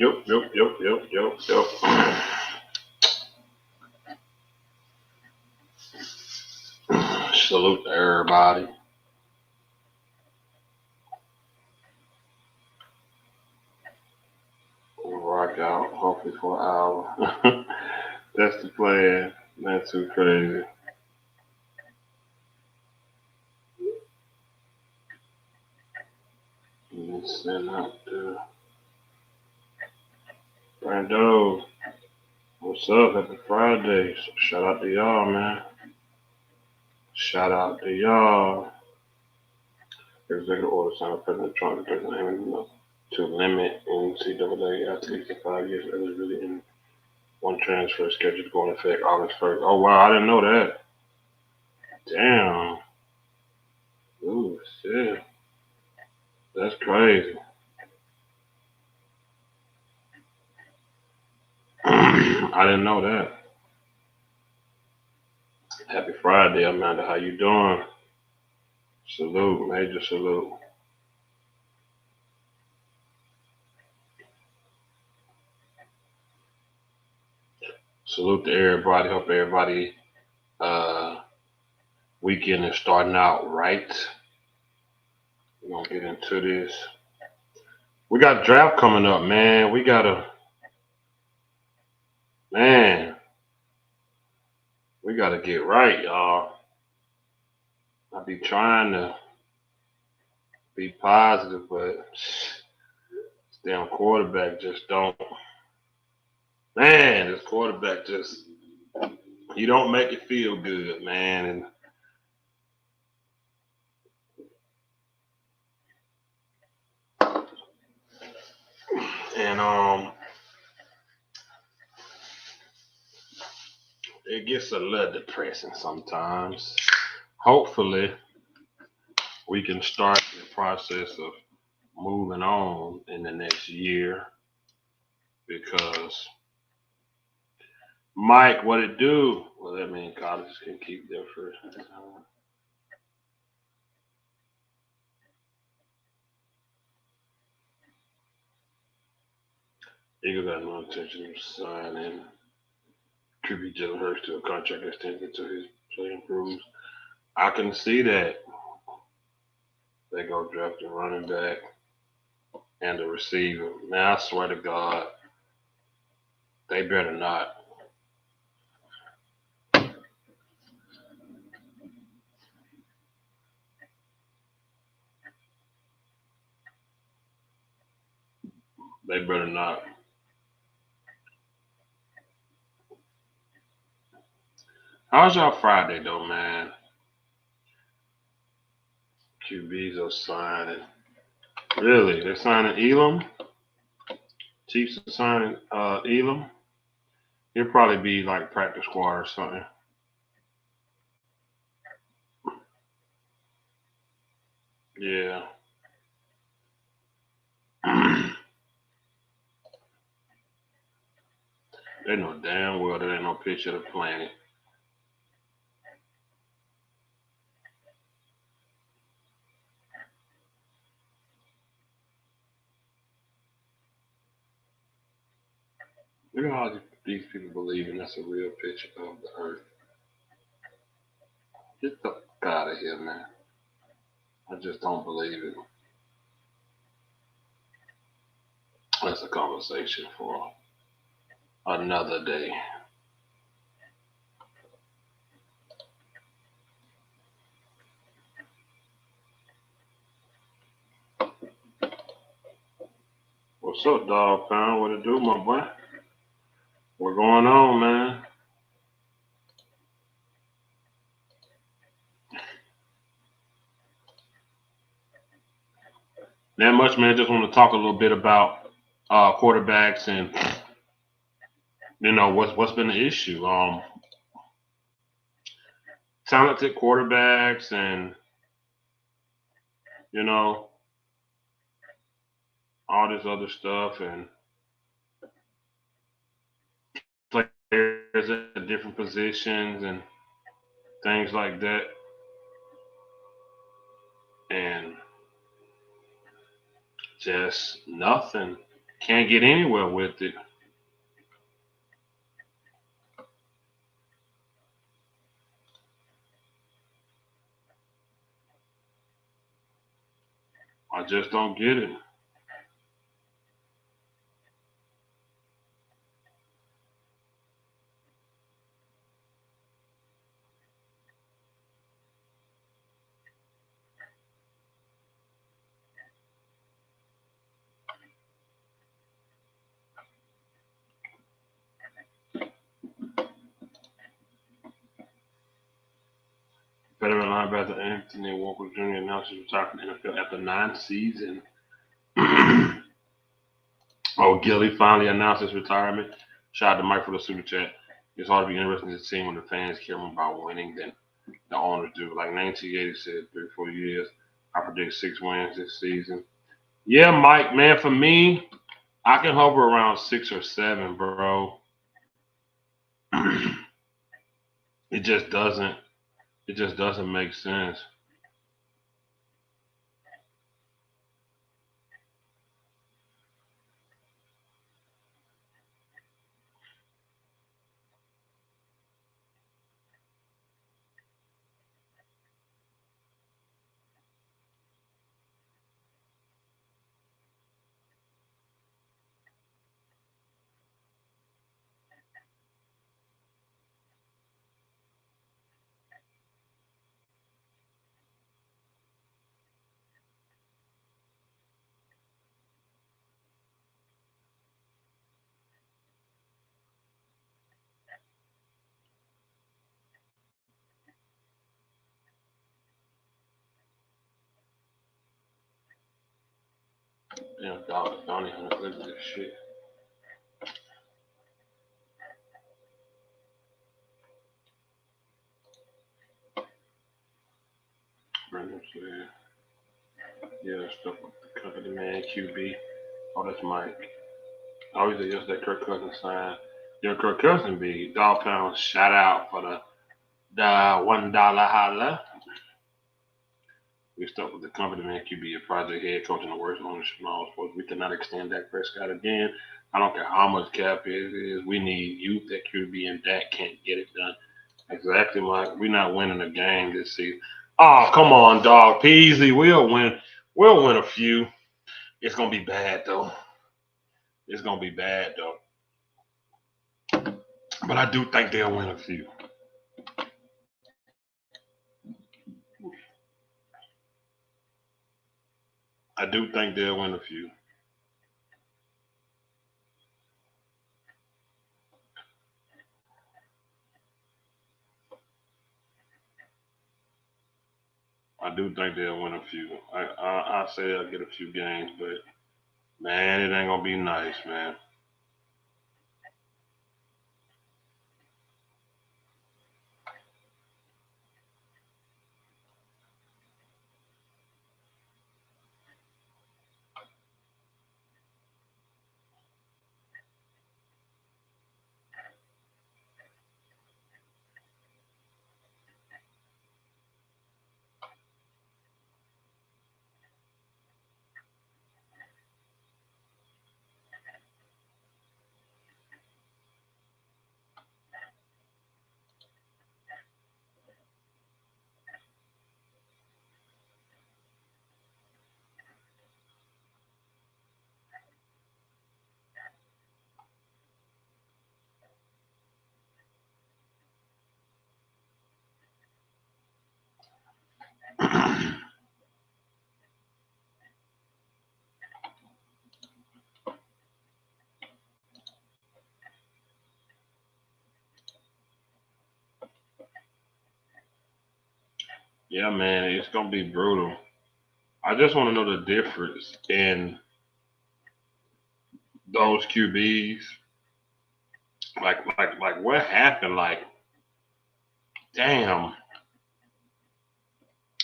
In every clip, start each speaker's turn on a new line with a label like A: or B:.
A: Yep. Salute to everybody. We'll rock out hopefully for an hour. That's the plan. Not too crazy. Let's send out the Brando. What's up? Happy Friday. So shout out to y'all, man. Shout out to y'all. Executive order signed by President Trump to limit NCAA athletes to 5 years eligibility in one transfer scheduled to go into effect August 1st. Oh, wow. I didn't know that. Damn. Ooh, shit. That's crazy. I didn't know that. Happy Friday, Amanda. How you doing? Salute, major salute. Salute to everybody. Hope everybody weekend is starting out right. We're gonna get into this. We got draft coming up, man. We gotta get right, y'all. I be trying to be positive, but this damn quarterback just don't. Man, this quarterback just he don't make it feel good, man. And it gets a little depressing sometimes. Hopefully, we can start the process of moving on in the next year because Mike, what it do? Well, that means colleges can keep their first. Eagles got no intention of signing QB Jalen Hurts to a contract extension until his play improves. I can see that. They go draft a running back and a receiver. Man, I swear to God, they better not. They better not. How's y'all Friday though, man? QBs are signing. Really? They're signing Elam? Chiefs are signing Elam? He'll probably be like practice squad or something. Yeah. They know damn well there ain't no picture of the planet. Look at how these people believing that's a real picture of the earth. Get the fuck out of here, man. I just don't believe it. That's a conversation for another day. What's up, dog pound? What it do, my boy? What going on, man? Not much, man. Just want to talk a little bit about quarterbacks and what's been the issue. Talented quarterbacks and you know all this other stuff and players at different positions and things like that. And just nothing. Can't get anywhere with it. I just don't get it. Veteran linebacker Anthony Walker Jr. announced his retirement from the NFL after 9 seasons. Oh, Gilly finally announced his retirement. Shout out to Mike for the super chat. It's hard to be interested in this team when the fans care more about winning than the owners do. Like 1980 said, 3 4 years. I predict 6 wins this season. Yeah, Mike, man, for me, I can hover around 6 or 7, bro. it just doesn't. It just doesn't make sense. Damn, dog, Donnie Hunter, look at this shit. Brandon said, yeah, stuff with the company man, QB. Oh, that's Mike. Oh, he said yesterday Kirk Cousins signed. Yeah, Kirk Cousins be dog pound shout out for the $1 holla. We stuck with the company man QB, a project head coach and the worst ownership in all sports. We cannot extend Dak Prescott again. I don't care how much cap it is. We need youth at QB and Dak can't get it done. Exactly, Mike. We're not winning a game this season. Oh, come on, dog. Peasy, we'll win. We'll win a few. It's gonna be bad though. It's gonna be bad though. But I do think they'll win a few. I do think they'll win a few. I do think they'll win a few. I say they'll get a few games, but man, it ain't gonna be nice, man. Yeah, man, it's gonna be brutal. I just want to know the difference in those QBs. Like, what happened? Like, damn,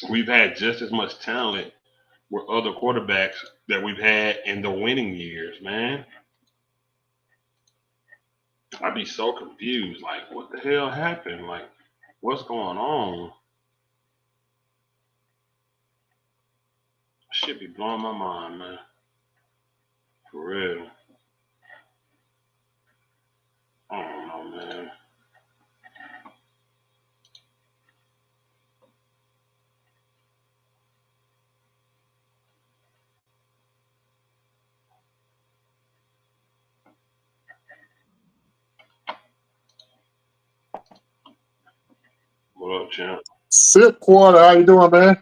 A: we've had just as much talent with other quarterbacks that we've had in the winning years, man. I'd be so confused. Like, what the hell happened? Like, what's going on? Shit be blowing my mind, man. For real. I don't know, man. What up, champ?
B: Fifth quarter, how you doing, man?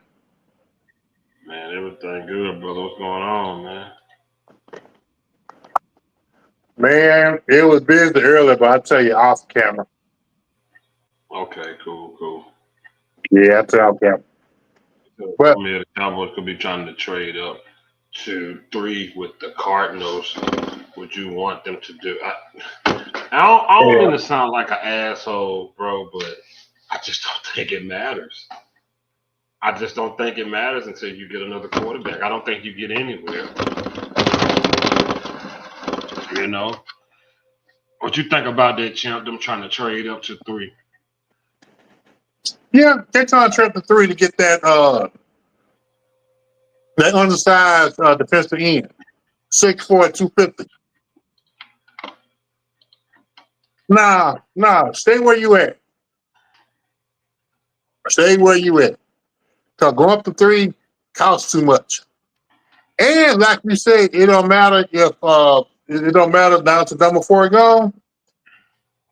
A: Man, everything good, brother. What's going on, man?
B: Man, it was busy earlier, but I tell you off camera.
A: Okay, cool.
B: Yeah, I tell you off camera.
A: So,
B: But
A: I mean, the Cowboys could be trying to trade up to 3 with the Cardinals. Would you want them to do? I don't
B: yeah,
A: mean to sound like an asshole, bro, but I just don't think it matters. I just don't think it matters until you get another quarterback. I don't think you get anywhere. You know what you think about that, champ? Them trying to trade up to 3.
B: yeah, they're trying to trip the three to get that undersized defensive end, 6'4", 250. Nah, stay where you at. Stay where you at. Cause going up to three costs too much. And like we said, it don't matter if it don't matter down to number 4 gone.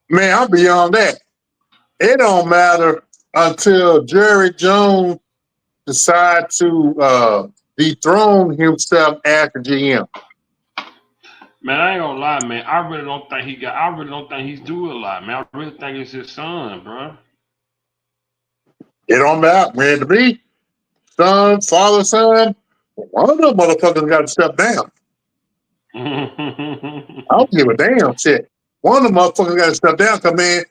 B: Man, I'm beyond that. It don't matter until Jerry Jones decide to dethrone himself as the GM.
A: Man, I ain't gonna lie, man. I really don't think he got. I really don't think he's doing a lot, man. I really think it's his son, bro.
B: It don't matter. Man, to me, son, father, son, one of them motherfuckers got to step down. I don't give a damn shit. One of them motherfuckers got to step down. Cause man,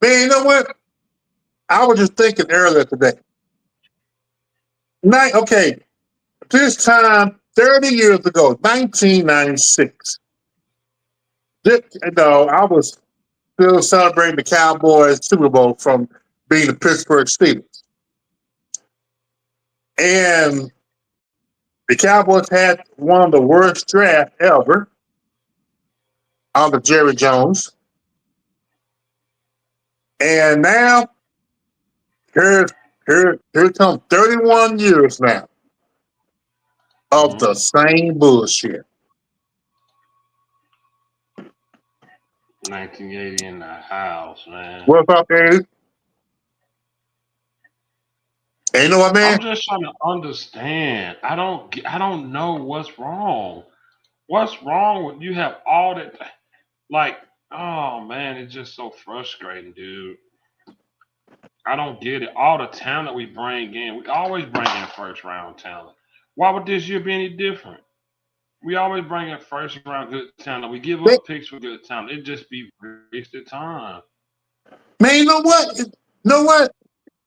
B: you know what? I was just thinking earlier today. Okay, this time 30 years ago, 1996. I was still celebrating the Cowboys Super Bowl from being the Pittsburgh Steelers. And the Cowboys had one of the worst drafts ever under Jerry Jones. And now here, here comes 31 years now of the
A: Mhm.
B: same bullshit.
A: 1980 in the house, man.
B: What's up, Eddie? And you know what,
A: I'm
B: man?
A: just trying to understand. I don't know what's wrong. What's wrong with you have all that like oh man, it's just so frustrating, dude. I don't get it. All the talent we bring in, we always bring in first round talent. Why would this year be any different? We always bring in first round good talent. We give
B: They,
A: up picks for good talent. It just be wasted time.
B: man, you know what? You know what?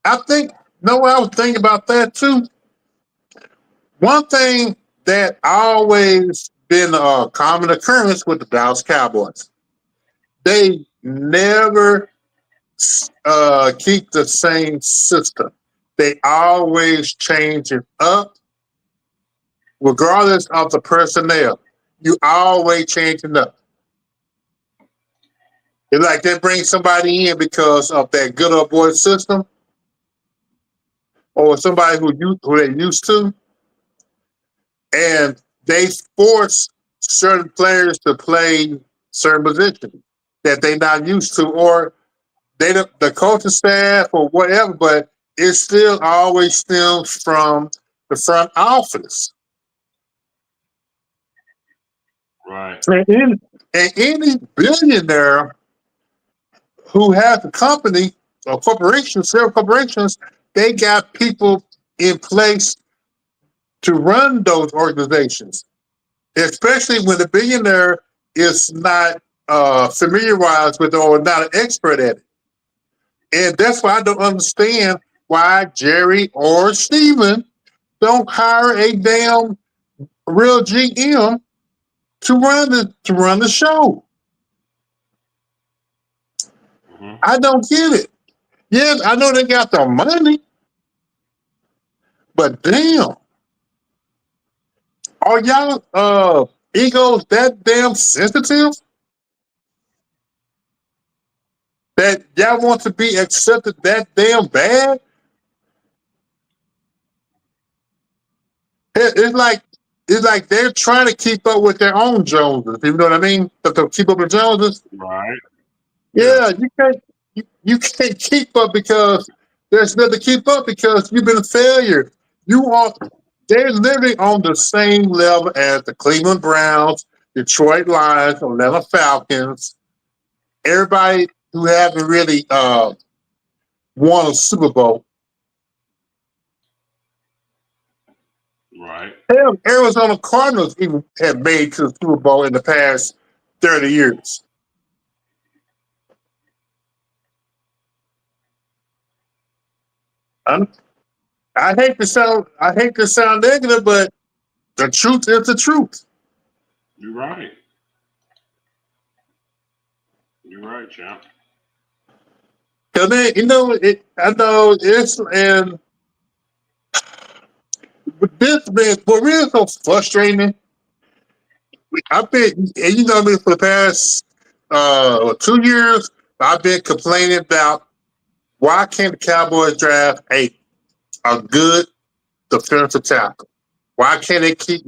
B: I think, you know what I was thinking about that too? One thing that always been a common occurrence with the Dallas Cowboys, they never keep the same system. They always change it up, regardless of the personnel. You always change it up. It's like they bring somebody in because of that good old boy system, or somebody who they used to, and they force certain players to play certain positions that they're not used to, or the coaching staff or whatever, but it still always stems from the front office.
A: Right.
B: And any billionaire who has a company or corporation, several corporations, they got people in place to run those organizations, especially when the billionaire is not familiarized with it or not an expert at it. And that's why I don't understand why Jerry or Steven don't hire a damn real GM to run the show.
A: Hmm.
B: I don't get it. Yes, I know they got the money, but damn, are y'all egos that damn sensitive? That y'all want to be accepted that damn bad? It's like they're trying to keep up with their own Joneses. You know what I mean? To keep up with Joneses.
A: Right. Yeah.
B: Yeah, you can't keep up because there's nothing to keep up because you've been a failure. You are they're literally on the same level as the Cleveland Browns, Detroit Lions, Atlanta Falcons, everybody who haven't really won a Super Bowl.
A: Right.
B: Hell, Arizona Cardinals even have made to the Super Bowl in the past 30 years. I'm, I hate to sound negative, but the truth is the truth.
A: You're right. You're right, champ.
B: Cause they, I know it's and this man, what really so frustrating. I've been, and you know me for the past 2 years. I've been complaining about why can't the Cowboys draft a good defensive tackle? Why they keep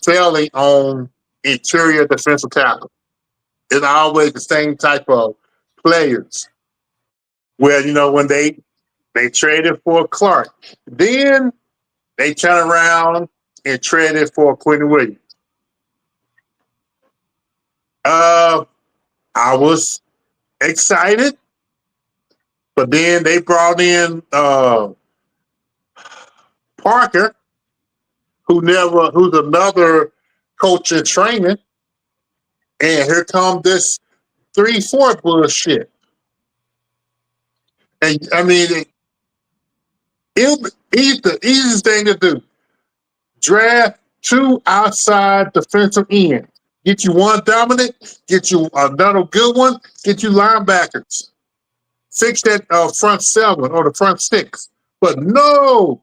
B: failing on interior defensive tackle? It's always the same type of players. Where when they traded for Clark, then they turn around and traded for Quentin Williams. Uh, I was excited, but then they brought in Parker, who's another coach in training, and here come this 3-4 bullshit. And I mean, it's the easiest thing to do. Draft two outside defensive ends. Get you one dominant, get you another good one, get you linebackers. Fix that front seven or the front six. But no,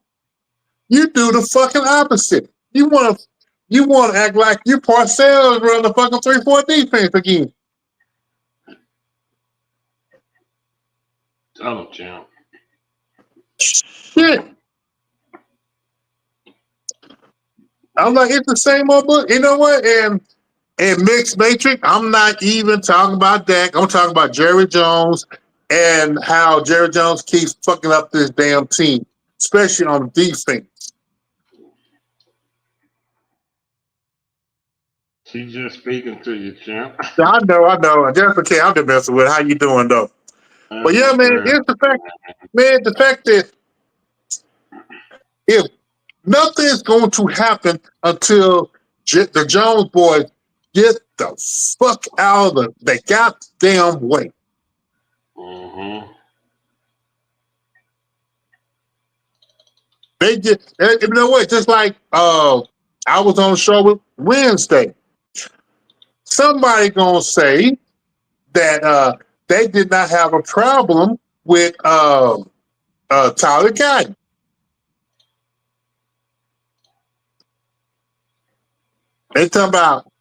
B: you do the fucking opposite. You want to act like you Parcells run the fucking 3-4 defense again.
A: Tell him, champ.
B: Shit. I'm like, it's the same old book. You know what? And mixed matrix, I'm not even talking about Dak. I'm talking about Jerry Jones and how Jerry Jones keeps fucking up this damn team, especially on defense.
A: He's just speaking to you, champ.
B: I know. Just okay, I'm just messing with. How you doing though? But
A: That's
B: yeah,
A: what's
B: man,
A: good.
B: it's the fact, man. The fact that if nothing is going to happen until the Jones boys get the fuck out of the goddamn way.
A: Mm-hmm.
B: They get, you know what? Just like I was on the show with Wednesday. Somebody gonna say that they did not have a problem with Tyler Guyton. They talking about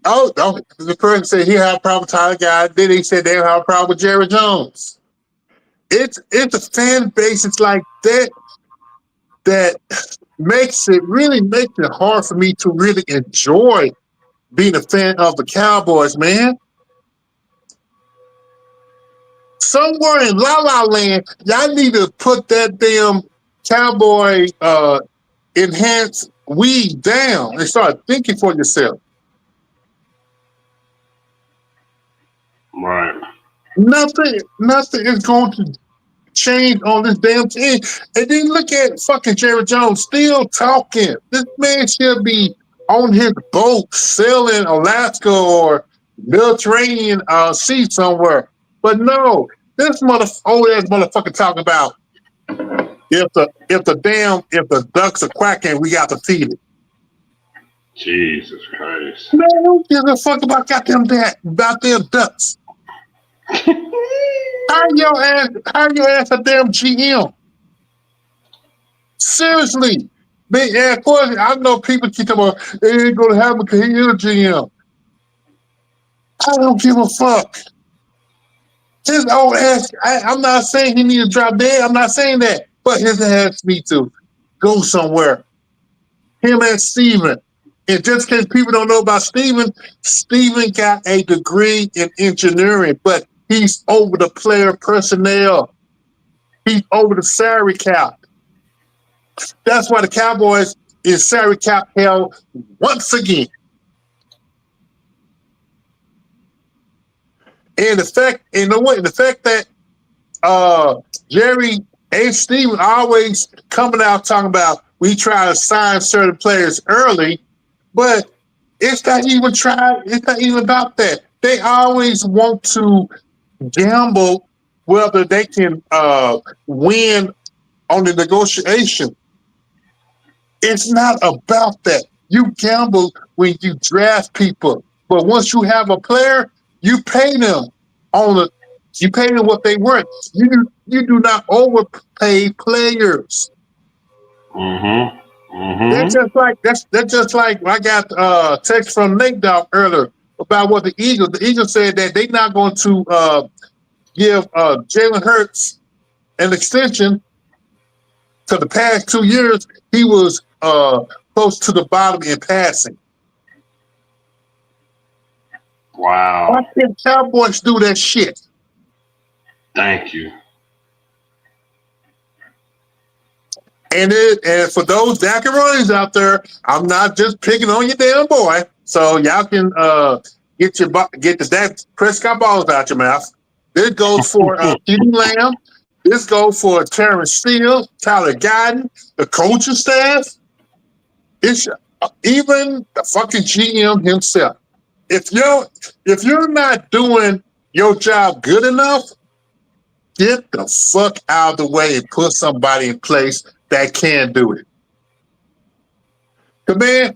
B: the person said he had a problem with Tyler Guyton. Then he said they have a problem with Jerry Jones. It's a fan base. It's like that makes it hard for me to really enjoy being a fan of the Cowboys, man. Somewhere in La La Land, y'all need to put that damn cowboy enhanced weed down and start thinking for yourself.
A: Right.
B: Nothing is going to change on this damn team. And then look at fucking Jerry Jones still talking. This man should be on his boat sailing Alaska or Mediterranean Sea somewhere. But no, this old ass motherfucker talking about if the ducks are quacking, we got to feed it.
A: Jesus Christ.
B: Man, who gives a fuck about them ducks? Hire your ass a damn GM. Seriously. Of course, I know people keep talking about it ain't gonna happen because he is a GM. I don't give a fuck. His old ass. I'm not saying he need to drop dead. I'm not saying that, but his ass need to go somewhere. Him and Steven. And just in case people don't know about Steven, Steven got a degree in engineering, but he's over the player personnel. He's over the salary cap. That's why the Cowboys is salary cap hell once again. And the fact, and the fact that Jerry and Steven always coming out talking about we try to sign certain players early, but it's not even try. It's not even about that. They always want to gamble whether they can win on the negotiation. It's not about that. You gamble when you draft people, but once you have a player, you pay them on the. You pay them what they worth. You do not overpay players.
A: Mm-hmm.
B: That's
A: Mm-hmm.
B: just like that's just like I got text from Nate Dogg earlier about what the Eagles. The Eagles said that they're not going to give Jalen Hurts an extension to the past 2 years. He was close to the bottom in passing. Why
A: Wow.
B: can't Cowboys do that shit?
A: Thank you.
B: And for those Dacaronis out there, I'm not just picking on your damn boy. So y'all can get the Dak Prescott balls out your mouth. This goes for CeeDee Lamb. This goes for Terrence Steele, Tyler Guyton, the coaching staff. It's even the fucking GM himself. If you're not doing your job good enough, get the fuck out of the way and put somebody in place that can do it. Cause man,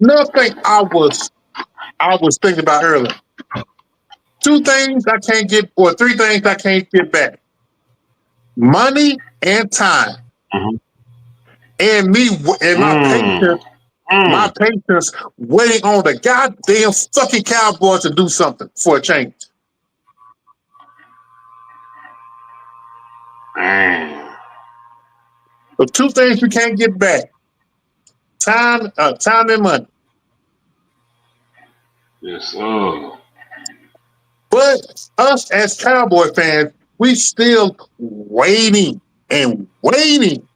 B: nothing I was thinking about earlier. Two things I can't get, or three things I can't get back: money and time,
A: Mm-hmm.
B: and me and my
A: Mm.
B: patience. My
A: Mm.
B: patience waiting on the goddamn fucking Cowboys to do something for a change.
A: Man.
B: So two things we can't get back: time and money.
A: Yes, sir.
B: But us as Cowboy fans, we still waiting and waiting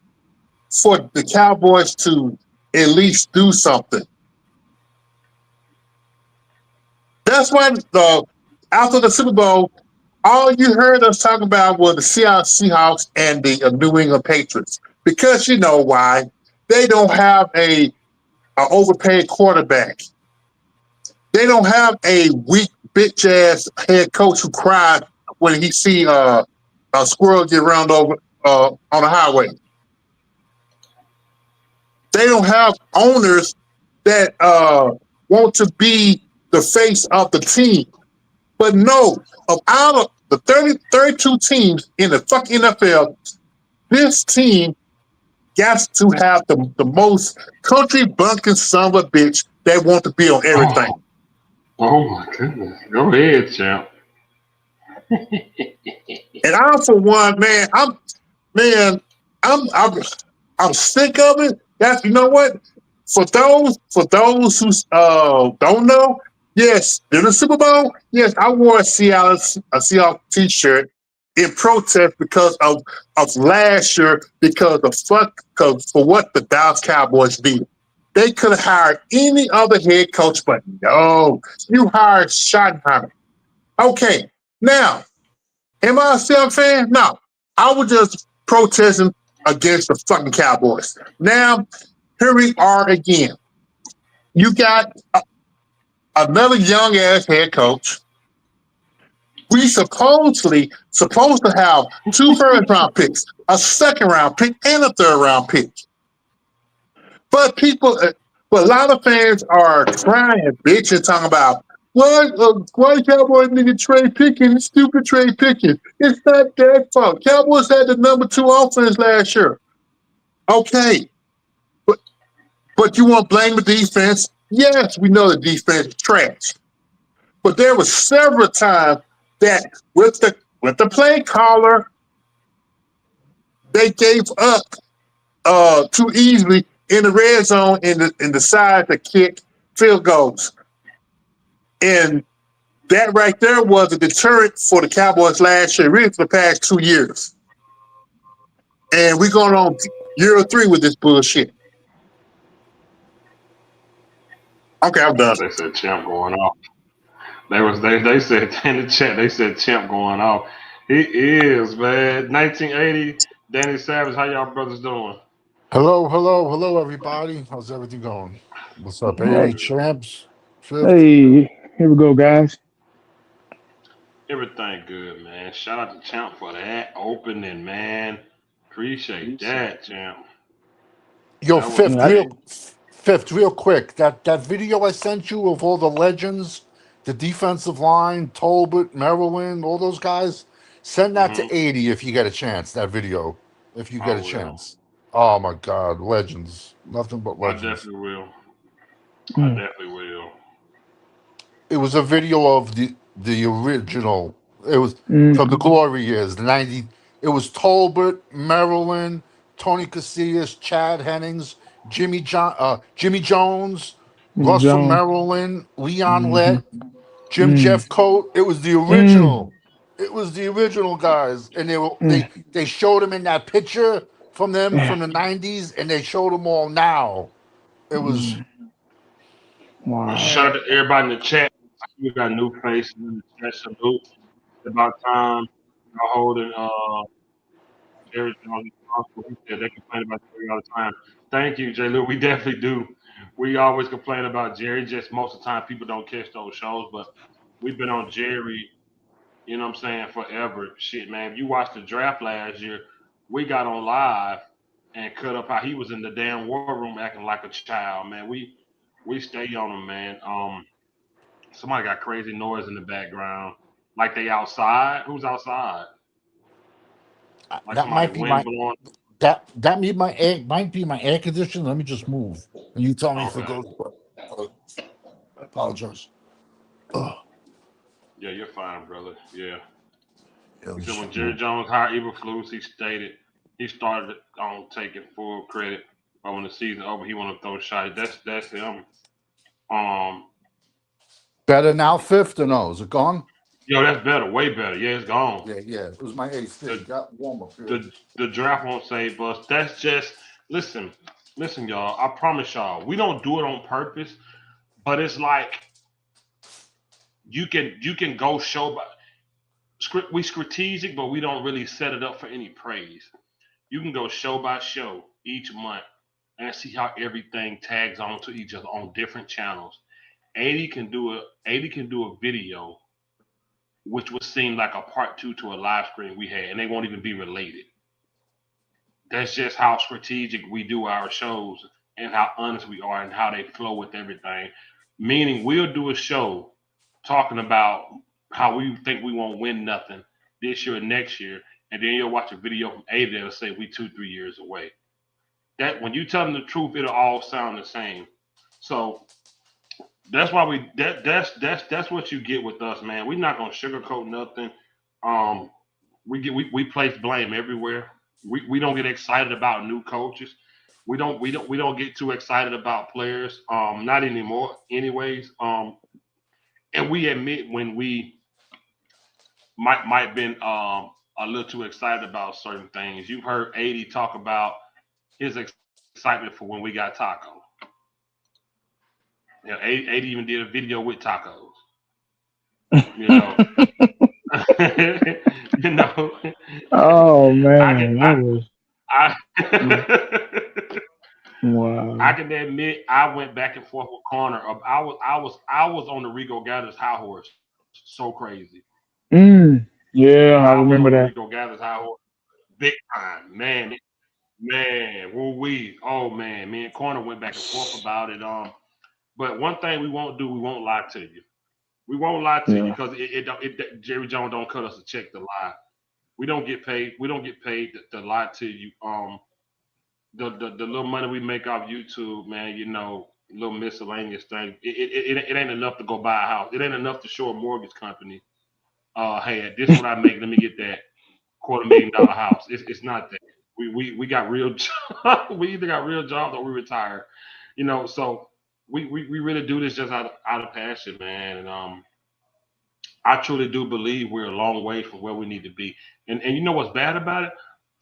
B: for the Cowboys to at least do something. That's why after the Super Bowl, all you heard us talk about was the Seattle Seahawks and the New England Patriots. Because you know why? They don't have a overpaid quarterback. They don't have a weak bitch ass head coach who cried when he see a squirrel get run over on the highway. They don't have owners that want to be the face of the team. But no, of out of the 32 teams in the fucking NFL, this team got to have the most country bunking son of a bitch that want to be on everything.
A: Oh. Oh my goodness. Go ahead, champ.
B: And I, for one, man, I'm I'm sick of it. That's you know what? For those who don't know, yes, in the Super Bowl, yes, I wore a Seattle t-shirt in protest because of last year because of cause for what the Dallas Cowboys did. They could have hired any other head coach, but no, you hired Schottenheimer. Okay, now am I a Seahawks fan? No. I was just protesting against the fucking Cowboys. Now, here we are again. You got another young ass head coach. We supposed to have two first round picks, a second round pick, and a third round pick. But but a lot of fans are crying, bitching, talking about why Cowboys nigga trade picking, stupid trade picking. It's not their fault. Cowboys had the number two offense last year. Okay, but you want to blame the defense? Yes, we know the defense is trash. But there were several times that with the play caller, they gave up too easily in the red zone and decided to kick field goals. And that right there was a deterrent for the Cowboys last year, really for the past 2 years. And we're going on year 3 with this bullshit. Okay, I'm done.
A: They said champ going off. They said in the chat. They said champ going off. He is, man. 1980. Danny Savage. How y'all brothers doing?
C: Hello, hello, hello, everybody. How's everything going? What's up,
A: All
C: 80
D: Hey,
A: good.
C: champs? Fifth?
D: hey, here we go, guys.
A: Everything good, man. Shout out to champ for that opening, man. Appreciate that, champ.
C: Yo,
A: That was
D: Yeah,
A: big.
C: fifth, real quick. That video I sent you of all the legends, the defensive line, Tolbert, Maryland, all those guys. Send that
A: Hmm.
C: to 80 if you get a chance. That video, if you
A: I
C: get a
A: will.
C: chance. Oh my God, legends! Nothing but
A: I
C: legends.
A: definitely will. I
D: mm,
A: definitely will.
C: It was a video of the original. It was from the
D: mm,
C: glory years, the 90. It was Tolbert, Maryland, Tony Casillas, Chad Hennings, Jimmy Jones,
D: Jimmy
C: Russ from
D: Jones.
C: Maryland, Leon
D: Mm-hmm.
C: Lett, Jim
D: Mm,
C: Jeff Coat. It was the
D: mm,
C: original. It was the original guys, and
D: mm.
C: they showed them in that picture from them from the 90s, and they showed them all now. It was
D: Mm. Wow.
A: Shout
C: man.
A: out to everybody in the chat. We got new faces in the chat. Salute. It's about time y'all holding Jerry Jones responsible. He said they complain about Jerry all the time. Thank you, J. Lou. We definitely do. We always complain about Jerry. Just most of the time people don't catch those shows, but we've been on Jerry, you know what I'm saying, forever. Shit, man. If you watched the draft last year, we got on live and cut up how he was in the damn war room acting like a child, man. We stay on him, man. Somebody got crazy noise in the background. Like they outside. Who's outside? Like
C: That
A: somebody
C: might be
A: wind
C: my
A: blowing.
C: that might be my air conditioner. Let me just move, and you tell me if it
A: Okay.
C: goes. I apologize. Oh,
A: Yeah, you're fine, brother. Yeah.
C: yeah,
A: He said when
C: yeah.
A: Jerry Jones hired Eberflus, he stated he started on taking full credit. But when the season over, he want to throw shots. That's him. Um,
C: Better now, fifth or no? Is it gone?
A: yo, that's better, way better. Yeah, it's gone.
C: Yeah, yeah. It was my AC.
A: The
C: It got warm up here.
A: the draft won't save us. That's just listen, listen, y'all. I promise y'all, we don't do it on purpose, but it's like you can go show by we strategic, but we don't really set it up for any praise. You can go show by show each month and see how everything tags on to each other on different channels. 80 can do a video which would seem like a part two to a live stream we had, and they won't even be related. That's just how strategic we do our shows and how honest we are and how they flow with everything. Meaning, we'll do a show talking about how we think we won't win nothing this year or next year, and then you'll watch a video from A that'll say we 2 3 years away. That when you tell them the truth, it'll all sound the same. So that's why that's what you get with us, man. We're not gonna sugarcoat nothing. Um, we place blame everywhere. We don't get excited about new coaches. We don't get too excited about players. Not anymore, anyways. And we admit when we might been a little too excited about certain things. You've heard 80 talk about his excitement for when we got Taco. You know, 80 even did a video with tacos. You know, you know.
D: Oh
A: I can
D: man, that was
A: I I
D: wow.
A: can admit I went back and forth with Corner. I was on the Rico Gathers high horse so crazy.
D: Yeah,
A: I
D: I
A: was on the
D: remember that.
A: Rico Gathers high horse big time, man. Man, woo wee. Oh man, me and Corner went back and forth about it. But one thing we won't do, we won't lie to you. We won't lie to you
D: Yeah.
A: because Jerry Jones don't cut us a check to lie. We don't get paid. We don't get paid to lie to you. The little money we make off YouTube, man, little miscellaneous thing. It ain't enough to go buy a house. It ain't enough to show a mortgage company. hey, this is what I make. Let me get that $250,000 house. It's not that. We got real we either got real jobs or we retire. So we really do this just out of passion, man. And I truly do believe we're a long way from where we need to be. And you know what's bad about it?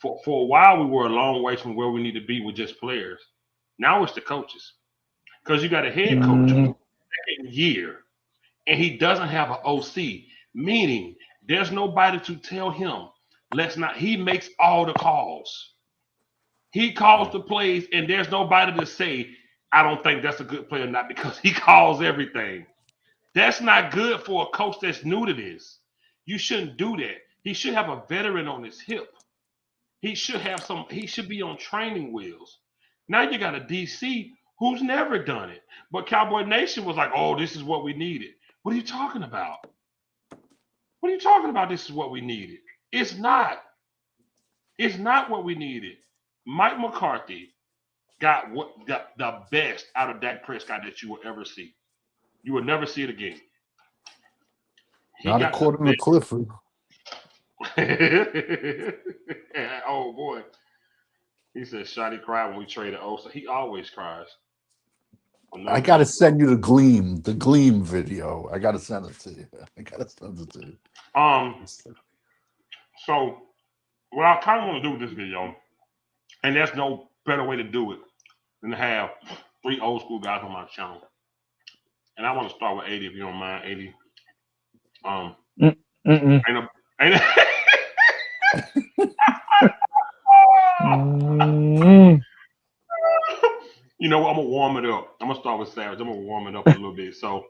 A: For a while we were a long way from where we need to be with just players. Now it's the coaches. Because you got a head coach who's
D: Mhm.
A: second year and he doesn't have an OC, meaning there's nobody to tell him, let's not, he makes all the calls. He calls the plays, and there's nobody to say, I don't think that's a good play or not because he calls everything. That's not good for a coach that's new to this. You shouldn't do that. He should have a veteran on his hip. He should be on training wheels. Now you got a DC who's never done it. But Cowboy Nation was like, oh, this is what we needed. What are you talking about? What are you talking about? This is what we needed. It's not. It's not what we needed. Mike McCarthy got the best out of Dak Prescott that you will ever see. You will never see it again. He
C: Not
A: got the
C: according to Clifford.
A: best. Oh boy. He said Shotty cried when we traded Osa. He always cries.
C: I
A: Another
C: gotta
A: thing.
C: send you the Gleam video. I gotta send it to you. I gotta send it to you.
A: Um, so what I kind of want to do with this video, and there's no better way to do it than to have three old school guys on my channel. And I want to start with 80 if you don't mind. 80. Um,
D: Mm, mm-mm.
A: ain't a, ain't
D: Mm,
A: I'm gonna warm it up. I'm gonna start with Savage. I'm gonna warm it up a little bit. So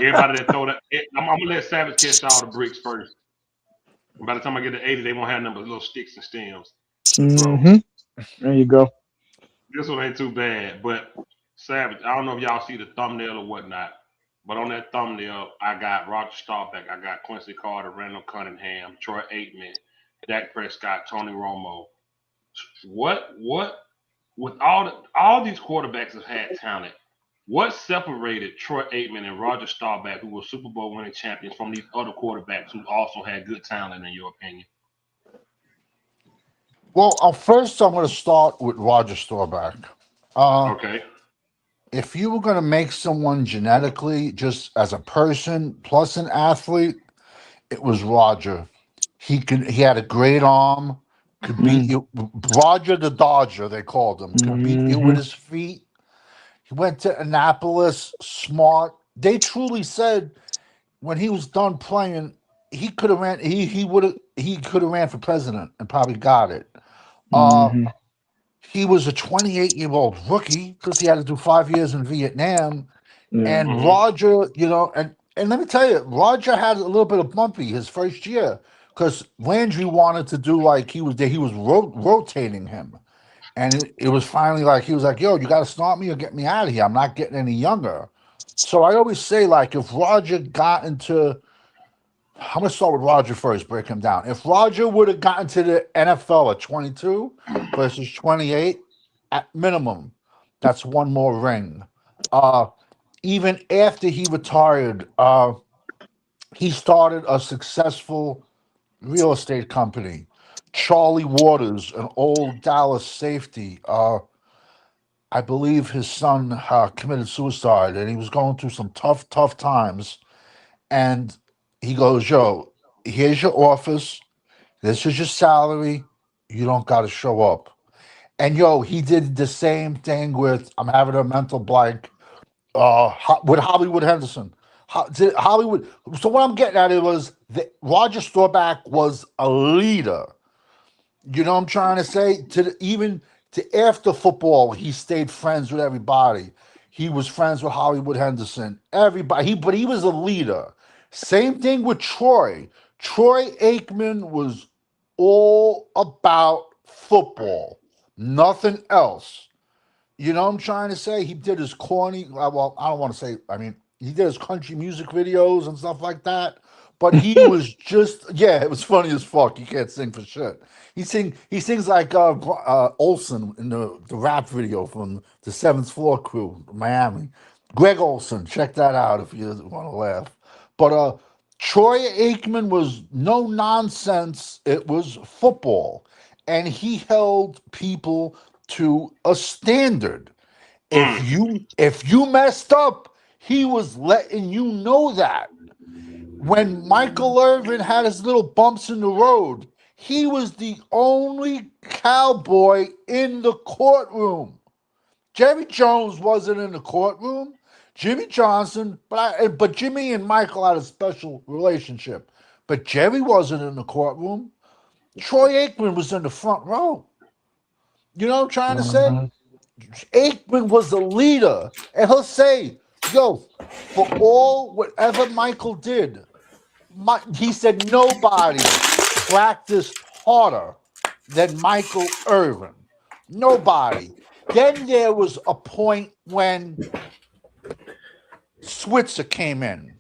A: everybody that throw that, I'm gonna let Savage catch all the bricks first. And by the time I get to 80, they won't have nothing but little sticks and stems to throw.
D: mhm. There you go.
A: This one ain't too bad, but Savage. I don't know if y'all see the thumbnail or whatnot, but on that thumbnail, I got Roger Staubach, I got Quincy Carter, Randall Cunningham, Troy Aikman, Dak Prescott, Tony Romo. What? With all these quarterbacks have had talent. What separated Troy Aikman and Roger Staubach, who were Super Bowl winning champions, from these other quarterbacks who also had good talent, in your opinion?
C: Well, first I'm going to start with Roger Staubach.
A: Okay.
C: If you were going to make someone genetically, just as a person plus an athlete, it was Roger. He had a great arm, could beat
D: Mm,
C: you. Roger the Dodger, they called him, could beat you with
D: mhm.
C: his feet. He went to Annapolis, smart. They truly said when he was done playing, he could have ran. He could have ran for president and probably got it. Uh,
D: Mhm.
C: he was a 28-year-old rookie because he had to do 5 years in Vietnam.
D: Yeah.
C: And
A: Hmm.
C: Roger, and let me tell you, Roger had a little bit of bumpy his first year because Landry wanted to do like he was there. He was rotating him. And it was finally like, he was like, yo, you got to start me or get me out of here. I'm not getting any younger. So I always say, like, if Roger got into, I'm going to start with Roger first, break him down. If Roger would have gotten to the NFL at 22 versus 28, at minimum, that's one more ring. Uh, Even after he retired, he started a successful real estate company. Charlie Waters, an old Dallas safety. I believe his son committed suicide, and he was going through some tough, tough times. And he goes, "Yo, here's your office. This is your salary. You don't got to show up." And yo, he did the same thing with, I'm having a mental blank, with Hollywood Henderson. Hollywood. So what I'm getting at it was that Roger Staubach was a leader. You know what I'm trying to say? Even to after football, he stayed friends with everybody. He was friends with Hollywood Henderson. Everybody. But he was a leader. Same thing with Troy. Troy Aikman was all about football, nothing else. You know what I'm trying to say? He did his corny, well, I don't want to say, I mean, he did his country music videos and stuff like that. But he was just, yeah, it was funny as fuck. He can't sing for shit. He sings like Olson in the rap video from the Seventh Floor Crew, Miami. Greg Olson, check that out if you want to laugh. But Troy Aikman was no nonsense. It was football. And he held people to a standard. If
A: Mm.
C: you messed up, he was letting you know that. When Michael Irvin had his little bumps in the road, he was the only cowboy in the courtroom. Jerry Jones wasn't in the courtroom. Jimmy Johnson, but Jimmy and Michael had a special relationship. But Jerry wasn't in the courtroom. Troy Aikman was in the front row. You know what I'm trying to say?
D: Mhm.
C: Aikman was the leader, and he'll say, "Yo, for all whatever Michael did, he said nobody practiced harder than Michael Irvin. Nobody." Then there was a point when Switzer came in.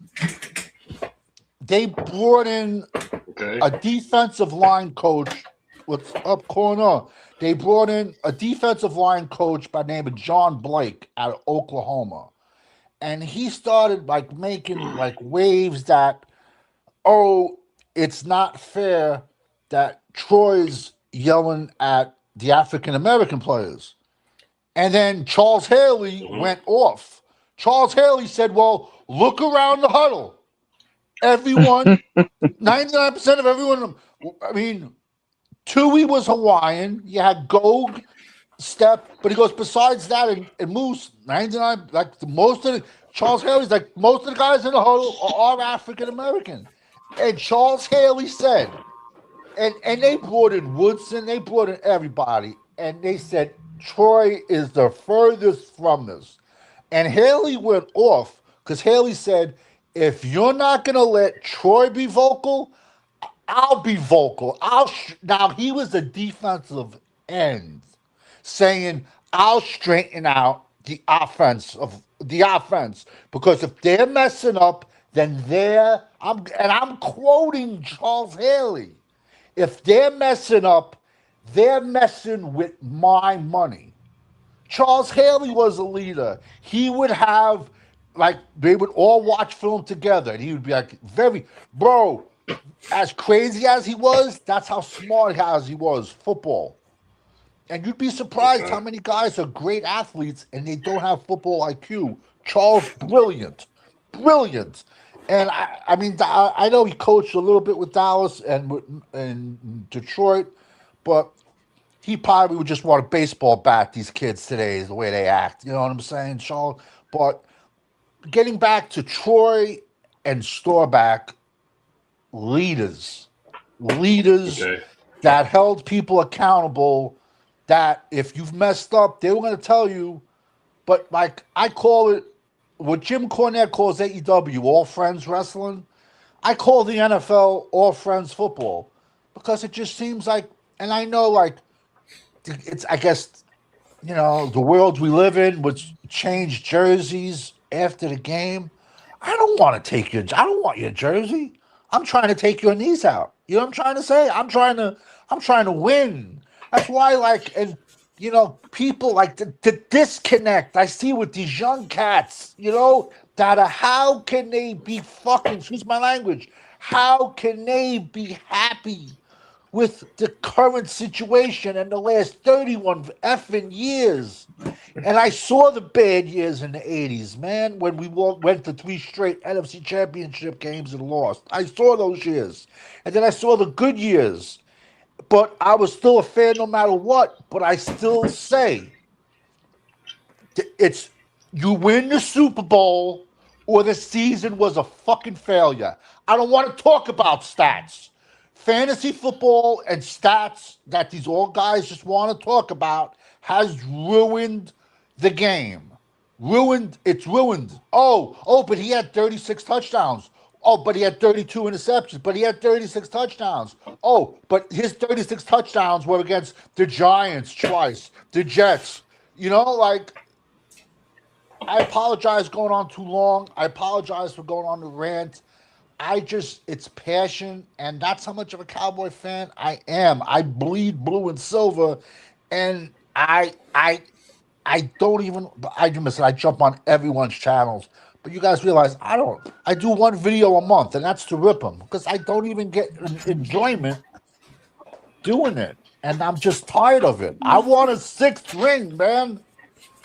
C: They brought in
A: Okay.
C: a defensive line coach. What's up, corner? They brought in a defensive line coach by the name of John Blake out of Oklahoma. And he started like making like waves that, oh, it's not fair that Troy's yelling at the African American players. And then Charles Haley
A: Mm-hmm.
C: went off. Charles Haley said, well, look around the huddle. Everyone, 99% of everyone, I mean, Tui was Hawaiian. You had Gog, Step, but he goes, besides that, and Moose, 99, like the most of the, Charles Haley's like, most of the guys in the huddle are African American. And Charles Haley said, and they brought in Woodson, they brought in everybody, and they said Troy is the furthest from this. And Haley went off because Haley said, if you're not gonna let Troy be vocal, I'll be vocal. Now he was a defensive end, saying I'll straighten out the offense because if they're messing up, then I'm quoting Charles Haley. If they're messing up, they're messing with my money. Charles Haley was a leader. He would have, like, they would all watch film together, and he would be like, very, bro, as crazy as he was, that's how smart as he was, football. And you'd be surprised
A: Okay.
C: how many guys are great athletes and they don't have football IQ. Charles, brilliant, brilliant. And I mean, I know he coached a little bit with Dallas and Detroit, but he probably would just want a baseball bat. These kids today is the way they act. You know what I'm saying, Charles? But getting back to Troy and Staubach, leaders, leaders
A: Okay.
C: that held people accountable. That if you've messed up, they were going to tell you. But like I call it, what Jim Cornette calls AEW, All Friends Wrestling. I call the NFL All Friends Football because it just seems like, and I know like it's I guess the world we live in, which changed jerseys after the game. I don't want to take your. I don't want your jersey. I'm trying to take your knees out. You know what I'm trying to say? I'm trying to win. That's why, like, and people like the disconnect I see with these young cats. That how can they be fucking? Excuse my language. How can they be happy with the current situation and the last 31 effing years? And I saw the bad years in the 80s, man, when we went to three straight NFC championship games and lost. I saw those years. And then I saw the good years. But I was still a fan no matter what. But I still say it's you win the Super Bowl or the season was a fucking failure. I don't want to talk about stats. Fantasy football and stats that these old guys just want to talk about has ruined the game. It's ruined. Oh, but he had 36 touchdowns. Oh, but he had 32 interceptions, but he had 36 touchdowns. Oh, but his 36 touchdowns were against the Giants twice, the Jets. Like I apologize going on too long. I apologize for going on the rant. It's passion, and that's how much of a Cowboy fan I am. I bleed blue and silver, and I don't even. I jump on everyone's channels, But you guys realize I don't. I do one video a month, and that's to rip them because I don't even get enjoyment doing it, and I'm just tired of it. I want a sixth ring, man.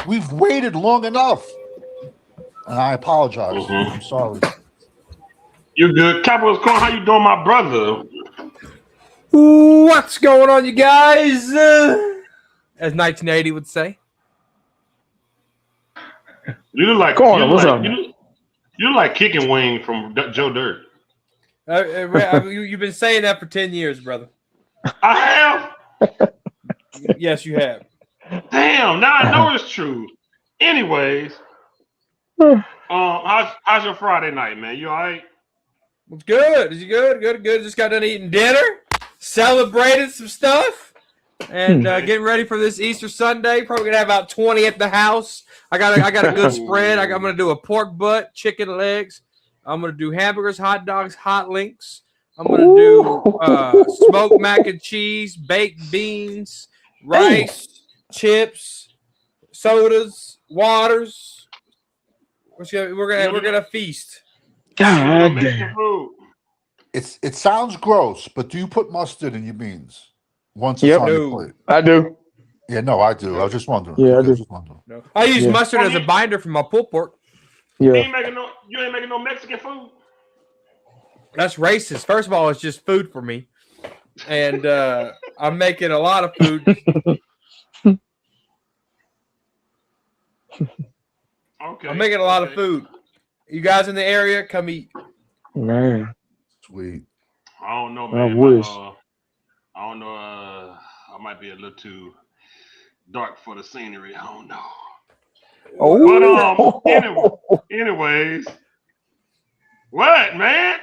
C: We've waited long enough, and I apologize.
A: Mm-hmm.
C: I'm sorry.
A: You good? Cowboys Corn, how you doing, my brother?
E: What's going on, you guys? As 1980 would say.
A: You look like
D: Corner, what's up, man?
A: You look like Kicking Wing from Joe Dirt.
E: You've been saying that for 10 years, brother.
A: I have.
E: Yes, you have.
A: Damn, now I know it's true. Anyways, how's your Friday night, man? You all right?
E: It's good. Is you good? Good. Just got done eating dinner, celebrated some stuff, and getting ready for this Easter Sunday. Probably gonna have about 20 at the house. I got a good spread. I'm gonna do a pork butt, chicken legs. I'm gonna do hamburgers, hot dogs, hot links. I'm gonna do smoked mac and cheese, baked beans, rice, chips, sodas, waters. We're gonna feast.
D: God
A: Mexican
D: damn.
A: food.
C: It sounds gross, but do you put mustard in your beans once it's on your
E: No.
C: plate?
D: I do.
C: Yeah, no, I do. I was just wondering.
D: Yeah, I
C: Okay,
D: do.
C: just wondering.
E: No. I use
D: Yeah.
E: mustard as a binder for my pulled pork.
A: You
D: Yeah.
A: ain't making no Mexican food.
E: That's racist. First of all, it's just food for me, and I'm making a lot of food.
A: Okay.
E: I'm making a lot of food. You guys in the area, come eat.
D: Man.
C: Sweet.
A: I don't know,
D: I
A: man.
D: wish.
A: I don't know. I might be a little too dark for the scenery. I don't know.
D: Oh.
A: But anyways, what, man?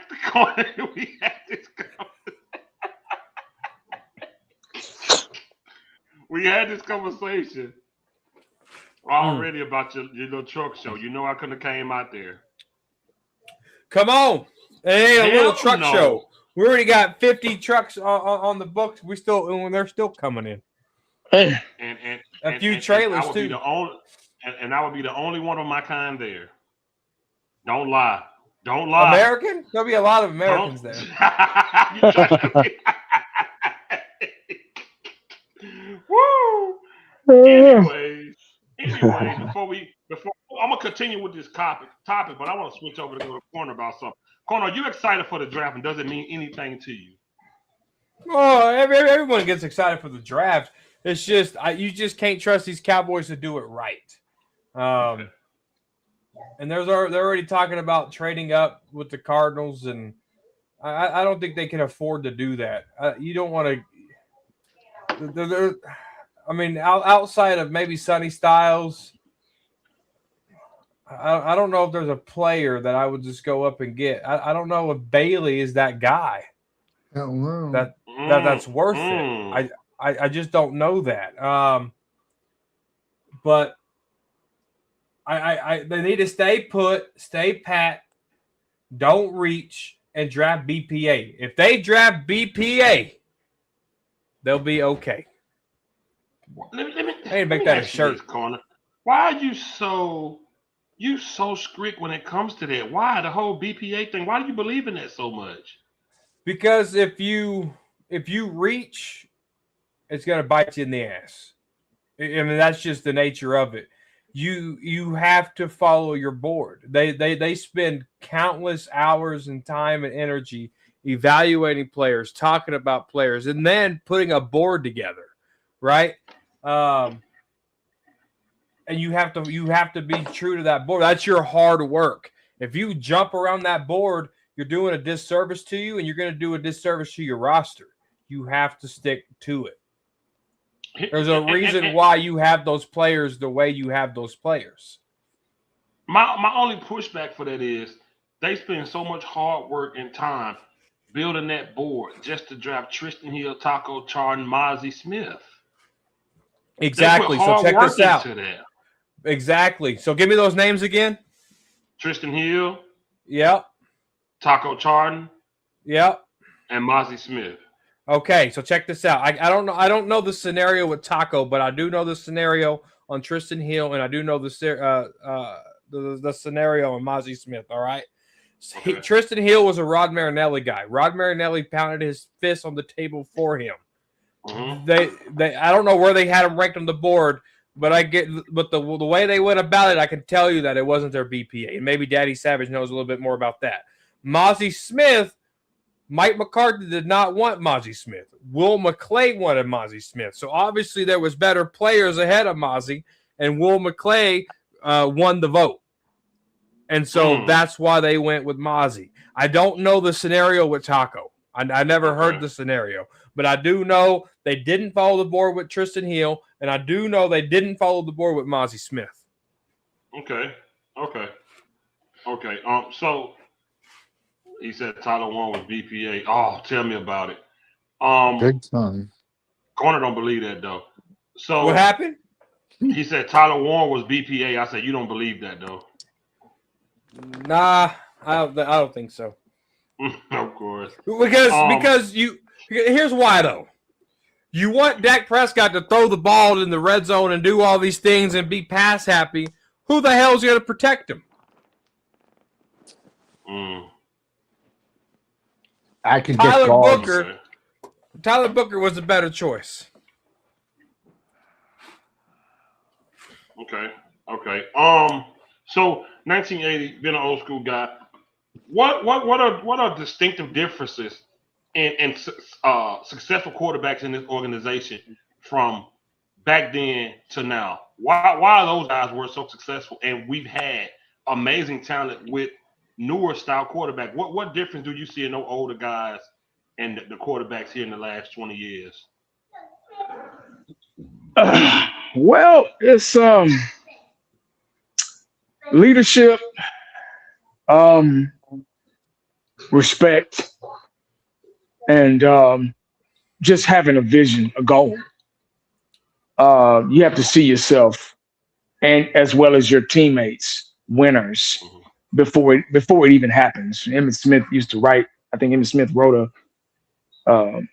A: We had this conversation already about your little truck show. You know I couldn't have came out there.
E: Come on. It ain't a little
A: Hell
E: truck
A: no.
E: show. We already got 50 trucks on the books. They're still coming in.
D: Hey.
A: And
E: A few
A: and
E: trailers
A: I would
E: too.
A: be the only, and I would be the only one of my kind there. Don't lie. Don't lie.
E: American? There'll be a lot of Americans there.
A: Woo! Anyways, before I'm gonna continue with this topic, but I want to switch over to go to Corner about something. Corner, are you excited for the draft, and does it mean anything to you?
E: Oh, everyone gets excited for the draft. It's just you just can't trust these Cowboys to do it right. And they're already talking about trading up with the Cardinals, and I don't think they can afford to do that. You don't want to. I mean, outside of maybe Sonny Styles, I don't know if there's a player that I would just go up and get. I don't know if Bailey is that guy. That's worth it. I just don't know that. But they need to stay put, stay pat, don't reach, and draft BPA. If they draft BPA, they'll be okay.
A: Let me
E: make that a
A: ask you
E: shirt.
A: this, Corner. Why are you so strict when it comes to that? Why the whole BPA thing? Why do you believe in that so much?
E: Because if you reach, it's gonna bite you in the ass. I mean, that's just the nature of it. You have to follow your board. They spend countless hours and time and energy evaluating players, talking about players, and then putting a board together, right? And you have to be true to that board. That's your hard work. If you jump around that board, you're doing a disservice to you, and you're going to do a disservice to your roster. You have to stick to it. There's a reason why you have those players the way you have those players.
A: My only pushback for that is they spend so much hard work and time building that board just to draft Tristan Hill, Taco Charlton, Mozzie Smith.
E: Exactly. So check this out. Exactly. So give me those names again.
A: Tristan Hill.
E: Yep.
A: Taco Charlton.
E: Yep.
A: And Mozzie Smith.
E: Okay, so check this out. I don't know the scenario with Taco, but I do know the scenario on Tristan Hill, and I do know the the scenario on Mozzie Smith. All right.
A: Okay.
E: Tristan Hill was a Rod Marinelli guy. Rod Marinelli pounded his fist on the table for him. They I don't know where they had him ranked on the board, but the way they went about it, I can tell you that it wasn't their BPA. And maybe Daddy Savage knows a little bit more about that. Mozzie Smith, Mike McCarthy did not want Mozzie Smith. Will McClay wanted Mozzie Smith. So obviously there was better players ahead of Mozzie, and Will McClay won the vote. And so that's why they went with Mozzie. I don't know the scenario with Taco. I never heard the scenario. But I do know they didn't follow the board with Tristan Hill, and I do know they didn't follow the board with Mozzie Smith.
A: Okay. So he said Tyler Warren was BPA. Oh, tell me about it.
C: Big time.
A: Corner don't believe that though. So
E: what happened?
A: He said Tyler Warren was BPA. I said you don't believe that though.
E: Nah, I don't think so.
A: Of course.
E: Because here's why though. You want Dak Prescott to throw the ball in the red zone and do all these things and be pass happy. Who the hell is going to protect him?
C: I can get guards.
E: Tyler Booker was a better choice.
A: Okay. So 1980, being an old school guy, what are distinctive differences in successful quarterbacks in this organization from back then to now? Why those guys were so successful, and we've had amazing talent with newer style quarterback? What difference do you see in those older guys and the quarterbacks here in the last 20 years?
D: Well, it's leadership, respect, and just having a vision, a goal. You have to see yourself, and as well as your teammates, winners before it even happens. Emmitt Smith used to write. I think Emmitt Smith wrote on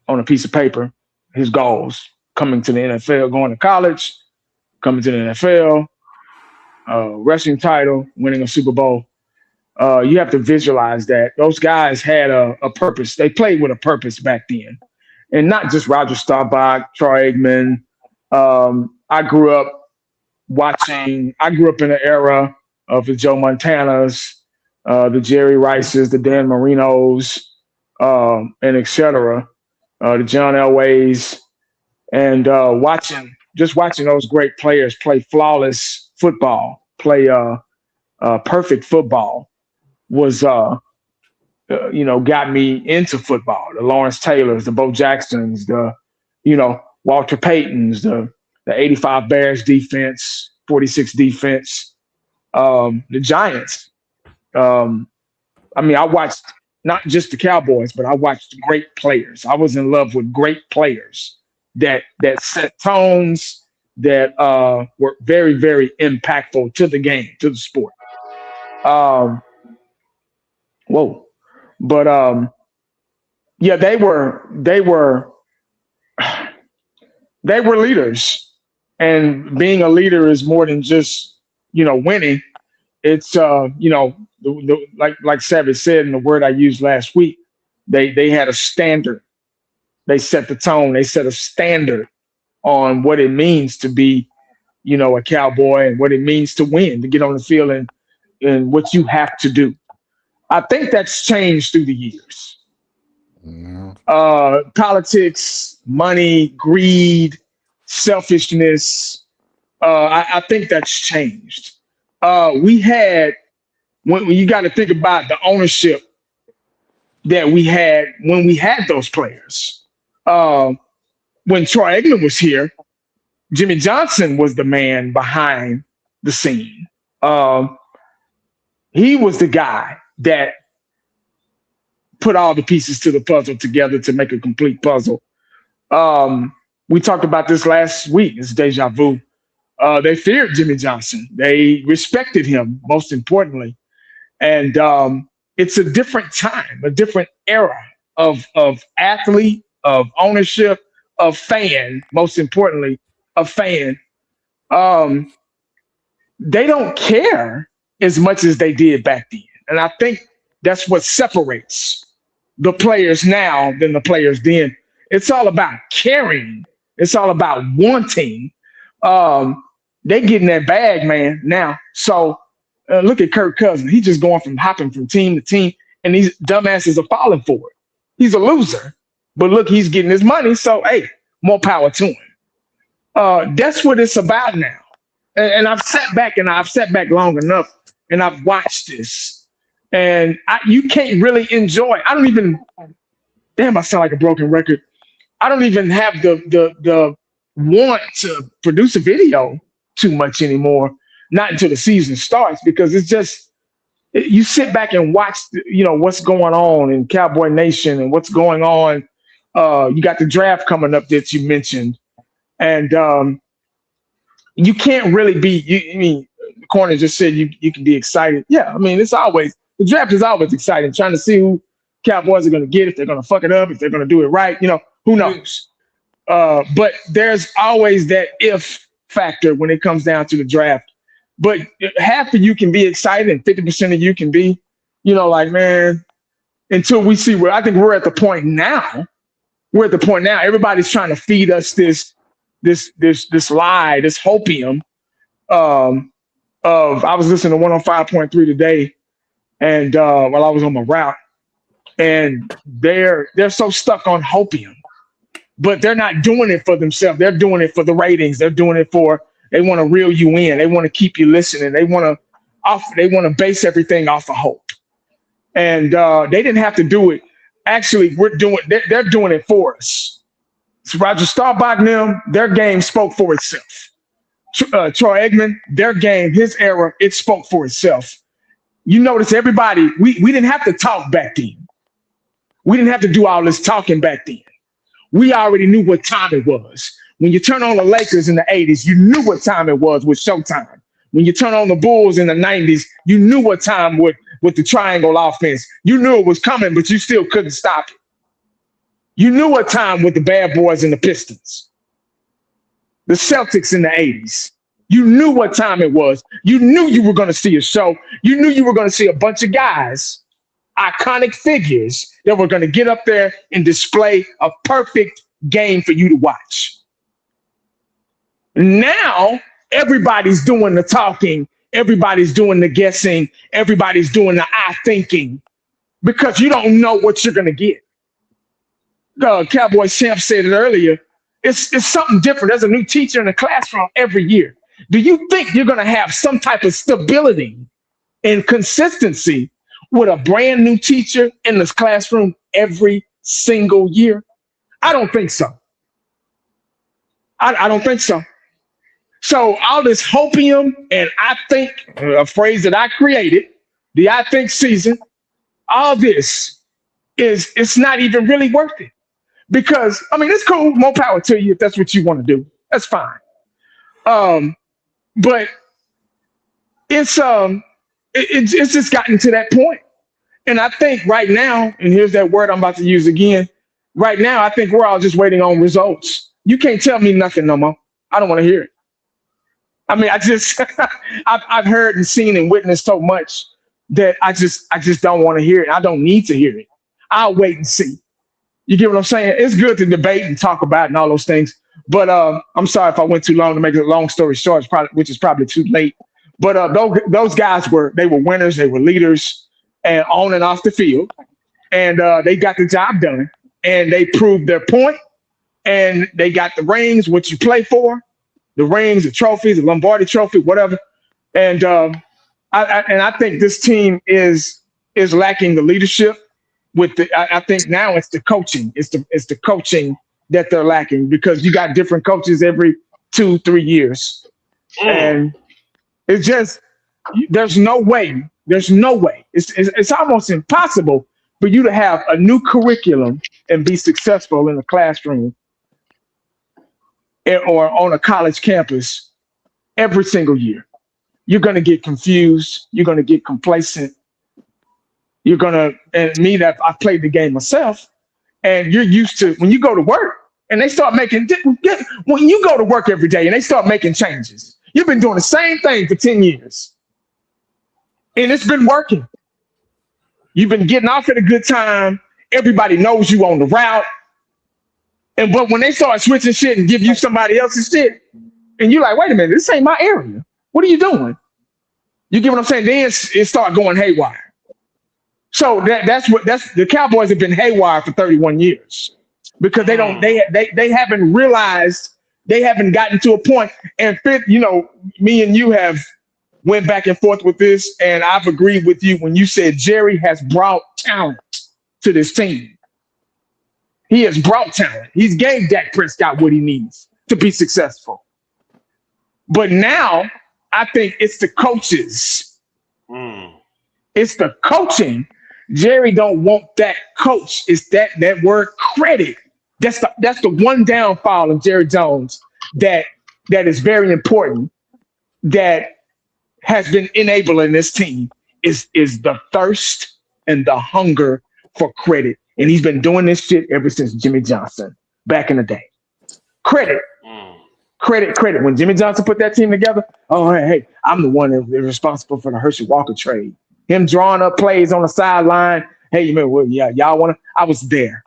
D: a piece of paper his goals: coming to the NFL, going to college, coming to the NFL, wrestling title, winning a Super Bowl. You have to visualize that. Those guys had a purpose. They played with a purpose back then. And not just Roger Staubach, Troy Aikman. I grew up in an era of the Joe Montanas, the Jerry Rices, the Dan Marinos, and et cetera, the John Elways, and watching those great players play flawless football, play perfect football was got me into football. The Lawrence Taylors, the Bo Jacksons, the Walter Paytons, the 85 Bears defense, 46 defense, the Giants. I watched not just the Cowboys, but I watched great players. I was in love with great players that set tones, that were very, very impactful to the game, to the sport. Yeah, they were leaders, and being a leader is more than just winning. It's like Savage said in the word I used last week. They had a standard. They set the tone. They set a standard on what it means to be a Cowboy, and what it means to win, to get on the field, and what you have to do. I think that's changed through the years. Politics, money, greed, selfishness. I think that's changed. We had, when you got to think about the ownership that we had when we had those players. When Troy Aikman was here, Jimmy Johnson was the man behind the scene. He was the guy that put all the pieces to the puzzle together to make a complete puzzle. We talked about this last week. It's deja vu. They feared Jimmy Johnson. They respected him, most importantly. And it's a different time, a different era of athlete, of ownership, of fan, most importantly, of fan. they don't care as much as they did back then. And I think that's what separates the players now than the players then. It's all about caring. It's all about wanting. They getting that bag, man, now. So look at Kirk Cousins. He's just going from hopping from team to team, and these dumbasses are falling for it. He's a loser. But look, he's getting his money, so hey, more power to him. That's what it's about now. And I've sat back long enough, and I've watched this, and you can't really enjoy. I don't even. Damn, I sound like a broken record. I don't even have the want to produce a video too much anymore. Not until the season starts, because it's just you sit back and watch, what's going on in Cowboy Nation and what's going on. You got the draft coming up that you mentioned, and you can't really be. I mean, the corner just said you can be excited. Yeah, I mean, the draft is always exciting. Trying to see who Cowboys are going to get, if they're going to fuck it up, if they're going to do it right. Who knows? But there's always that if factor when it comes down to the draft. But half of you can be excited, and 50% of you can be, like, man. Until we see where I think we're at the point now. We're at the point now. Everybody's trying to feed us this lie, this hopium of. I was listening to 105.3 today, and while I was on my route, and they're so stuck on hopium, but they're not doing it for themselves. They're doing it for the ratings. They're doing it they want to reel you in. They want to keep you listening. They want to base everything off of hope, and they didn't have to do it. Actually, they're doing it for us. So Roger Staubach and them, their game spoke for itself. Troy Aikman, their game, his era, it spoke for itself. You notice everybody, we didn't have to talk back then. We didn't have to do all this talking back then. We already knew what time it was. When you turn on the Lakers in the 80s, you knew what time it was with Showtime. When you turn on the Bulls in the 90s, you knew what time with the triangle offense. You knew it was coming, but you still couldn't stop it. You knew what time with the Bad Boys and the Pistons. The Celtics in the 80s. You knew what time it was. You knew you were going to see a show. You knew you were going to see a bunch of guys, iconic figures, that were going to get up there and display a perfect game for you to watch. Now, everybody's doing the talking. Everybody's doing the guessing. Everybody's doing the eye thinking, because you don't know what you're going to get. Cowboys champ said it earlier. It's something different. There's a new teacher in the classroom every year. Do you think you're going to have some type of stability and consistency with a brand new teacher in this classroom every single year? I don't think so. I don't think so. So all this hopium, and I think, a phrase that I created, the I think season, all this it's not even really worth it. Because, I mean, it's cool, more power to you if that's what you want to do. That's fine. But it's just gotten to that point. And I think right now, and here's that word I'm about to use again, right now, I think we're all just waiting on results. You can't tell me nothing no more. I don't want to hear it. I mean, I've heard and seen and witnessed so much that I just don't want to hear it. I don't need to hear it. I'll wait and see. You get what I'm saying? It's good to debate and talk about and all those things. But I'm sorry if I went too long to make a long story short, which is probably too late. But those guys were winners. They were leaders, and on and off the field. And they got the job done. And they proved their point. And they got the rings, what you play for. The rings, the trophies, the Lombardi trophy, whatever. And I think this team is lacking the leadership. I think now it's the coaching. It's the coaching that they're lacking, because you got different coaches every 2-3 years. And it's just, there's no way. It's almost impossible for you to have a new curriculum and be successful in the classroom or on a college campus every single year. You're going to get confused. You're going to get complacent. That I played the game myself, and you're used to when you go to work and they start making, when you go to work every day and they start making changes, You've been doing the same thing for 10 years. And it's been working. You've been getting off at a good time. Everybody knows you on the route. But when they start switching shit and give you somebody else's shit, and you're like, wait a minute, this ain't my area. What are you doing? You get what I'm saying? Then it start going haywire. So that's the Cowboys have been haywire for 31 years because they haven't realized, they haven't gotten to a point. And fifth, me and you have went back and forth with this, and I've agreed with you when you said Jerry has brought talent to this team. He has brought talent. He's gave Dak Prescott what he needs to be successful. But now I think it's the coaches. It's the coaching. Jerry don't want that coach. It's that word credit. That's the one downfall of Jerry Jones that is very important, that has been enabling this team is the thirst and the hunger for credit. And he's been doing this shit ever since Jimmy Johnson back in the day. Credit. Credit. When Jimmy Johnson put that team together, hey, I'm the one that was responsible for the Herschel Walker trade. Him drawing up plays on the sideline. Hey, you remember, y'all want to? I was there.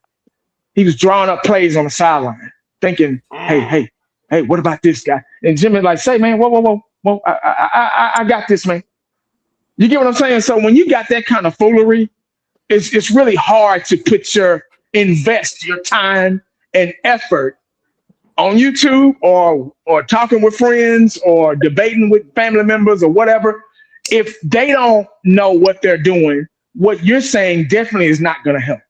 D: He was drawing up plays on the sideline, thinking, hey, what about this guy? And Jimmy like, say, man, whoa, I got this, man. You get what I'm saying? So when you got that kind of foolery, it's really hard to invest your time and effort on YouTube or talking with friends or debating with family members or whatever. If they don't know what they're doing, what you're saying definitely is not going to help.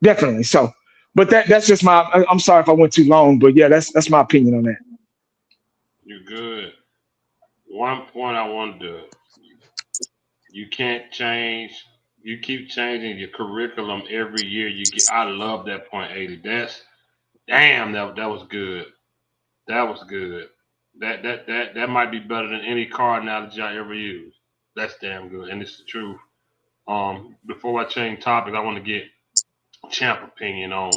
D: Definitely. So, but that's just I'm sorry if I went too long, but yeah, that's my opinion on that.
A: You're good. One point I want to do. You can't change. You keep changing your curriculum every year. I love that point, 80. That was good. That was good. That might be better than any card analogy I ever used. That's damn good, and it's the truth. Before I change topics, I want to get Champ opinion on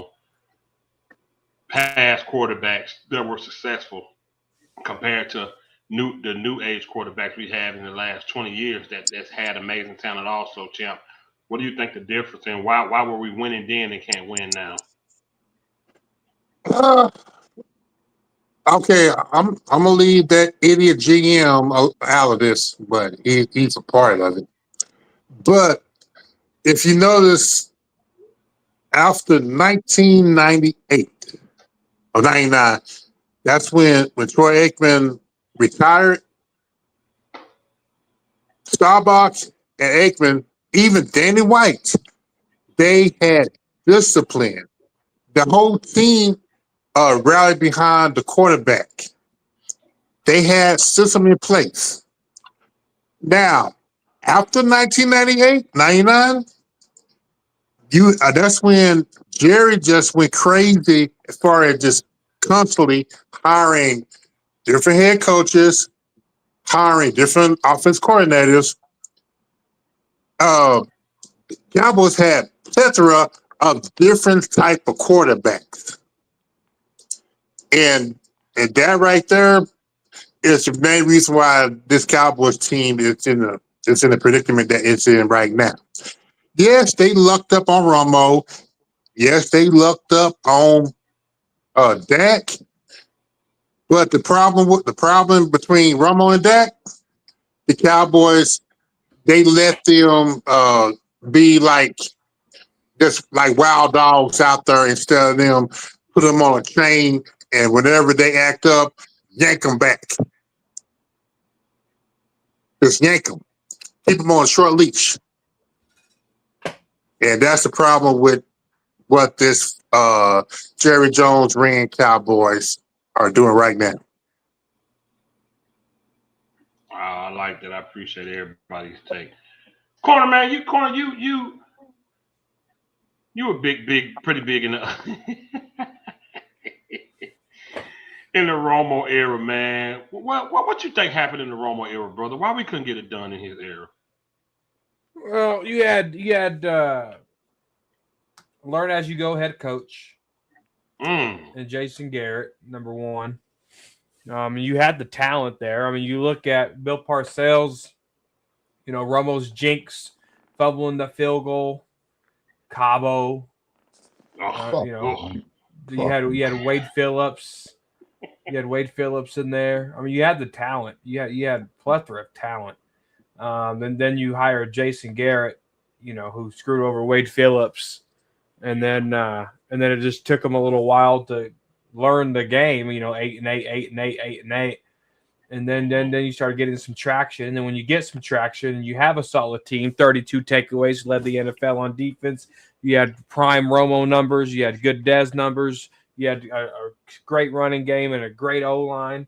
A: past quarterbacks that were successful compared to the new age quarterbacks we have in the last 20 years that's had amazing talent also. Champ, what do you think the difference, and why were we winning then and can't win now?
B: Okay, I'm gonna leave that idiot GM out of this, but he's a part of it. But if you notice, after 1998 or 99, that's when Troy Aikman retired. Staubach and Aikman, even Danny White, they had discipline. The whole team rallied behind the quarterback. They had system in place. Now, after 1998, 99, that's when Jerry just went crazy as far as just constantly hiring different head coaches, hiring different offense coordinators. Cowboys had a plethora of different type of quarterbacks. And that right there is the main reason why this Cowboys team is in the predicament that it's in right now. Yes, they lucked up on Romo. Yes, they lucked up on Dak. But the problem between Romo and Dak, the Cowboys, they let them be just like wild dogs out there instead of them put them on a chain, and whenever they act up, yank them back. Just yank them. Keep them on a short leash. And that's the problem with what this Jerry Jones ran Cowboys are doing right now.
A: I like that. I appreciate everybody's take. Corner man, you were pretty big in the in the Romo era, man. What you think happened in the Romo era, brother? Why we couldn't get it done in his era?
E: Well, you had learn as you go head coach and Jason Garrett, number one. You had the talent there. I mean, you look at Bill Parcells, Romo's jinx, fumbling the field goal, Cabo.
A: Oh,
E: You had Wade Phillips. You had Wade Phillips in there. I mean, you had the talent. You had plethora of talent. And then you hired Jason Garrett, who screwed over Wade Phillips, and then it just took him a little while to learn the game. 8-8, 8-8, 8-8, and then you started getting some traction. And then when you get some traction and you have a solid team, 32 takeaways, led the NFL on defense. You had prime Romo numbers. You had good Dez numbers. You had a great running game and a great O line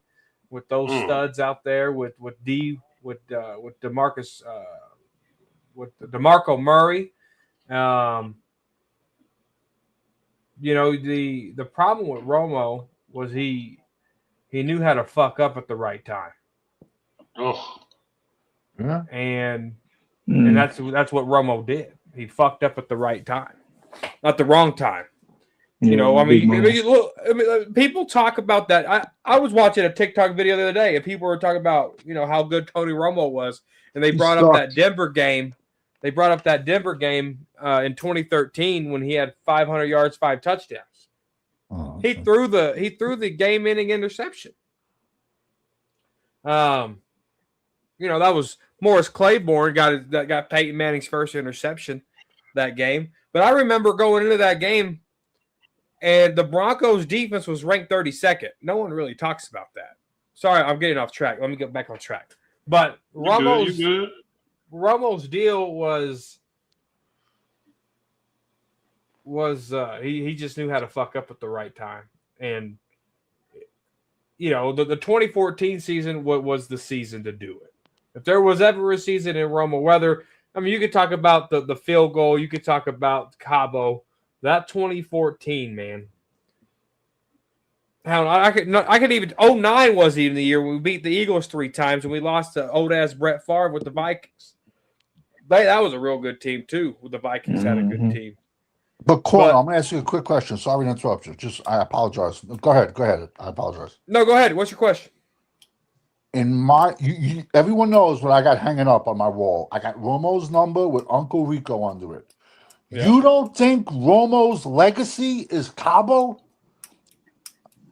E: with those studs out there with DeMarcus with DeMarco Murray. The problem with Romo was he knew how to fuck up at the right time.
A: Oh.
C: Yeah.
E: And that's what Romo did. He fucked up at the right time, not the wrong time. People talk about that. I was watching a TikTok video the other day, and people were talking about how good Tony Romo was, and they brought up that Denver game. They brought up that Denver game in 2013 when he had 500 yards, 5 touchdowns. Oh, okay. He threw the game-ending interception. That was Morris Claiborne got Peyton Manning's first interception that game. But I remember going into that game, and the Broncos' defense was ranked 32nd. No one really talks about that. Sorry, I'm getting off track. Let me get back on track. But Romo's deal was he just knew how to fuck up at the right time. And the 2014 season was the season to do it. If there was ever a season in Romo, you could talk about the field goal, you could talk about Cabo. That 2014, man. I could even 09 was even the year we beat the Eagles 3 times and we lost to old ass Brett Favre with the Vikings. That was a real good team too. The Vikings had a good team.
C: But Corn, I'm gonna ask you a quick question. Sorry to interrupt you. I apologize. Go ahead. I apologize.
E: No, go ahead. What's your question?
C: In my, everyone knows what I got hanging up on my wall. I got Romo's number with Uncle Rico under it. Yeah. You don't think Romo's legacy is Cabo?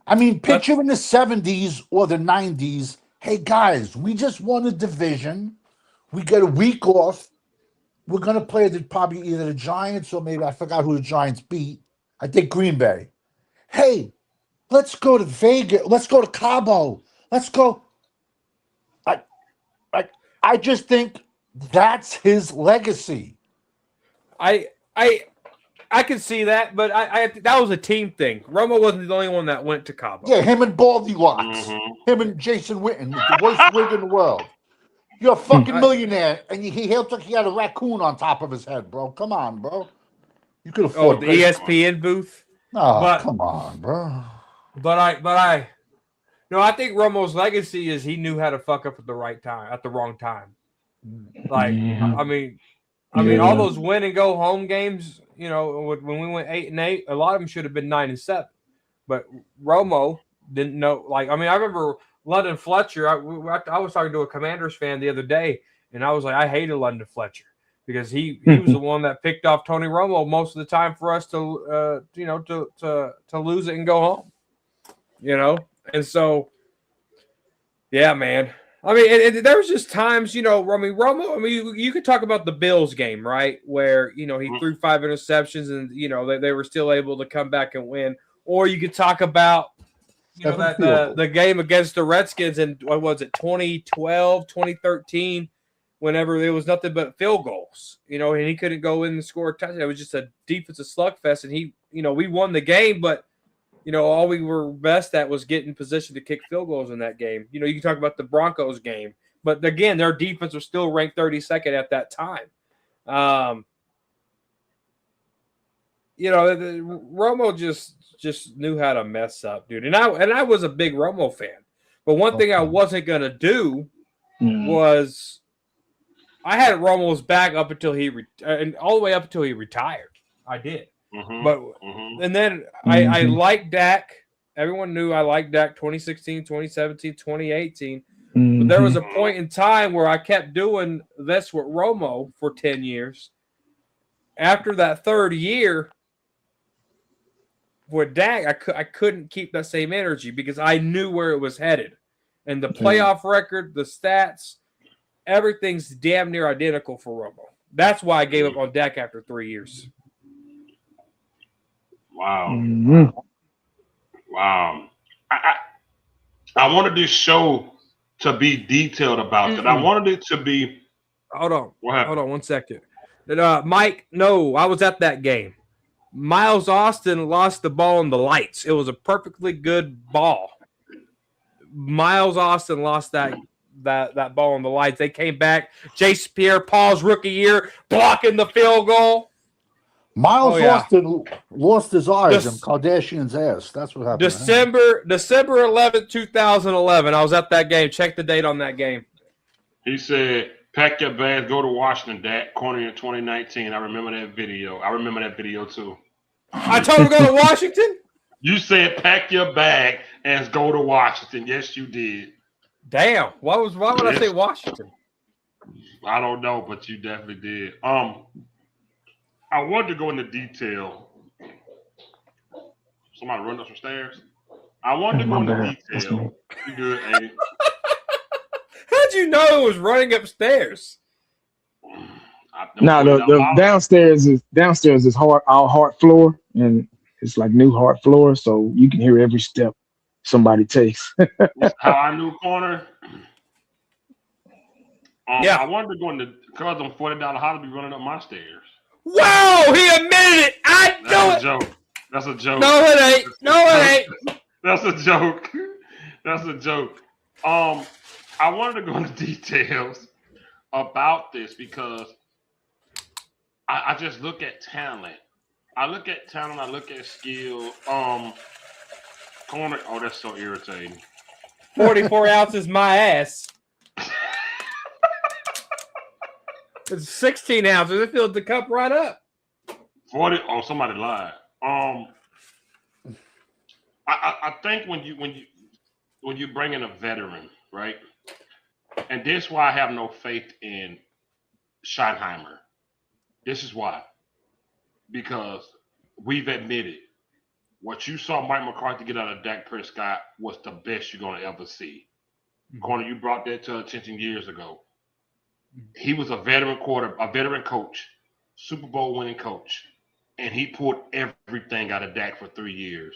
C: I mean, picture in the 70s or the 90s. Hey, guys, we just won a division. We get a week off. We're going to play probably either the Giants or maybe I forgot who the Giants beat. I think Green Bay. Hey, let's go to Vegas. Let's go to Cabo. Let's go. I just think that's his legacy.
E: I can see that, but I that was a team thing. Romo wasn't the only one that went to Cabo.
C: Yeah, him and Baldy Locks. Him and Jason Witten, the worst wig in the world. You're a fucking millionaire, and he looked like he had a raccoon on top of his head, bro. Come on, bro. You could afford
E: the ESPN booth.
C: No, come on, bro.
E: But I think Romo's legacy is he knew how to fuck up at the right time, at the wrong time. Like, I mean, all those win and go home games, when we went 8-8, a lot of them should have been 9-7. But Romo didn't know. I remember London Fletcher. I was talking to a Commanders fan the other day, and I was like, I hated London Fletcher because he was the one that picked off Tony Romo most of the time for us to lose it and go home. And so, yeah, man. I mean, there was just times, Romo. You could talk about the Bills game, right, where he threw 5 interceptions and they were still able to come back and win. Or you could talk about the game against the Redskins in what was it, 2012, 2013, whenever there was nothing but field goals, and he couldn't go in and score a touchdown. It was just a defensive slugfest, and we won the game, but. All we were best at was getting position to kick field goals in that game. You can talk about the Broncos game, but again, their defense was still ranked 32nd at that time. Romo just knew how to mess up, dude. And I was a big Romo fan, but one thing I wasn't gonna do was I had Romo's back up until and all the way up until he retired. I did. And then I like Dak. Everyone knew I liked Dak 2016, 2017, 2018. But there was
D: Mhm.
E: a point in time where I kept doing this with Romo for 10 years. After that third year with Dak, I couldn't keep that same energy because I knew where it was headed. And the playoff record, the stats, everything's damn near identical for Romo. That's why I gave up on Dak after 3 years.
A: Wow.
D: Mhm.
A: Wow. I wanted this show to be detailed about that. I
E: Mm-mm.
A: wanted it to be
E: Hold on.
A: what
E: Hold
A: happened?
E: on 1 second. Mike, no, I was at that game. Miles Austin lost the ball in the lights. It was a perfectly good ball. Miles Austin lost that ball in the lights. They came back. Jace Pierre-Paul's rookie year blocking the field goal. Oh
C: Miles
E: yeah.
C: Austin lost his eyes in
E: This
C: Kardashian's ass. That's what happened to him.
E: December 11th, 2011. I was at that game. Check the date on that game.
A: He said, "Pack your bags, go to Washington, Dak." Corner in 2019. I remember that video. I remember that video too.
E: I told him to go to Washington.
A: You said, "Pack your bag and go to Washington." Yes, you did.
E: Damn. Why would I say
A: Yes,
E: Washington?
A: I don't know, but you definitely did. I wanted to go into detail. Somebody run up some stairs. I wanted
D: Oh,
A: to go
D: my
A: into
D: bad. That's
A: detail.
D: me.
A: You good, Aiden?
E: How'd you know it was running upstairs?
A: Them
D: Now the
A: $40
D: downstairs is hard floor, and it's like new hard floor, so you can hear every step somebody takes.
A: how I knew corner. I
E: Yeah.
A: wanted to go into because them $40 how to be running up my stairs.
E: Whoa, he admitted it. I
A: That's
E: do
A: a
E: it.
A: joke. That's a joke.
E: No, it ain't. No, it ain't.
A: That's a joke. That's a joke. I wanted to go into details about this because I just look at talent. I look at talent. I look at skill. Corner. Oh, that's so irritating.
E: 44 ounces my ass. It's 16 ounces. It filled the cup right up.
A: 40. Oh, somebody lied. I think when you bring in a veteran, right? And this is why I have no faith in Schottenheimer. This is why. Because we've admitted what you saw Mike McCarthy get out of Dak Prescott was the best you're going to ever see. Corner, you brought that to attention years ago. He was a veteran coach, Super Bowl winning coach, and he pulled everything out of Dak for 3 years.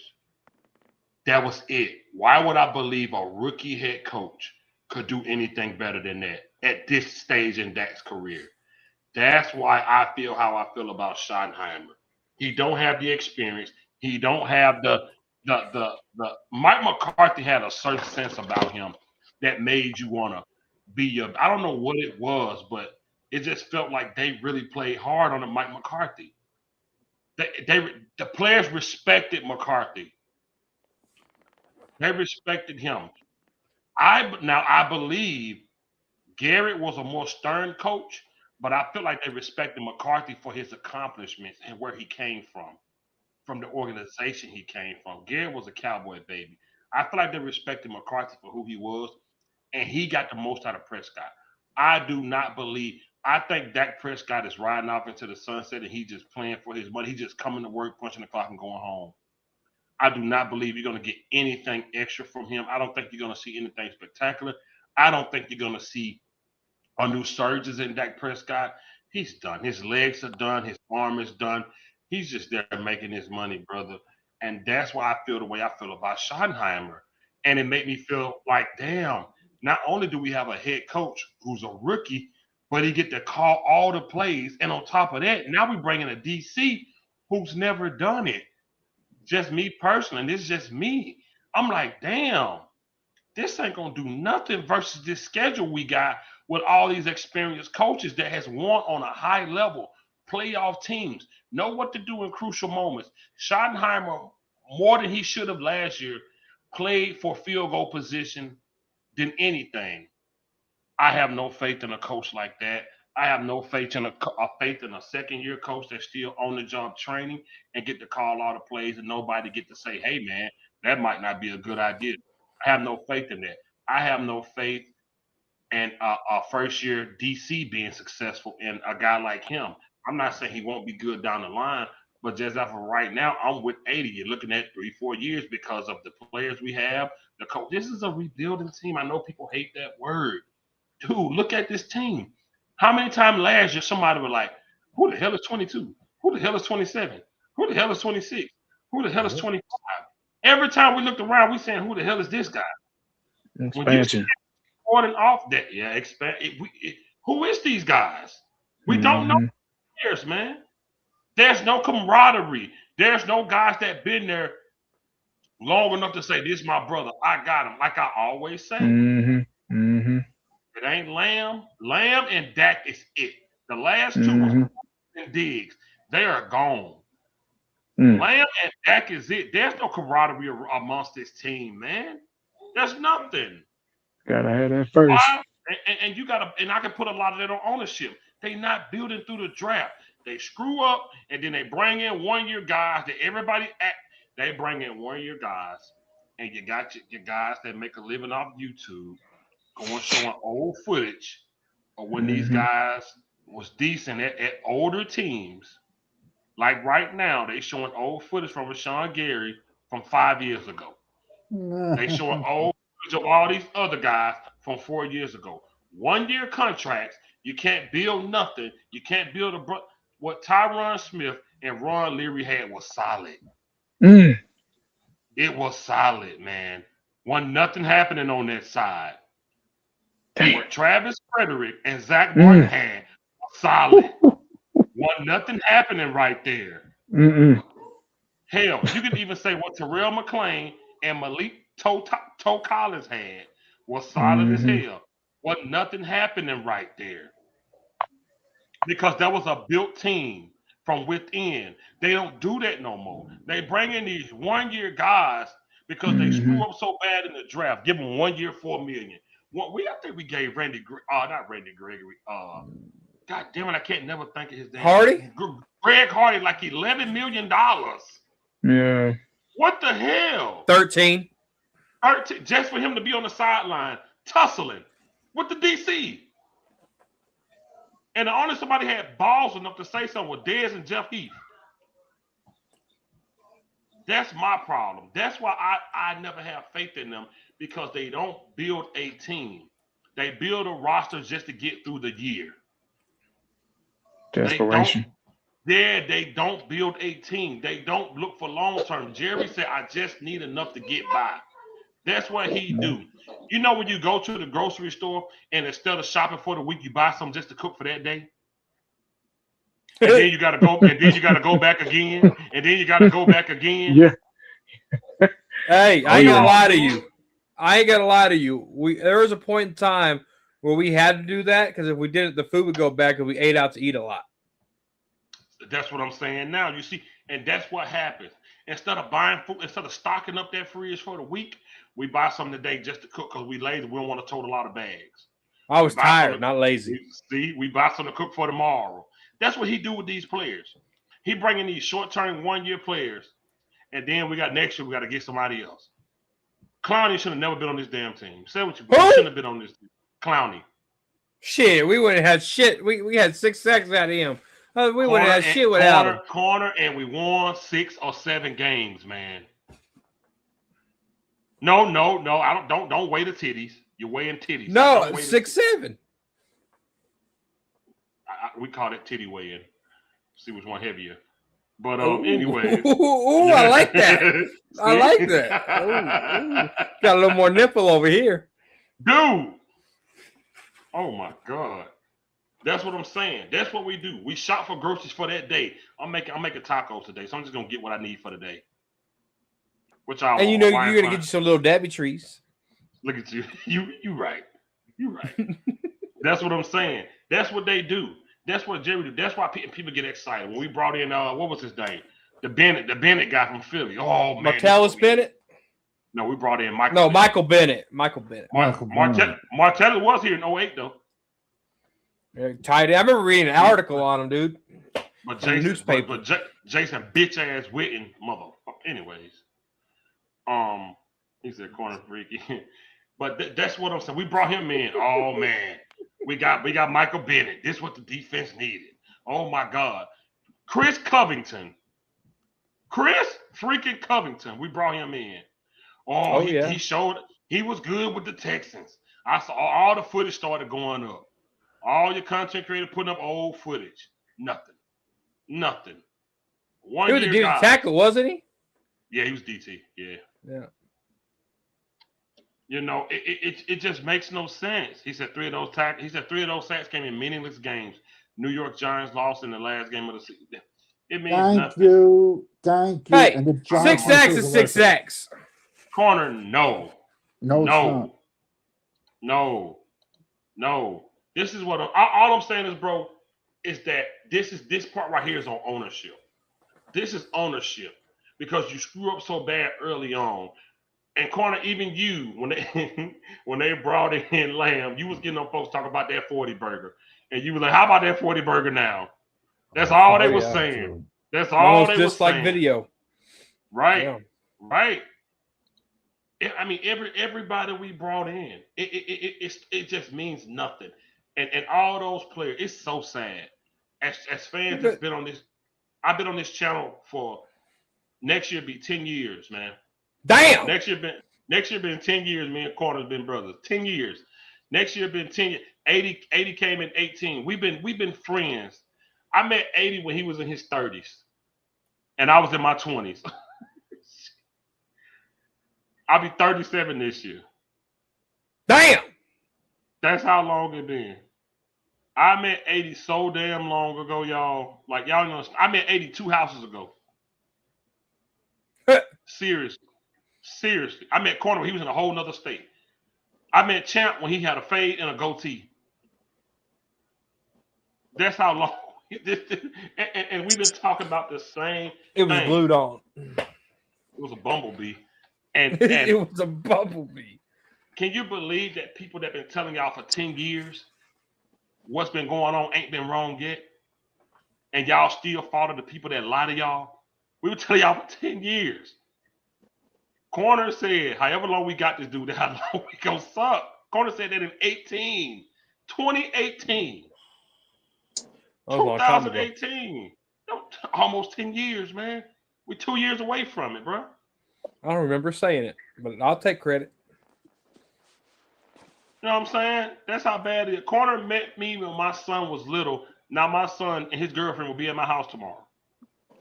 A: That was it. Why would I believe a rookie head coach could do anything better than that at this stage in Dak's career? That's why I feel how I feel about Schottenheimer. He don't have the experience. He don't have the Mike McCarthy had a certain sense about him that made you want to be your. I don't know what it was, but it just felt like they really played hard on the Mike McCarthy. The players respected McCarthy. They respected him. I believe Garrett was a more stern coach, but I feel like they respected McCarthy for his accomplishments and where he came from the organization he came from. Garrett was a Cowboy baby. I feel like they respected McCarthy for who he was, and he got the most out of Prescott. I do not believe. I think Dak Prescott is riding off into the sunset, and he's just playing for his money. He's just coming to work, punching the clock, and going home. I do not believe you're going to get anything extra from him. I don't think you're going to see anything spectacular. I don't think you're going to see a new surges in Dak Prescott. He's done. His legs are done. His arm is done. He's just there making his money, brother. And that's why I feel the way I feel about Schottenheimer. And it made me feel like, damn, not only do we have a head coach who's a rookie, but he get to call all the plays. And on top of that, now we bring in a DC who's never done it. Just me personally. And this is just me. I'm like, damn, this ain't gonna do nothing versus this schedule we got with all these experienced coaches that has won on a high level, playoff teams, know what to do in crucial moments. Schottenheimer, more than he should have last year, played for field goal position than anything. I have no faith in a coach like that. I have no faith in a second year coach that's still on the job training and get to call all the plays and nobody get to say, hey man, that might not be a good idea. I have no faith in that. I have no faith in a first year DC being successful in a guy like him. I'm not saying he won't be good down the line, but just as of right now, I'm with 80. You're looking at 3-4 years because of the players we have. The coach. This is a rebuilding team. I know people hate that word. Dude, look at this team. How many times last year somebody was like, who the hell is 22? Who the hell is 27? Who the hell is 26? Who the hell is 25? Every time we looked around, we saying, who the hell is this guy? When you see
D: Expansion.
A: reporting off that, who is these guys? We don't know players, man. There's no camaraderie. There's no guys that been there long enough to say, this is my brother. I got him. Like I always say. It ain't Lamb. Lamb and Dak is it. The last two was and Diggs. They are gone. Lamb and Dak is it. There's no camaraderie amongst this team, man. There's nothing.
D: Gotta have that first.
A: Why? And you gotta, and I can put a lot of that on ownership. They not building through the draft. They screw up and then they bring in 1-year guys that everybody they bring in 1-year guys, and you got your guys that make a living off YouTube going showing old footage of when these guys was decent at older teams. Like right now, they showing old footage from Rashawn Gary from 5 years ago. They showing old footage of all these other guys from 4 years ago. 1-year contracts. You can't build nothing. You can't build what Tyron Smith and Ron Leary had was solid. It was solid, man. Wasn't nothing happening on that side. What Travis Frederick and Zach Martin had was solid. Wasn't nothing happening right there. Hell, you could even say what Terrell McClain and Malik Toe Collins had was solid as hell. Wasn't nothing happening right there. Because that was a built team from within. They don't do that no more. They bring in these 1-year guys because they screw up so bad in the draft. Give them 1 year, $4 million. I think we gave not Randy Gregory. God damn it, I can't never think of his name.
E: Hardy?
A: Greg Hardy, like $11 million.
D: Yeah.
A: What the hell?
E: 13.
A: Just for him to be on the sideline, tussling with the DC. And the only somebody had balls enough to say something was Dez and Jeff Heath. That's my problem. That's why I never have faith in them, because they don't build a team. They build a roster just to get through the year.
D: Desperation.
A: They don't build a team. They don't look for long term. Jerry said, I just need enough to get by. That's what he do. You know, when you go to the grocery store and instead of shopping for the week, you buy something just to cook for that day? And then you gotta go, back again, and then you gotta go back again.
D: Yeah.
E: Hey, I ain't gonna lie to you. There was a point in time where we had to do that, because if we didn't, the food would go back and we ate out to eat a lot.
A: That's what I'm saying now. You see, and that's what happens. Instead of buying food, instead of stocking up that fridge for the week, we buy something today just to cook because we lazy. We don't want to tote a lot of bags.
E: I was tired, not lazy.
A: We buy something to cook for tomorrow. That's what he do with these players. He bringing these short-term 1-year players, and then we got next year we got to get somebody else. Clowney should have never been on this damn team. Say what you shouldn't have been on this team. Clowney.
E: Shit, we wouldn't have had shit. We had 6 sacks out of him. We wouldn't have had shit without him.
A: Corner, and we won 6 or 7 games, man. No. I don't weigh the titties. You're weighing titties.
E: No, 6'7".
A: We call it titty weighing. See which one heavier. But anyway.
E: Ooh, I like that. I like that. Ooh. Got a little more nipple over here.
A: Dude. Oh my God. That's what I'm saying. That's what we do. We shop for groceries for that day. I'm making tacos today, so I'm just gonna get what I need for the day. Which I
E: and you know you're gonna get you some little Debbie trees.
A: Look at you. You right. You right. That's what I'm saying. That's what they do. That's what Jerry do. That's why people get excited. When we brought in what was his name? The Bennett guy from Philly. Oh man.
E: Martellus Bennett?
A: No, we brought in Michael.
E: No, Michael Bennett. Michael Bennett.
A: Martellus was here in 08 though.
E: Tight. I remember reading an article on him, dude.
A: But Jason, newspaper. But Jason bitch ass Witten motherfucker. Anyways, He said corner freaky. But that's what I'm saying. We brought him in. Oh man, we got Michael Bennett. This is what the defense needed. Oh my God, Chris freaking Covington. We brought him in. Oh, he showed he was good with the Texans. I saw all the footage started going up. All your content creators putting up old footage. Nothing.
E: He was a dude tackle, wasn't he?
A: Yeah, he was DT. Yeah.
E: Yeah.
A: You know, it just makes no sense. He said three of those sacks came in meaningless games. New York Giants lost in the last game of the season. It means nothing.
C: Thank you.
E: Hey,
C: And the
E: 6 sacks is 6 sacks.
A: Corner, no.
C: No.
A: This is what all I'm saying is, bro, is that this part right here is on ownership. This is ownership because you screw up so bad early on. And corner, even you, when they brought in Lamb, you was getting on folks talking about that 40 burger. And you was like, how about that 40 burger now? That's all they were saying.
C: Dude.
A: That's all they were
E: just like
A: saying.
E: Video.
A: Right.
E: Yeah.
A: Right. I mean, everybody we brought in, it just means nothing. And all those players, it's so sad. As fans that's been on this, I've been on this channel for next year be 10 years, man.
E: Damn.
A: Next year been 10 years. Me and Carter's been brothers. 10 years. Next year been 10 years. 80 came in 18. We've been friends. I met 80 when he was in his 30s, and I was in my 20s. I'll be 37 this year.
E: Damn.
A: That's how long it been. I met 80 so damn long ago, y'all. Like y'all know, I met 80 2 houses ago. Seriously. I met Corner when he was in a whole nother state. I met Champ when he had a fade and a goatee. That's how long. And we've been talking about the same
E: It was
A: thing.
E: glued on.
A: It was a bumblebee. And
E: It was a bumblebee.
A: Can you believe that people that been telling y'all for 10 years what's been going on ain't been wrong yet? And y'all still follow the people that lie to y'all? We were telling y'all for 10 years. Corner said, however long we got this dude, how long we gonna suck. Corner said that in 2018. 2018. Almost 10 years, man. We're 2 years away from it, bro.
E: I don't remember saying it, but I'll take credit.
A: You know what I'm saying? That's how bad it is. Corner met me when my son was little. Now my son and his girlfriend will be at my house tomorrow.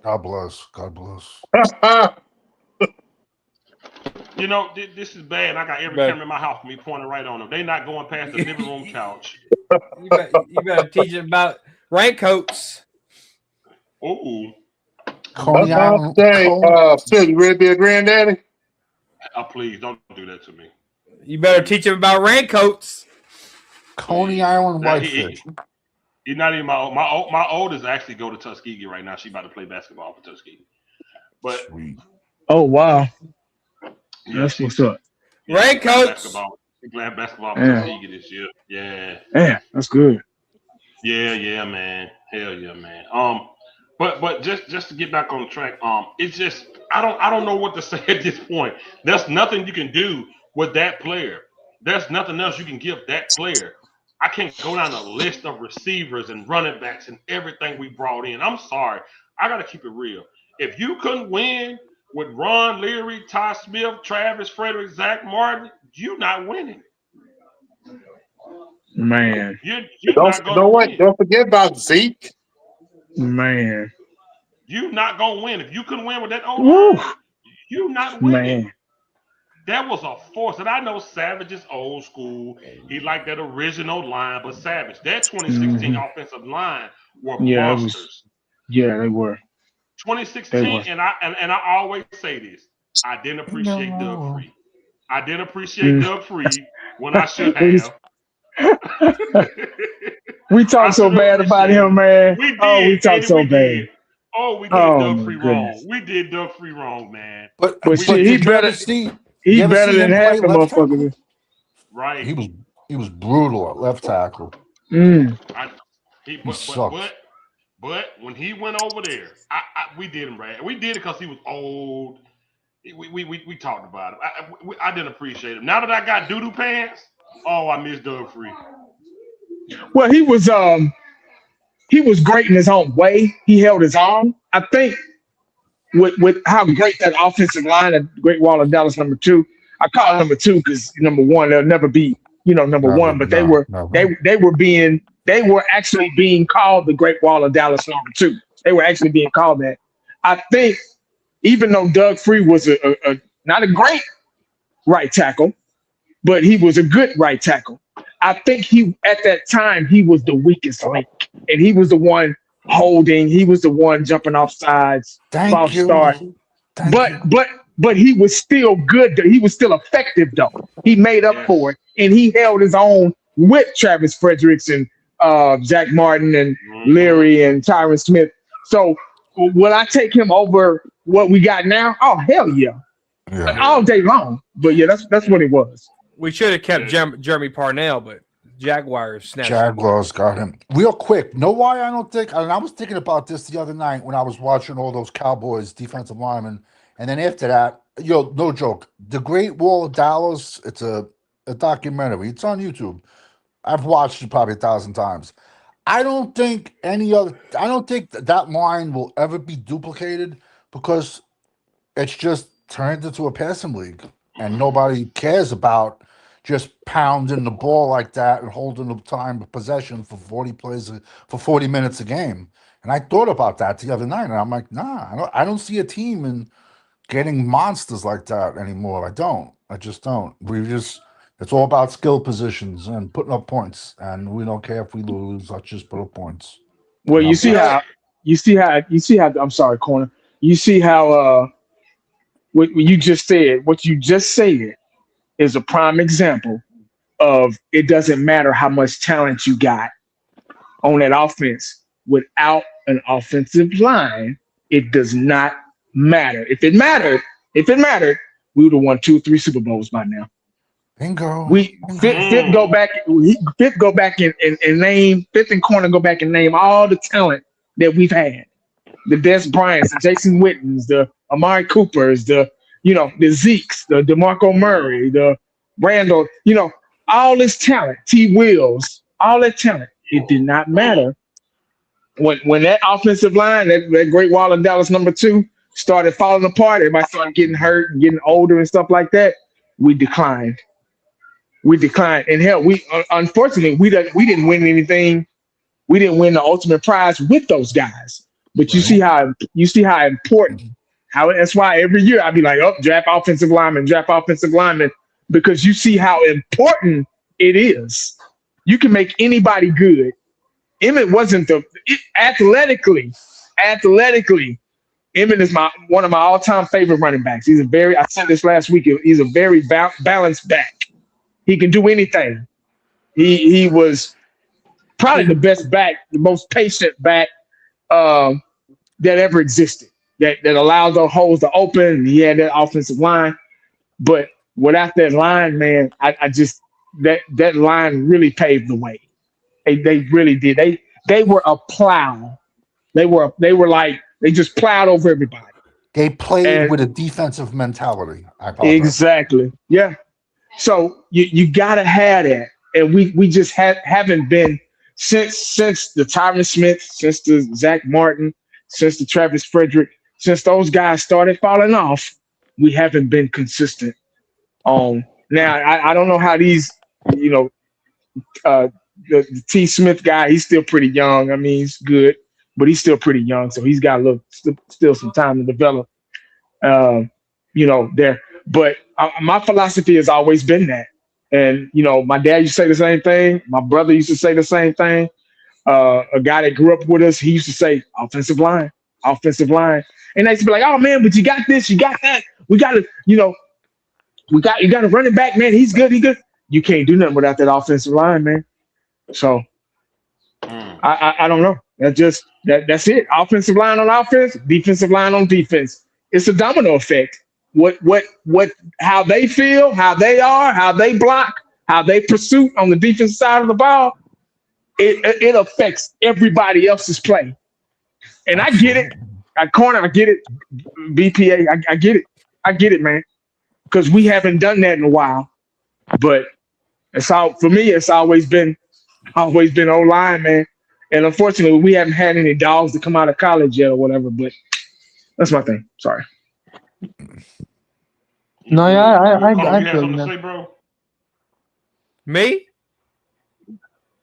C: God bless. God bless.
A: You know, this is bad. I got every camera in my house for me pointing right on them. They not going past the living room couch.
E: You better teach them about raincoats.
A: Ooh.
C: Coney Island.
B: Phil, you ready to be a granddaddy?
A: Please don't do that to me.
E: You better teach them about raincoats.
C: Coney Island whitefish.
A: He's not even my oldest actually go to Tuskegee right now. She about to play basketball for Tuskegee. But
C: Sweet.
D: Oh wow.
A: Yeah,
D: that's what's up.
E: Raincoats.
A: She's playing basketball for Tuskegee this year. Yeah.
D: Yeah, that's good.
A: Yeah, man. Hell yeah, man. But just to get back on track, it's just I don't know what to say at this point. There's nothing you can do with that player. There's nothing else you can give that player. I can't go down a list of receivers and running backs and everything we brought in. I'm sorry. I gotta keep it real. If you couldn't win with Ron Leary, Ty Smith, Travis Frederick, Zach Martin, you're not winning.
D: Man.
A: You're not gonna win.
B: Don't forget about Zeke.
D: Man.
A: You're not gonna win. If you couldn't win with that O-line, you're not winning.
D: Man.
A: That was a force. And I know Savage is old school. He liked that original line, but Savage, that 2016 offensive line were monsters.
D: They were.
A: 2016, and I always say this. I didn't appreciate Doug Free. I didn't appreciate Doug Free when I should have.
D: We talked so bad about him, man.
A: We did.
D: We talked so bad.
A: We did Doug Free wrong. We did Doug Free wrong, man.
C: But
D: shit, he better than half the motherfuckers.
A: Right.
C: He was brutal at left tackle.
A: He
C: sucked.
A: But when he went over there, we did him right. We did it because he was old We talked about it. I didn't appreciate him. Now that I got doo-doo pants, oh, I miss Doug Free.
D: Well, he was great in his own way. He held his own. I think with how great that offensive line at Great Wall of Dallas #2. I call it #2 because #1 they'll never be #1, but
C: Never.
D: they were actually being called the Great Wall of Dallas #2. They were actually being called that. I think even though Doug Free was a not a great right tackle, but he was a good right tackle. I think he at that time he was the weakest link, and he was the one holding. He was the one jumping off sides,
C: Thank
D: false start.
C: you. Thank
D: But
C: you.
D: but but he was still good. He was still effective though. He made up
A: Yes.
D: for it, and he held his own with Travis Fredericks and Zach Martin and
A: Mm-hmm.
D: Leary and Tyron Smith. So will I take him over what we got now? Oh hell yeah,
C: Yeah.
D: all
A: Yeah.
D: day long. But yeah, that's what it was.
E: We should have kept
A: Yeah.
E: Jeremy Parnell, but Jaguars snatched him.
C: Jaguars got him. Real quick, know why I don't think, and I was thinking about this the other night when I was watching all those Cowboys defensive linemen. And then after that, no joke, The Great Wall of Dallas, it's a documentary. It's on YouTube. I've watched it probably 1,000 times. I don't think that line will ever be duplicated because it's just turned into a passing league, and nobody cares about just pounding the ball like that and holding the time of possession for 40 minutes a game. And I thought about that the other night, and I'm like, nah, I don't see a team in getting monsters like that anymore. I don't. I just don't. It's all about skill positions and putting up points, and we don't care if we lose. Let's just put up points.
D: Well,
C: And I'm
A: You know,
D: you see how. I'm sorry, corner. You see how what you just said is a prime example of it doesn't matter how much talent you got on that offense without an offensive line. It does not matter. If it mattered, we would have won 2, 3 Super Bowls by now.
C: bingo.
D: We fifth
A: mm,
D: go back. Fifth go back and name fifth and corner go back and name all the talent that we've had. The Des Bryants, the Jason Wittens, the Amari Coopers, the Zeeks, the DeMarco Murray, the Randall, all this talent, T. Wills, all that talent. It did not matter when that offensive line, that Great Wall of Dallas #2 started falling apart. Everybody started getting hurt and getting older and stuff like that. We declined. And hell, we unfortunately we didn't win anything. We didn't win the ultimate prize with those guys. But
C: Right.
D: you see how important how that's why every year I'd be like, oh, draft offensive lineman, because you see how important it is. You can make anybody good. Emmett wasn't athletically. Emmett is one of my all-time favorite running backs. I said this last week. He's a very balanced back. He can do anything. He was probably the best back, the most patient back that ever existed. That allowed those holes to open. He had that offensive line, but without that line, man, I just that line really paved the way. They really did. They were a plow. They were like they just plowed over everybody.
C: They played
D: And
C: with a defensive mentality. I apologize.
D: exactly, yeah. So you gotta have that, and we just haven't been since the Tyron Smith, since the Zach Martin, since the Travis Frederick, since those guys started falling off. We haven't been consistent on. Now I don't know how these, you know, the T Smith guy. He's still pretty young. I mean, he's good, but he's still pretty young, so he's got a little still some time to develop. Um, there. But my philosophy has always been that. And, my dad used to say the same thing. My brother used to say the same thing. A guy that grew up with us, he used to say offensive line, offensive line. And they used to be like, oh, man, but you got this, you got that. We got to, you got a running back, man. He's good. You can't do nothing without that offensive line, man. So
A: mm.
D: I don't know. That's it. Offensive line on offense, defensive line on defense. It's a domino effect. How they feel, how they are, how they block, how they pursue on the defensive side of the ball, it affects everybody else's play. And I get it.
C: Absolutely.
D: At corner, I get it. BPA, I get it. I get it, man, because we haven't done that in a while. But it's all for me. It's always been online, man. And unfortunately, we haven't had any dogs to come out of college yet or whatever. But that's my thing. Sorry.
F: No, yeah,
A: Connor,
F: I
A: you had
F: feel
A: something
F: you,
A: to
F: man.
A: say, bro?
E: Me?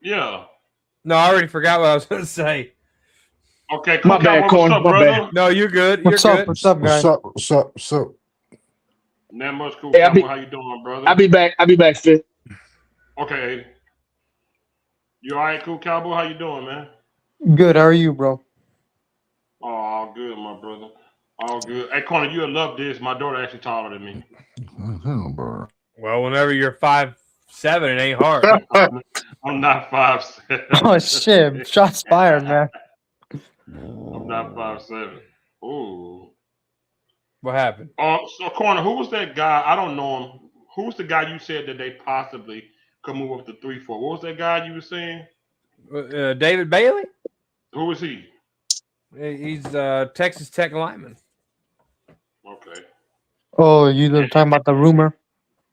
A: Yeah.
E: No, I already forgot what I was going to say.
A: Okay, cool.
D: My bad,
A: Cowboy, what's
D: Corn.
A: up,
D: My bad.
A: brother?
E: No, you're good. You're
F: What's up?
E: good.
F: What's up,
C: What's
F: guys?
C: up? What's up? What's up?
A: Not much, cool.
D: Hey,
A: Cowboy, how you doing, brother?
D: I'll be back. I'll be back, Phil.
A: Okay. You all right, cool, Cowboy? How you doing, man?
F: Good. How are you, bro?
A: Oh, all good, my brother. All good. Hey, Connor, you'll love this. My daughter actually taller than me.
C: Bro.
E: Well, whenever you're 5'7", it ain't hard.
A: I'm not 5'7".
F: Oh shit! Shots fired, man.
A: I'm not 5'7". Ooh.
E: What happened?
A: So Corner, who was that guy? I don't know him. Who was the guy you said that they possibly could move up to 3-4? What was that guy you were saying?
E: David Bailey?
A: Who was he?
E: He's Texas Tech lineman.
A: Okay.
F: Oh, you talking about the rumor?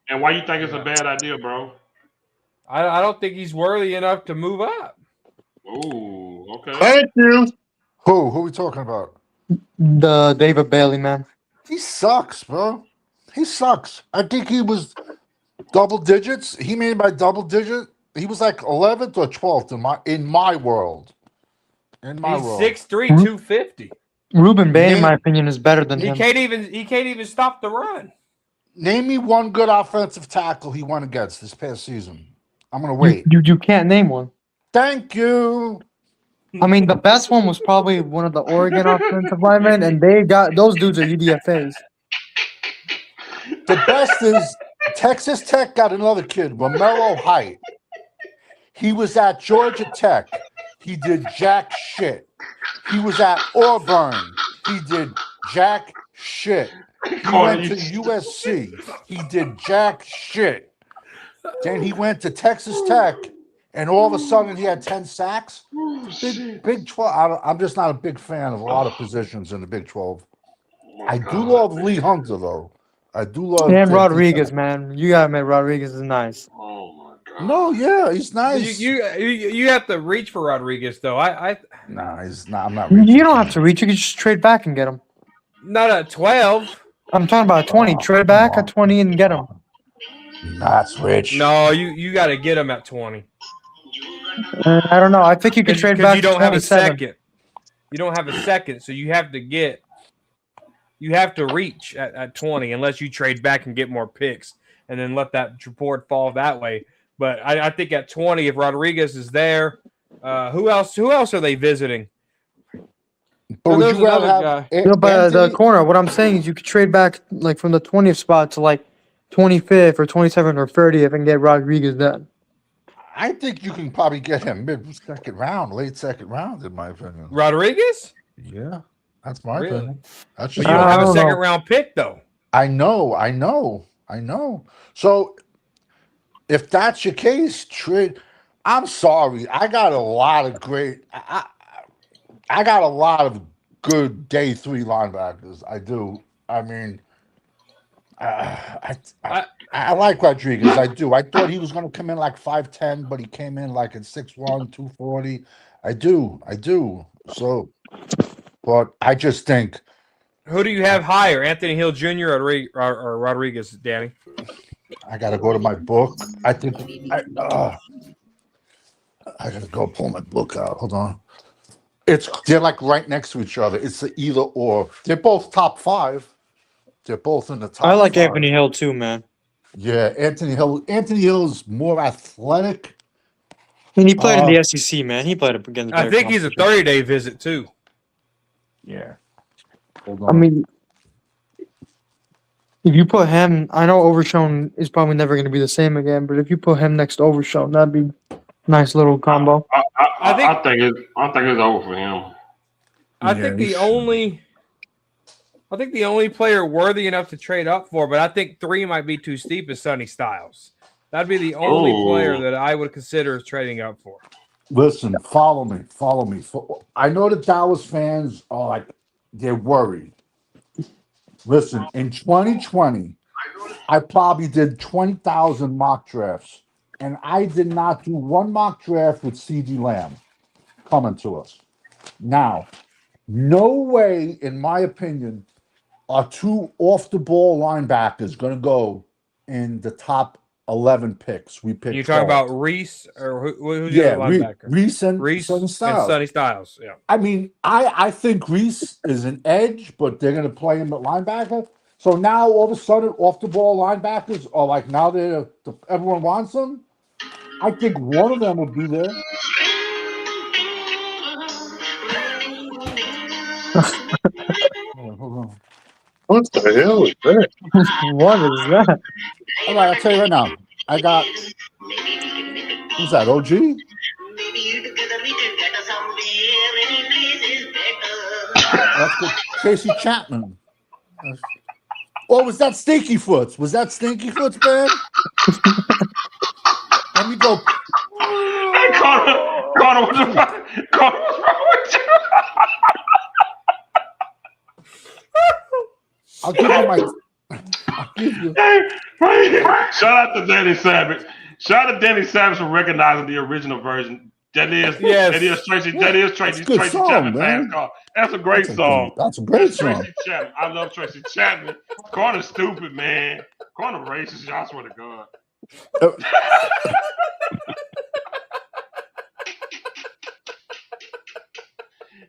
A: And why you think it's a bad idea, bro?
E: I don't think he's worthy enough to move up.
A: Ooh, okay.
B: Thank you.
C: Who are we talking about?
F: The David Bailey, man.
C: He sucks, bro. He sucks. I think he was double digits. He made by double digit. He was like 11th or 12th in my world. In my
E: He's
C: world.
E: 6'3", 250.
F: Ruben Bain, in
C: Name-
F: my opinion, is better than
E: He
F: him.
E: can't even stop the run.
C: Name me one good offensive tackle he went against this past season. I'm gonna
F: You,
C: wait.
F: you can't name one.
C: Thank you.
F: I mean, the best one was probably one of the Oregon offensive linemen, and they got those dudes are UDFAs.
C: The best is Texas Tech got another kid, Romero Height. He was at Georgia Tech. He did jack shit. He was at Auburn. He did jack shit. He
A: Corner,
C: went to USC. He did jack shit. Then he went to Texas Tech, and all of a sudden he had 10 sacks. Big 12. I'm just not a big fan of a lot of positions in the Big 12. I do love Lee Hunter, though. I do love
F: And
C: the
F: Rodriguez,
C: defense.
F: man. You gotta admit, Rodriguez is nice.
A: Oh my god.
C: No, yeah, he's nice.
E: You have to reach for Rodriguez though.
C: Nah, he's not. I'm not reaching.
F: You don't have to reach. You can just trade back and get him.
E: Not at 12.
F: I'm talking about 20. Trade back at 20 and get him.
C: That's rich.
E: No, you got to get him at 20.
F: I don't know. I think you could trade back
E: you don't
F: to
E: have a
F: 27.
E: second. You don't have a second, so you have to reach at 20 unless you trade back and get more picks and then let that report fall that way. But I think at 20, if Rodriguez is there, who else are they visiting?
C: But would you rather have
F: But the
C: Anthony?
F: corner, what I'm saying is you could trade back like from the 20th spot to like 25th or 27th or 30th and get Rodriguez then.
C: I think you can probably get him mid-second round, late second round, in my opinion.
E: Rodriguez?
C: Yeah, that's my
E: Really?
C: opinion. That's
E: But
C: just
E: you don't
F: I
E: have a
F: don't
E: second
F: know.
E: round pick though.
C: I know. So if that's your case, trade. I'm sorry. I got a lot of great. I got a lot of good day 3 linebackers. I do. I mean, I like Rodriguez. I do. I thought he was going to come in like 5'10", but he came in like at 6'1", 240. I do. So, but I just think
E: Who do you have higher, Anthony Hill Jr. or Rodriguez, Danny?
C: I got to go to my book. I think I got to go pull my book out. Hold on. They're like right next to each other. It's the either or. They're both top 5. They're both in the top.
F: I like
C: 5.
F: Anthony Hill too, man.
C: Yeah, Anthony Hill. Anthony Hill's more athletic.
F: And he played in the SEC, man. He played against.
E: I think he's a 30-day visit too.
C: Yeah. Hold on.
F: I mean, if you put him, I know Overshown is probably never going to be the same again, but if you put him next to Overshown, that'd be a nice little combo.
A: I think it's over for him.
E: I think the only player worthy enough to trade up for, but I think 3 might be too steep, is Sonny Styles. That'd be the only player that I would consider trading up for.
C: Listen, follow me. I know the Dallas fans are like, they're worried. Listen, in 2020, I probably did 20,000 mock drafts, and I did not do one mock draft with CD Lamb coming to us. Now, no way, in my opinion, are two off the ball linebackers going to go in the top 11 picks. We picked
E: You talking
C: 12.
E: about Reese or who's the other
C: Yeah,
E: linebacker?
C: Reese and
E: Reese
C: Sonny
E: and
C: Styles.
E: Sonny Styles. Yeah.
C: I mean, I think Reese is an edge, but they're going to play him at linebacker. So now all of a sudden, off the ball linebackers are like now everyone wants them. I think one of them will be there. Hold on.
B: What the hell is that?
F: What is that?
C: All right, I'll tell you right now. I got who's that? OG? That's good. Tracy Chapman. Or was that Stinky Foots? Was that Stinky Foots, man? Let me go.
A: Hey, Connor, what's wrong with you?
C: I'll give you my. I'll give you.
A: Hey, shout out to Danny Savage. Shout out to Danny Savage for recognizing the original version. That is Tracy.
C: Yeah,
A: That is Tracy.
C: that's a good
A: Tracy
C: song,
A: Chapman
C: man.
A: fans call. That's a great song.
C: That's a great
A: That's
C: song.
A: Tracy Chapman. I love Tracy Chapman. Corner's stupid, man. Corner racist. Y'all swear to God.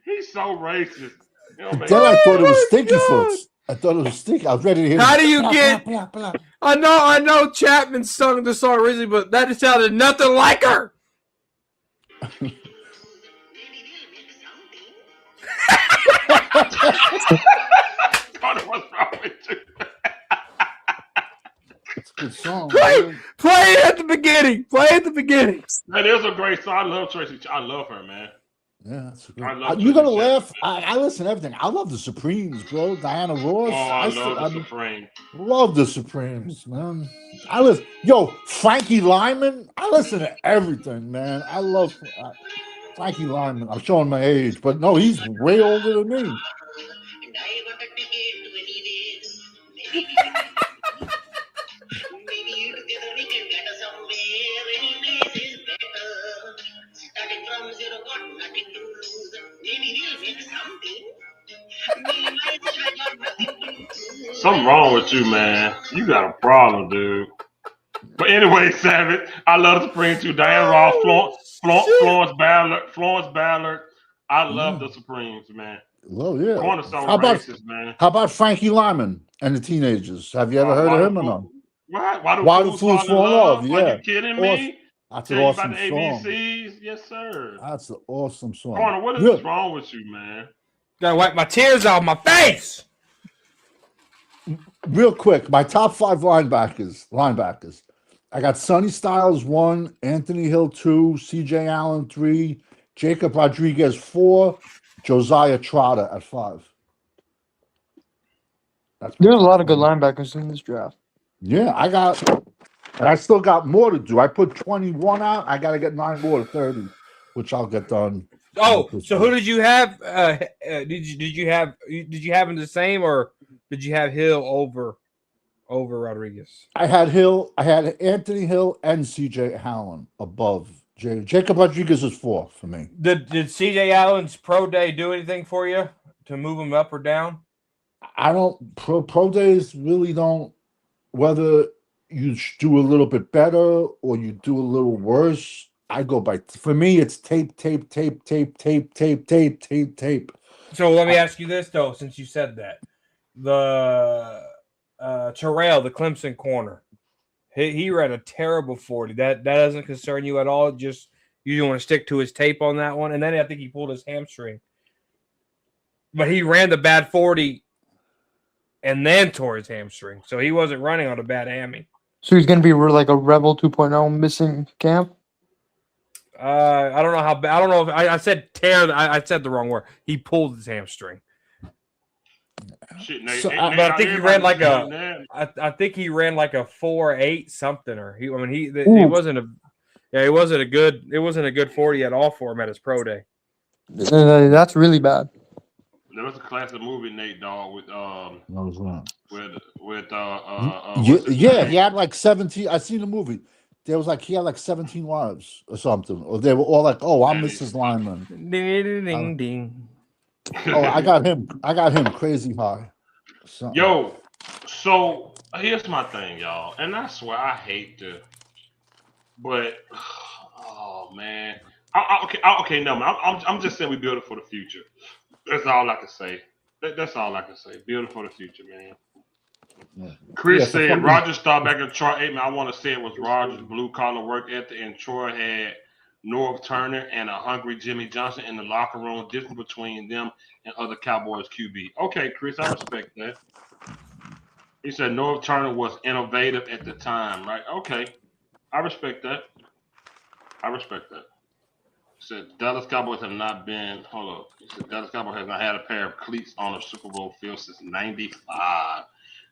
A: He's so racist.
C: Then I thought it was Stinky Foots. I thought it was Stinky. I was ready to hear.
E: How do you get? I know Chapman sung the song originally, but that just sounded nothing like her.
A: Connor, what's wrong with you?
C: It's a good song.
E: Play it at the beginning. Play it at the beginning.
A: That is a great song. I love Tracy. I love her, man.
C: Yeah, that's a good.
A: I love
C: You're gonna
A: Tracy
C: laugh. I listen to everything. I love the Supremes, bro. Diana Ross.
A: Oh, I love the Supreme.
C: Love the Supremes, man. I listen. Yo, Frankie Lyman. I listen to everything, man. I love Frankie Lyman. I'm showing my age, but no, he's way older than me.
A: Something wrong with you, man. You got a problem, dude. But anyway, Savage, I love the Supreme too. Diana Ross, Florence Ballard. I love the Supremes, man.
C: Well, yeah.
A: Corner so racist, man.
C: How about Frankie Lyman and the Teenagers? Have you ever heard of him or not?
A: What?
C: Why do Fools Fall in Love? Yeah.
A: Are you kidding me?
C: That's an awesome
A: about the
C: song.
A: ABCs? Yes, sir.
C: That's an awesome song.
A: Corner, what is wrong with you, man?
E: Gotta wipe my tears off my face.
C: Real quick, my top 5 linebackers. I got Sonny Styles 1, Anthony Hill 2, CJ Allen 3, Jacob Rodriguez 4, Josiah Trotter at 5.
F: There's a lot of good linebackers in this draft.
C: Yeah, I still got more to do. I put 21 out. I got to get 9 more to 30, which I'll get done.
E: Oh, so who did you have? Did you have him the same, or did you have Hill over Rodriguez?
C: I had Hill. I had Anthony Hill and CJ Allen above Jacob Rodriguez is 4 for me.
E: Did CJ Allen's pro day do anything for you to move him up or down?
C: I don't. Pro days really don't. Whether you do a little bit better or you do a little worse, I go by. For me, it's tape. So
E: let me ask you this though, since you said that, the Terrell, the Clemson corner, he ran a terrible 40. That doesn't concern you at all. Just you want to stick to his tape on that one, and then I think he pulled his hamstring, but he ran the bad 40. And then tore his hamstring, so he wasn't running on a bad hammy.
F: So he's going to be like a Rebel 2.0 missing camp?
E: I don't know how bad. I don't know if I said tear. I said the wrong word. He pulled his hamstring.
A: But
E: I think he ran like I think he ran like a 4.8 something, or he wasn't a good 40 at all for him at his pro day.
F: That's really bad.
A: There was a classic movie, Nate Dogg,
C: No, it's not.
A: what's his
C: Yeah, he
A: name?
C: had like 17. I seen the movie. There was like he had like 17 wives or something, or they were all like, "Oh, I'm
A: And
C: Mrs. Lyman."
E: Ding ding
C: Uh,
E: ding ding.
C: oh, I got him. I got him crazy high. Something.
A: Yo, so here's my thing, y'all, and I swear I hate to, but oh man, okay, no, man, I'm just saying we build it for the future. That's all I can say. That's all I can say. Build it for the future, man.
C: Yeah. Yeah.
A: Chris
C: So
A: said
C: fucking.
A: Roger Staubach and Troy Aikman. I want to say it was Roger's blue collar work ethic, and Troy had Norv Turner and a hungry Jimmy Johnson in the locker room. Difference between them and other Cowboys QB. Okay, Chris, I respect that. He said Norv Turner was innovative at the time, right? Okay, I respect that. I respect that. He said Dallas Cowboys have not been. Hold up. He said Dallas Cowboys has not had a pair of cleats on a Super Bowl field since '95.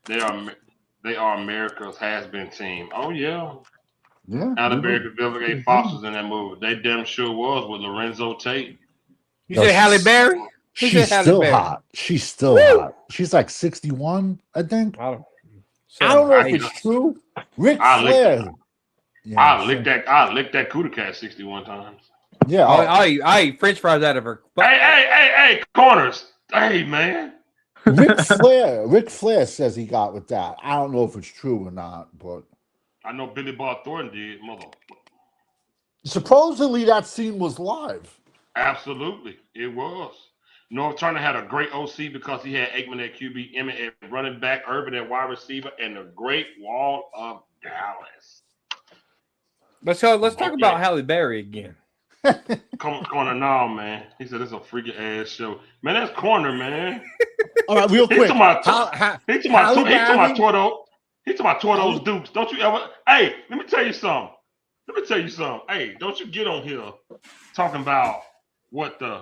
A: They are they are America's has been team. Oh yeah.
C: Yeah.
A: Halle
C: We
A: Berry
C: were.
A: could Vivica Foster's in that movie. They damn sure was with Lorenzo Tate.
E: You
C: Yo,
E: said Halle Berry? Who said
C: she's
E: Halle
C: still
E: Berry?
C: hot. She's still
E: Woo!
C: hot. She's like 61, I think.
E: I don't.
C: I don't know if
A: I
E: Celebration.
C: it's true. Ric
A: I licked
C: Flair. Yeah. So,
A: I licked that cootie cat 61 times.
C: yeah.
E: I eat French fries out of her butt.
A: Hey, corners. Hey man.
C: Ric Flair. Ric Flair says he got with that. I don't know if it's true or not, but
A: I know Billy Bob Thornton did, mother.
C: supposedly that scene was live.
A: Absolutely. It was. North Turner had a great OC because he had Aikman at QB, Emmett at running back, Urban at wide receiver, and the Great Wall of Dallas.
E: Let's talk about Halle Berry again.
A: Corner now, man. He said it's a freaky ass show. Man, that's corner, man.
C: All right, real
A: He
C: quick.
A: to my Toro. He to my Torto's Dukes. Don't you ever? Hey, let me tell you something. Hey, don't you get on here talking about what the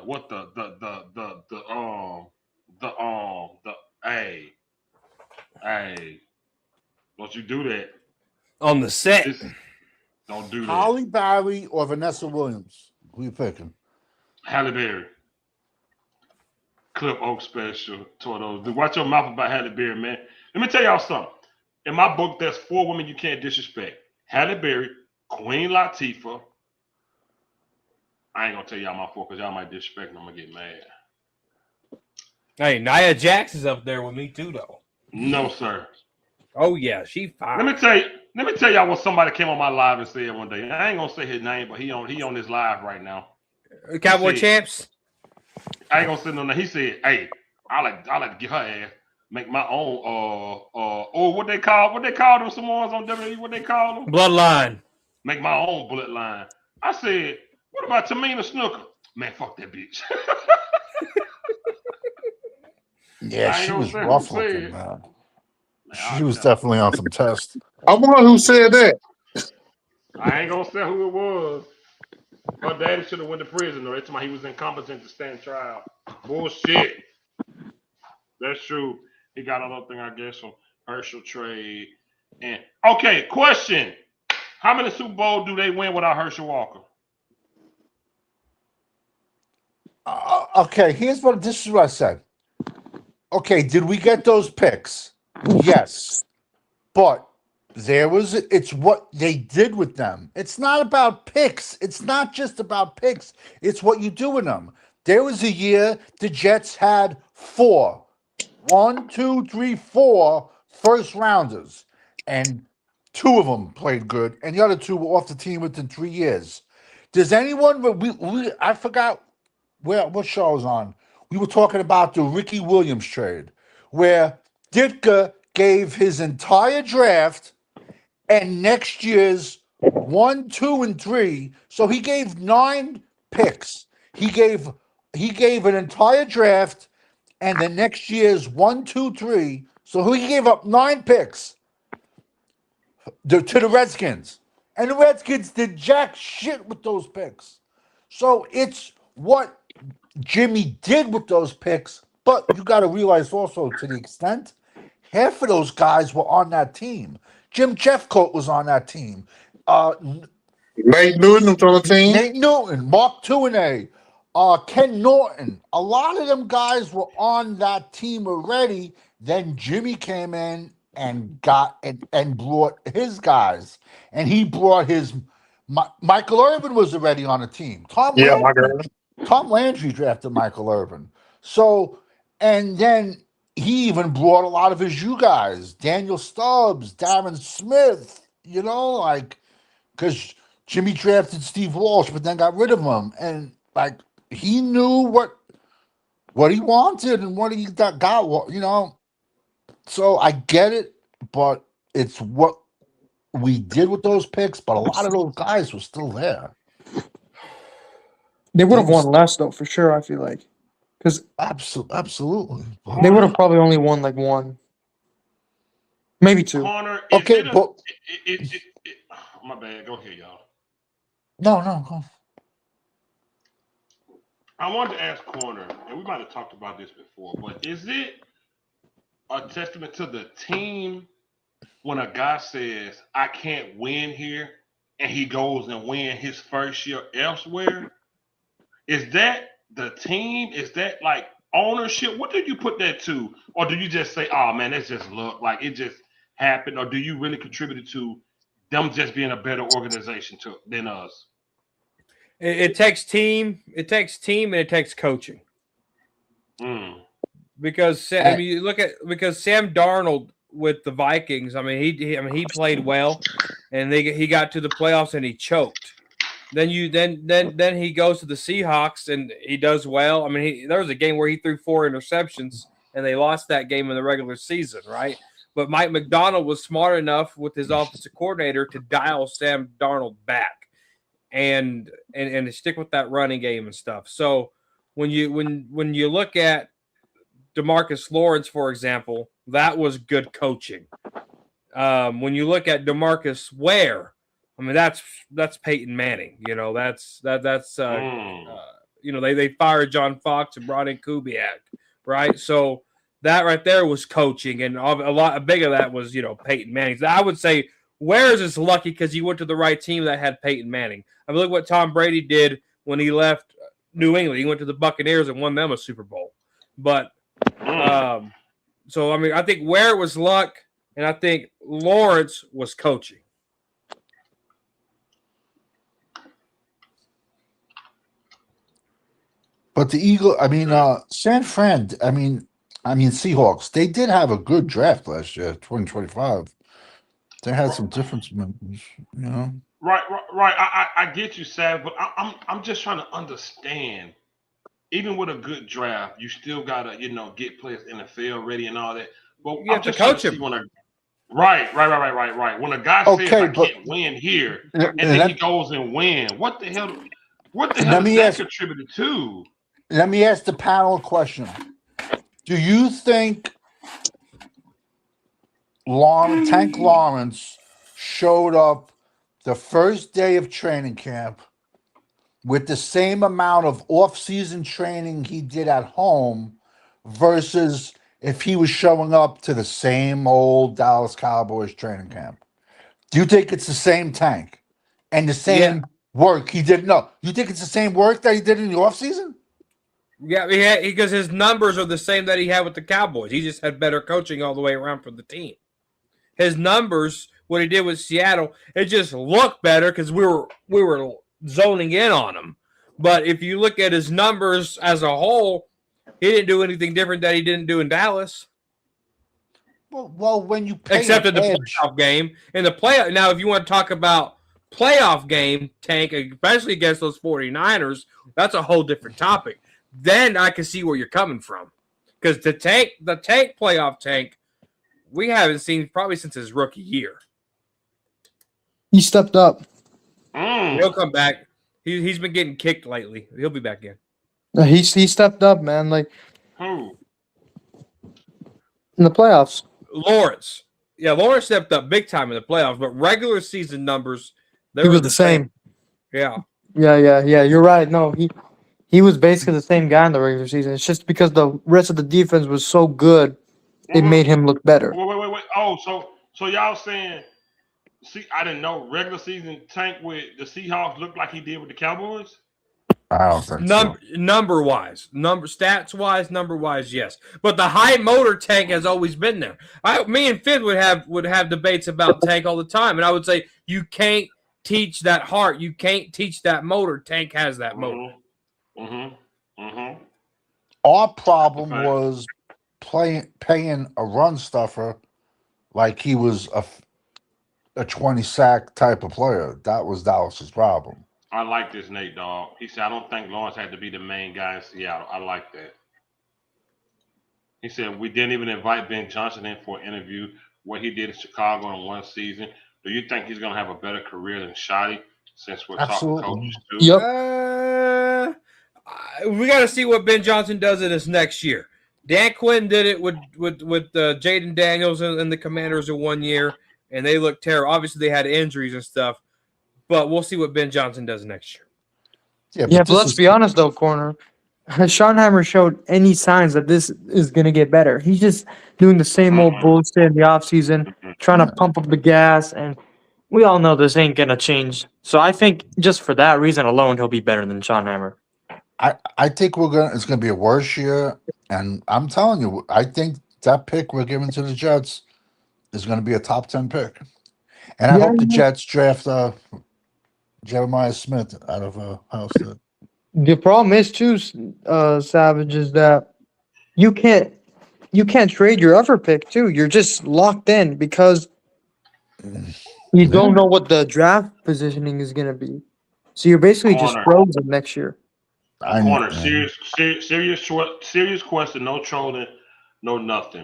A: hey don't you do that?
E: On the set.
A: Don't do that.
C: Halle Berry or Vanessa Williams? Who you picking?
A: Halle Berry. Clip Oak special. Torto's Duke. Watch your mouth about Halle Berry, man. Let me tell y'all something. In my book, there's 4 women you can't disrespect. Halle Berry, Queen Latifah. I ain't gonna tell y'all my 4 because y'all might disrespect and I'm gonna get mad.
E: Hey, Nia Jax's up there with me too, though.
A: No, sir.
E: Oh yeah, she fine.
A: Let me tell y'all what somebody came on my live and said one day. I ain't gonna say his name, but he on this live right now.
E: Cowboy champs.
A: I ain't gonna say no name. He said, "Hey, I like to get her ass, make my own what they call them Samoans on WWE, what they call them?
E: Bloodline.
A: Make my own bloodline." I said, "What about Tamina Snooker?" Man, fuck that bitch.
C: Yeah, she was rough looking, man. She was definitely on some test.
B: I wonder who said that.
A: I ain't gonna say who it was. Her daddy should have went to prison though. That's why he was incompetent to stand trial. Bullshit. That's true. He got another thing, I guess, from Herschel trade. And okay, question: how many Super Bowls do they win without Herschel Walker?
C: Okay, this is what I said. Okay, did we get those picks? Yes, but it's what they did with them. It's not about picks. It's not just about picks. It's what you do with them. There was a year the Jets had 4 first rounders, and 2 of them played good, and the other 2 were off the team within 3 years. Does anyone? I forgot what show I was on. We were talking about the Ricky Williams trade, where Ditka gave his entire draft and next year's 1, 2, and 3. So he gave 9 picks. He gave an entire draft and the next year's 1, 2, 3. So he gave up 9 picks to the Redskins. And the Redskins did jack shit with those picks. So it's what Jimmy did with those picks, but you got to realize also to the extent half of those guys were on that team. Jim Jeffcoat was on that team.
B: Nate Newton was on the team.
C: Nate Newton, Mark Tuinay, Ken Norton. A lot of them guys were on that team already. Then Jimmy came in and got and brought his guys, and he brought his. Michael Irvin was already on the team.
B: Yeah, my God.
C: Tom Landry drafted Michael Irvin. So, and then he even brought a lot of his you guys, Daniel Stubbs, Darren Smith. You know, like because Jimmy drafted Steve Walsh, but then got rid of him, and like he knew what he wanted and what he got. You know, so I get it, but it's what we did with those picks. But a lot of those guys were still there.
F: They would
C: They
F: have
C: was
F: won less though, for sure. I feel like because
C: absolutely.
F: they would have probably only won like one, maybe two.
A: Corner,
C: Okay, but
A: my bad. Go ahead, y'all.
C: no.
A: I wanted to ask Corner, and we might have talked about this before, but is it a testament to the team when a guy says, I can't win here, and he goes and win his first year elsewhere? Is that the team? Is that like ownership? What do you put that to? Or do you just say, oh man, that's just luck, like it just happened? Or do you really contribute to them just being a better organization than us?
E: It takes team. It takes team, and it takes coaching. Because I mean, you look at because Sam Darnold with the Vikings. I mean, he played well, and he got to the playoffs and he choked. Then he goes to the Seahawks and he does well. I mean, there was a game where he threw 4 interceptions and they lost that game in the regular season, right? But Mike McDonald was smart enough with his offensive coordinator to dial Sam Darnold back and stick with that running game and stuff. So when you look at DeMarcus Lawrence, for example, that was good coaching. When you look at DeMarcus Ware, I mean that's Peyton Manning. You know that's you know they fired John Fox and brought in Kubiak, right? So that right there was coaching, and a big of that was Peyton Manning. So I would say Ware is just lucky because he went to the right team that had Peyton Manning. I mean, look what Tom Brady did when he left New England. He went to the Buccaneers and won them a Super Bowl. But so I mean, I think Ware was luck, and I think Lawrence was coaching.
C: But the San Fran, Seahawks, they did have a good draft last year, 2025. They had some difference members,
A: Right. I get you, Sav, but I'm just trying to understand. Even with a good draft, you still gotta get players NFL ready and all that. But
E: You have to coach him.
A: Right. When a guy says I can't win here, and then he goes and win, what the hell? What the hell is that contributed to?
C: Let me ask the panel a question. Do you think Tank Lawrence showed up the first day of training camp with the same amount of off-season training he did at home versus if he was showing up to the same old Dallas Cowboys training camp? Do you think it's the same Tank and the same work he did? No. You think it's the same work that he did in the offseason?
E: Yeah, because his numbers are the same that he had with the Cowboys. He just had better coaching all the way around for the team. His numbers, what he did with Seattle, it just looked better because we were zoning in on him. But if you look at his numbers as a whole, he didn't do anything different that he didn't do in Dallas.
C: Well, when you
E: except in the playoff game, now, if you want to talk about playoff game, Tank, especially against those 49ers, that's a whole different topic. Then I can see where you're coming from, because the tank playoff Tank, we haven't seen probably since his rookie year.
F: He stepped up.
E: He'll come back. He's been getting kicked lately. He'll be back in.
F: He stepped up, man. Like
A: who
F: in the playoffs?
E: Lawrence. Yeah, Lawrence stepped up big time in the playoffs, but regular season numbers,
F: he was the same.
E: Yeah.
F: You're right. No, he was basically the same guy in the regular season. It's just because the rest of the defense was so good, it made him look better.
A: Wait. Oh, so y'all saying? See, I didn't know regular season Tank with the Seahawks looked like he did with the Cowboys.
C: I don't think so.
E: Number wise, stats wise, number wise, yes. But the high motor Tank has always been there. Me and Finn would have debates about Tank all the time, and I would say you can't teach that heart, you can't teach that motor. Tank has that motor.
C: Our problem was paying a run stuffer like he was a 20 sack type of player. That was Dallas's problem.
A: I like this, Nate Dogg. He said, I don't think Lawrence had to be the main guy in Seattle. I like that. He said, we didn't even invite Ben Johnson in for an interview. What he did in Chicago in one season. Do you think he's going to have a better career than Shoddy since we're talking coaches too?
F: Yep.
E: We got to see what Ben Johnson does in his next year. Dan Quinn did it with Jaden Daniels and the Commanders in 1 year, and they looked terrible. Obviously, they had injuries and stuff, but we'll see what Ben Johnson does next year.
F: Yeah, but let's be honest, though, Corner. Has Schottenheimer showed any signs that this is going to get better? He's just doing the same old bullshit in the offseason, trying to pump up the gas, and we all know this ain't going to change. So I think just for that reason alone, he'll be better than Schottenheimer.
C: I think it's gonna be a worse year, and I'm telling you, I think that pick we're giving to the Jets is gonna be a top 10 pick. And I hope the Jets draft Jeremiah Smith out of Ohio State.
F: The problem is too, Savage, is that you can't trade your other pick too. You're just locked in because you don't know what the draft positioning is gonna be. So you're basically just frozen next year.
A: Corner, serious question, no trolling, no nothing.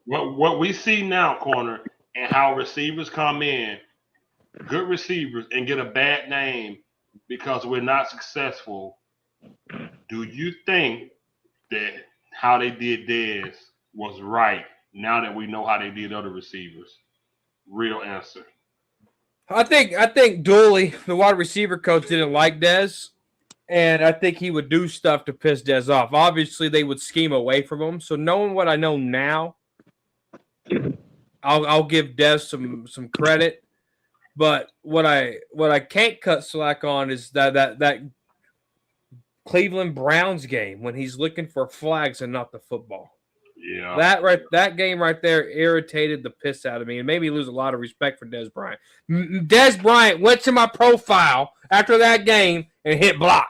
A: What we see now, Corner, and how receivers come in, good receivers, and get a bad name because we're not successful. Do you think that how they did Dez was right now that we know how they did other receivers? Real answer.
E: I think Dooley, the wide receiver coach, didn't like Dez. And I think he would do stuff to piss Dez off. Obviously, they would scheme away from him. So knowing what I know now, I'll give Dez some credit. But what I can't cut slack on is that Cleveland Browns game when he's looking for flags and not the football.
A: Yeah.
E: That game right there irritated the piss out of me and made me lose a lot of respect for Dez Bryant. Dez Bryant went to my profile after that game and hit block.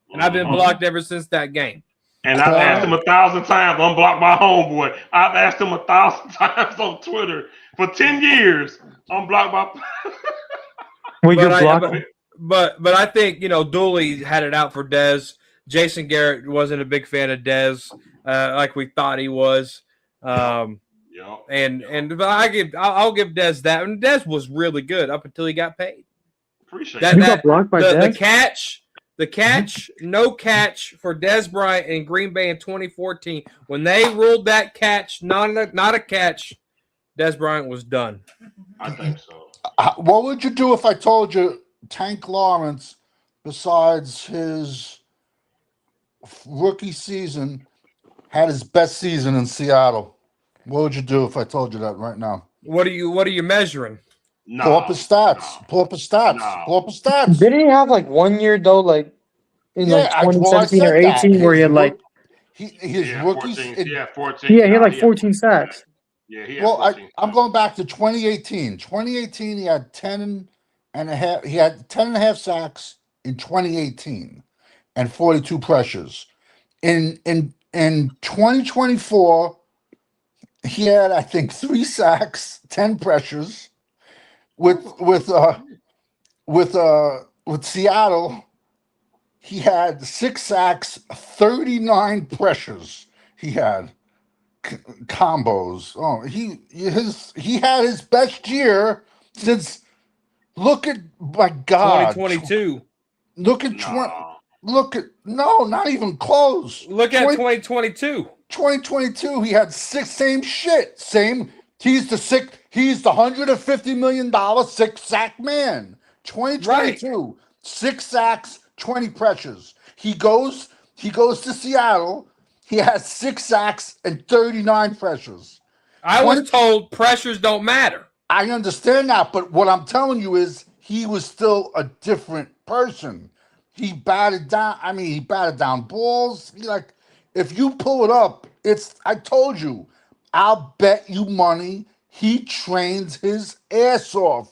E: And I've been blocked ever since that game.
A: And I've asked him 1,000 times, unblock my homeboy. I've asked him 1,000 times on Twitter for 10 years, unblock my
E: But I think, Dooley had it out for Dez. Jason Garrett wasn't a big fan of Dez, like we thought he was. And I'll give Dez that. And Dez was really good up until he got paid.
A: Appreciate
F: that. Got blocked by
E: Dez? The catch, no catch for Dez Bryant in Green Bay in 2014. When they ruled that catch not a catch, Dez Bryant was done.
A: I think so.
C: What would you do if I told you Tank Lawrence, besides his rookie season, had his best season in Seattle? What would you do if I told you that right now?
E: What are you measuring?
C: No, pull up his stats. Pull up his stats.
F: Didn't he have like 1 year though, like in 2017 or 18, where he had like
C: his rookies?
A: 14.
F: Yeah, he had like 14 sacks.
A: Yeah, he had 14.
C: I'm going back to 2018. 2018, he had 10 and a half. He had 10 and a half sacks in 2018, and 42 pressures. In 2024, he had, I think, 3 sacks, 10 pressures. With Seattle, he had 6 sacks, 39 pressures. He had combos. Oh, he had his best year since. Look at my God,
E: 2022.
C: Look at not even close.
E: Look at 2022.
C: 2022, he had 6 same shit. He's the $150 million 6-sack man. 2022, 6 sacks, 20 pressures. He goes to Seattle. He has 6 sacks and 39 pressures.
E: I was told pressures don't matter.
C: I understand that, but what I'm telling you is he was still a different person. He batted down. I mean, he batted down balls. If you pull it up, I told you, I'll bet you money he trains his ass off.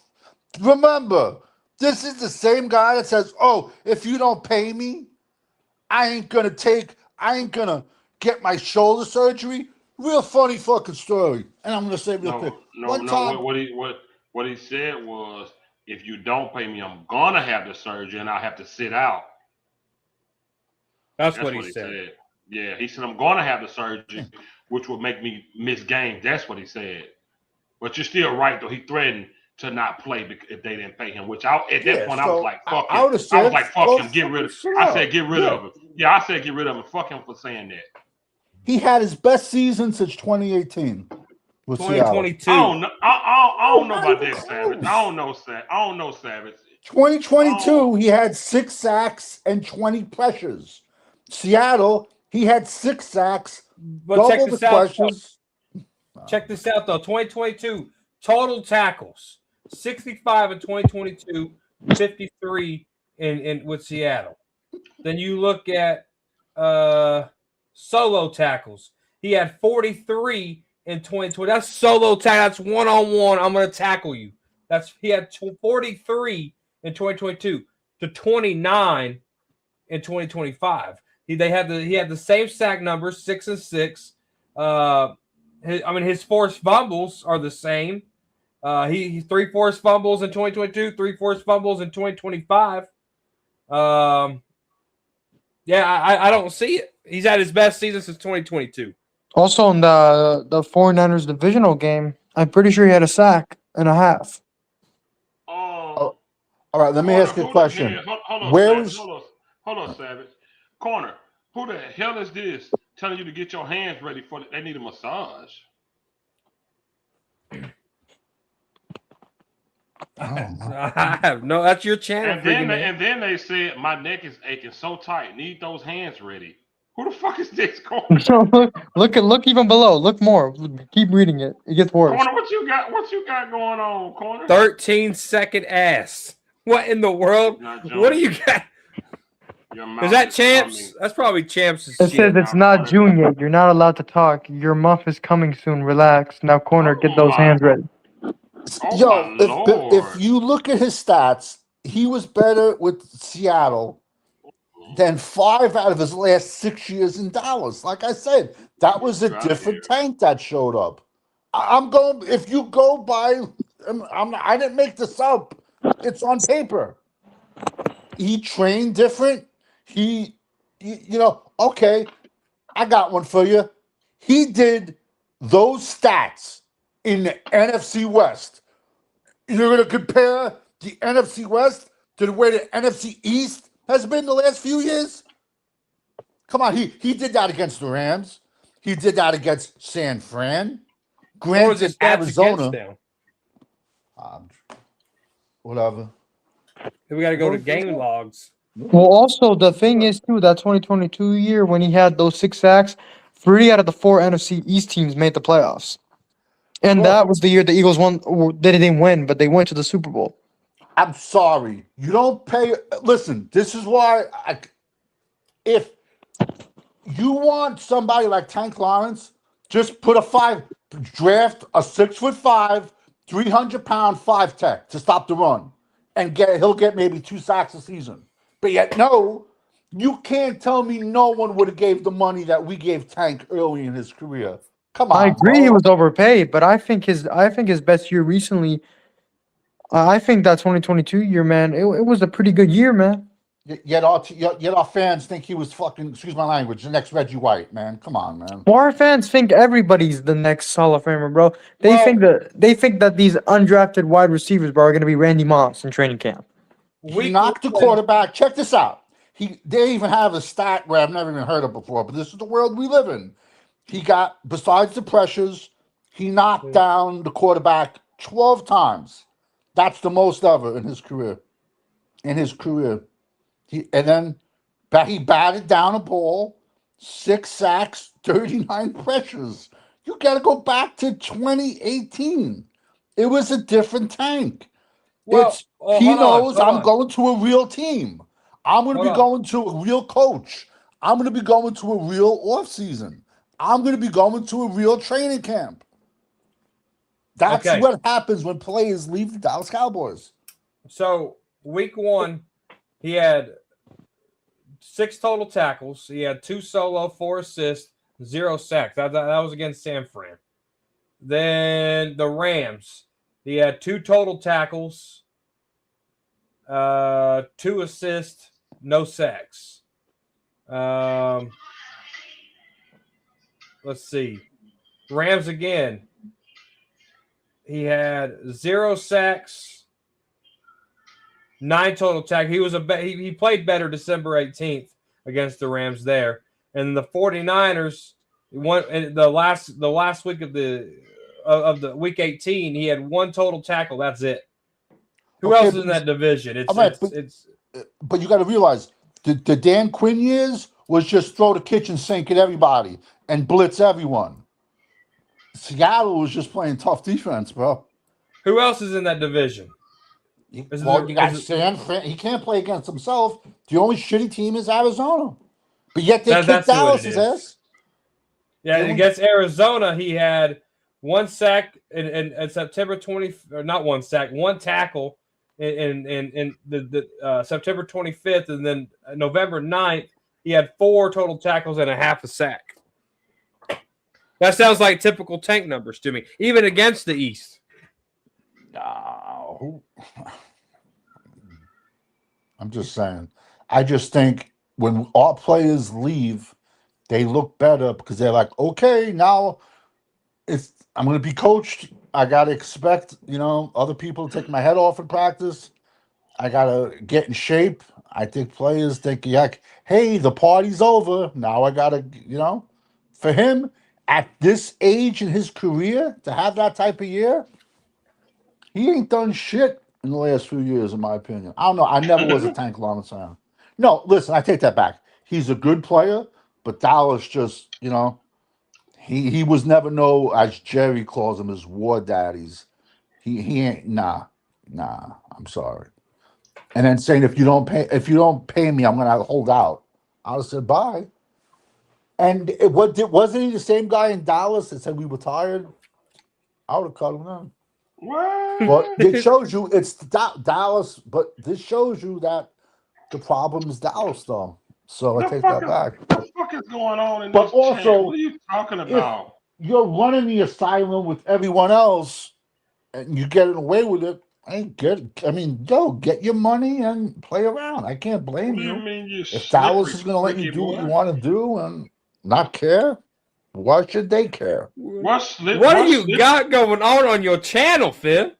C: Remember, this is the same guy that says, "Oh, if you don't pay me, I ain't gonna get my shoulder surgery." Real funny fucking story. And I'm gonna say real quick. One
A: No.
C: time,
A: What he said was, if you don't pay me, I'm gonna have the surgery and I'll have to sit out.
E: That's
A: That's
E: what he
A: what he
E: said.
A: said. Yeah, he said I'm gonna have the surgery, which would make me miss games. That's what he said. But you're still right though. He threatened to not play if they didn't pay him. Which at that
C: yeah.
A: point I was
C: So
A: like, fuck
C: I
A: him.
C: would have
A: I was
C: said,
A: like, fuck
C: "Go
A: him. Get rid
C: fucking
A: of.
C: sit
A: I said
C: out."
A: get rid
C: Yeah.
A: of him. Yeah, I said get rid of him. Fuck him for saying that.
C: He had his best season since 2018 with Seattle.
E: 2022.
A: I
C: Oh,
A: don't know
C: not
A: about
C: even
A: that, Savage.
C: close.
A: I don't know, Savage.
C: 2022, he had 6 sacks and 20 pressures. Seattle, he had 6 sacks,
E: But check
C: double the
E: this out, though.
C: pressures.
E: Check this out, though. 2022 total tackles 65 in 2022, 53 in with Seattle. Then you look at solo tackles. He had 43 in 2020. That's solo tackle. That's one-on-one. I'm going to tackle you. He had 43 in 2022 to 29 in 2025. He had the same sack numbers, 6 and 6. His forced fumbles are the same. He 3 forced fumbles in 2022, 3 forced fumbles in 2025. I don't see it. He's had his best season since 2022.
F: Also in the 49ers divisional game, I'm pretty sure he had a sack and a half.
C: Oh, all right, let me
A: Corner,
C: ask you a
A: who the
C: question.
A: hell? Hold on,
C: Where
A: Savage.
C: was
A: Hold on, Savage. Corner, who the hell is this telling you to get your hands ready for it? They need a massage.
E: I have no. That's your channel, freaking man.
A: And then they said my neck is aching so tight. Need those hands ready. Who the fuck is this, Corner?
F: Look even below. Look more. Keep reading it. It gets worse.
A: Corner, what you got? What you got going on, Corner?
E: 13-second ass. What in the world? What do you got? Is that Champs? That's probably Champs'
F: It
E: shit.
F: says it's not June yet. You're not allowed to talk. Your muff is coming soon. Relax. Now, Corner, get those hands ready.
A: Oh my Lord.
C: if you look at his stats, he was better with Seattle than 5 out of his last 6 years in Dallas. Like I said, that was a different tank that showed up. I'm going. If you go by, I didn't make this up. It's on paper. He trained different. Okay, I got one for you. He did those stats in the NFC West. You're going to compare the NFC West to the way the NFC East has been the last few years? Come on, he did that against the Rams. He did that against San Fran. Granted, Arizona. Whatever.
E: We got to go to game logs.
F: Well, also, the thing is, too, that 2022 year when he had those 6 sacks, 3 out of the 4 NFC East teams made the playoffs. And that was the year the Eagles won. They didn't win, but they went to the Super Bowl.
C: I'm sorry. You don't pay. Listen, this is why if you want somebody like Tank Lawrence, just put draft a 6'5", 300-pound 5-tech to stop the run, and he'll get maybe 2 sacks a season. But yet, no, you can't tell me no one would have gave the money that we gave Tank early in his career. Come on,
F: I agree,
C: bro.
F: he was overpaid, but I think his best year recently. I think that 2022 year, man, it was a pretty good year, man.
C: Yet our fans think he was fucking, excuse my language, the next Reggie White, man. Come on, man.
F: Well, our fans think everybody's the next Hall of Famer, bro. They think that these undrafted wide receivers, bro, are gonna be Randy Moss in training camp.
C: He knocked the quarterback. Check this out. They even have a stat where I've never even heard of before, but this is the world we live in. He got, besides the pressures, he knocked down the quarterback 12 times. That's the most ever in his career. He batted down a ball, 6 sacks, 39 pressures. You got to go back to 2018. It was a different Tank. He knows I'm going to a real team. I'm going to
E: Hold
C: be
E: on.
C: going to a real coach. I'm going to be going to a real offseason. I'm going to be going to a real training camp. That's
E: Okay.
C: what happens when players leave the Dallas Cowboys.
E: So week 1, he had 6 total tackles. He had 2 solo, 4 assists, 0 sacks. That was against San Fran. Then the Rams, he had 2 total tackles, 2 assists, no sacks. Let's see. Rams again. He had 0 sacks, 9 total tackles. He played better December 18th against the Rams there. And the 49ers the last week of the week 18, he had 1 total tackle. That's it. Who else is in that division?
C: But you got to realize the Dan Quinn years was just throw the kitchen sink at everybody and blitz everyone. Seattle was just playing tough defense, bro.
E: Who else is in that division?
C: You got San Fran. He can't play against himself. The only shitty team is Arizona. But yet they kicked Dallas' ass.
E: Yeah, against Arizona, he had 1 sack in September 20, or not 1 sack, 1 tackle in the September 25th, and then November 9th, he had 4 total tackles and a half a sack. That sounds like typical tank numbers to me, even against the East.
C: No. I'm just saying. I just think when our players leave, they look better because they're like, okay, now I'm going to be coached. I got to expect, other people to take my head off in practice. I got to get in shape. I think players think, hey, the party's over. Now I got to, for him at this age in his career to have that type of year, he ain't done shit in the last few years, in my opinion. I don't know. I never was a Tank Lawrence fan. No, listen, I take that back. He's a good player, but Dallas just, he was never as Jerry calls them, as war daddies. He ain't nah. I'm sorry. And then saying if you don't pay me, I'm gonna hold out. I would have said bye. And wasn't he the same guy in Dallas that said we were tired? I would have cut him down.
A: What?
C: But it shows you it's Dallas, but this shows you that the problem is Dallas, though. So I take that back.
A: What the fuck is going on in
C: But
A: this
C: also,
A: chat? What are you talking
C: if
A: about?
C: you're running the asylum with everyone else and you're getting away with it, ain't good. I mean, get your money and play around. I can't blame
A: What do you
C: you.
A: mean you
C: If Dallas
A: slippery,
C: is going to let you
A: freaky
C: do what
A: boy?
C: you want to do and not care, why should they care?
E: What do you got going on your channel, Finn?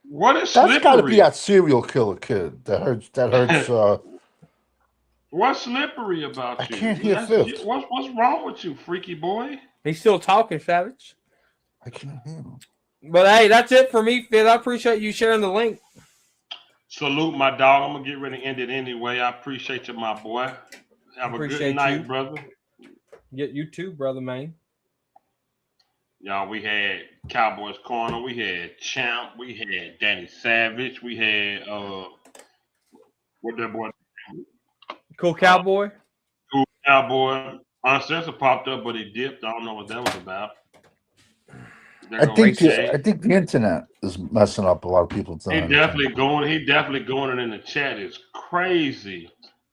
A: What is
C: That's got to be
A: slippery?
C: that serial killer kid that hurts.
A: What's slippery about
C: I
A: you?
C: can't hear Fifth.
A: What's wrong with you, freaky boy?
E: He's still talking, Savage.
C: I can't hear him.
E: But hey, that's it for me, Finn. I appreciate you sharing the link.
A: Salute my dog. I'm gonna get ready to end it anyway. I appreciate you, my boy. Have a good night, brother.
E: Get you too, brother, man.
A: Y'all, we had Cowboys Corner, we had Champ, we had Danny Savage, we had what that boy?
E: Cool Cowboy.
A: Cool Cowboy. Uncensored popped up, but he dipped. I don't know what that was about.
C: I think the internet is messing up a lot of people.
A: He definitely going it in the chat. It's crazy.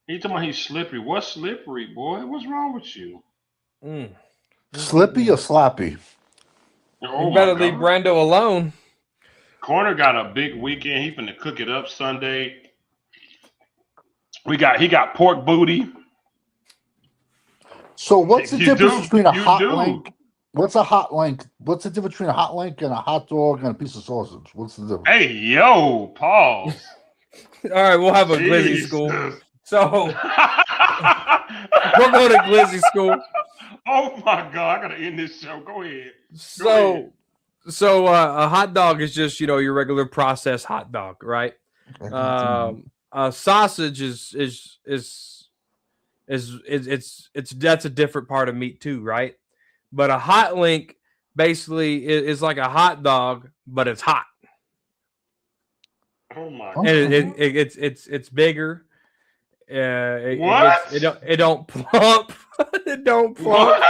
A: He talking about he's slippery. What's slippery, boy? What's wrong with you?
C: Slippy or sloppy?
A: Oh,
E: you better leave Brando alone.
A: Corner got a big weekend. He finna cook it up Sunday. He got pork booty.
C: So what's the difference between a hot link? What's a hot link? What's the difference between a hot link and a hot dog and a piece of sausage? What's the difference?
A: Hey, yo, pause.
E: All right, we'll have a glizzy school. So we'll go to glizzy school.
A: Oh my God, I gotta end this show. Go ahead.
E: So a hot dog is just your regular processed hot dog, right? Sausage is that's a different part of meat too, right? But a hot link basically is like a hot dog, but it's hot.
A: Oh my
E: God! And it's bigger.
A: What?
E: It don't plump. It don't plump.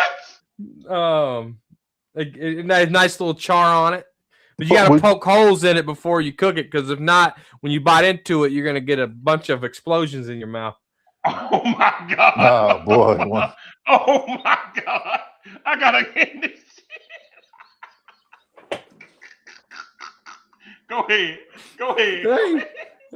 A: What?
E: Nice little char on it. But you got to poke holes in it before you cook it, because if not, when you bite into it, you're going to get a bunch of explosions in your mouth.
A: Oh my God.
C: Oh boy.
A: Oh my God. I gotta end this shit. Go ahead.
E: Hey,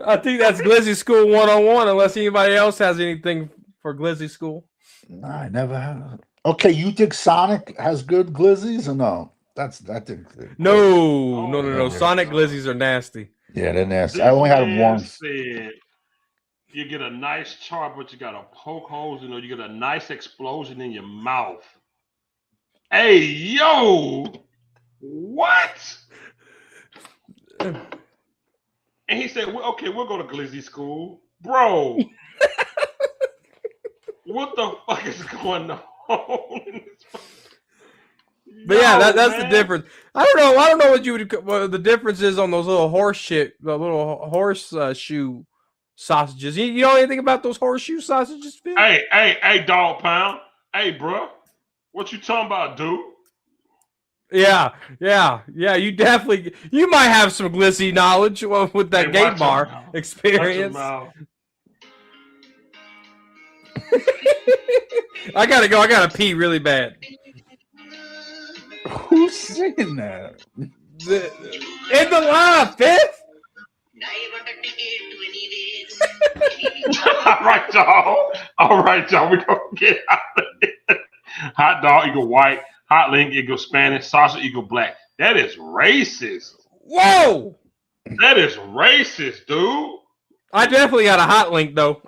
E: I think that's Glizzy School 101, unless anybody else has anything for Glizzy School.
C: No, I never have. Okay, you think Sonic has good glizzies or no? That didn't.
E: No. Sonic Glizzies are nasty.
C: Yeah, they're nasty.
A: This
C: I only had them
A: man
C: once.
A: said you get a nice char, but you gotta poke holes in it. You get a nice explosion in your mouth. Hey, yo, what? And he said, "Okay, we'll go to Glizzy School, bro." What the fuck is going on?
E: But yeah, that's the difference. I don't know what the difference is on those little the little horse shoe sausages. You know anything about those horseshoe sausages, Phil?
A: Hey, dog pound. Hey, bro, what you talking about, dude?
E: Yeah. You might have some glizzy knowledge with that gay bar experience. I gotta go. I gotta pee really bad.
C: Who's singing that?
E: In the live, Fifth.
A: All right, y'all. We're gonna get out of here. Hot dog equal white. Hot link equal Spanish. Sausage equal black. That is racist.
E: Whoa!
A: That is racist, dude.
E: I definitely got a hot link though.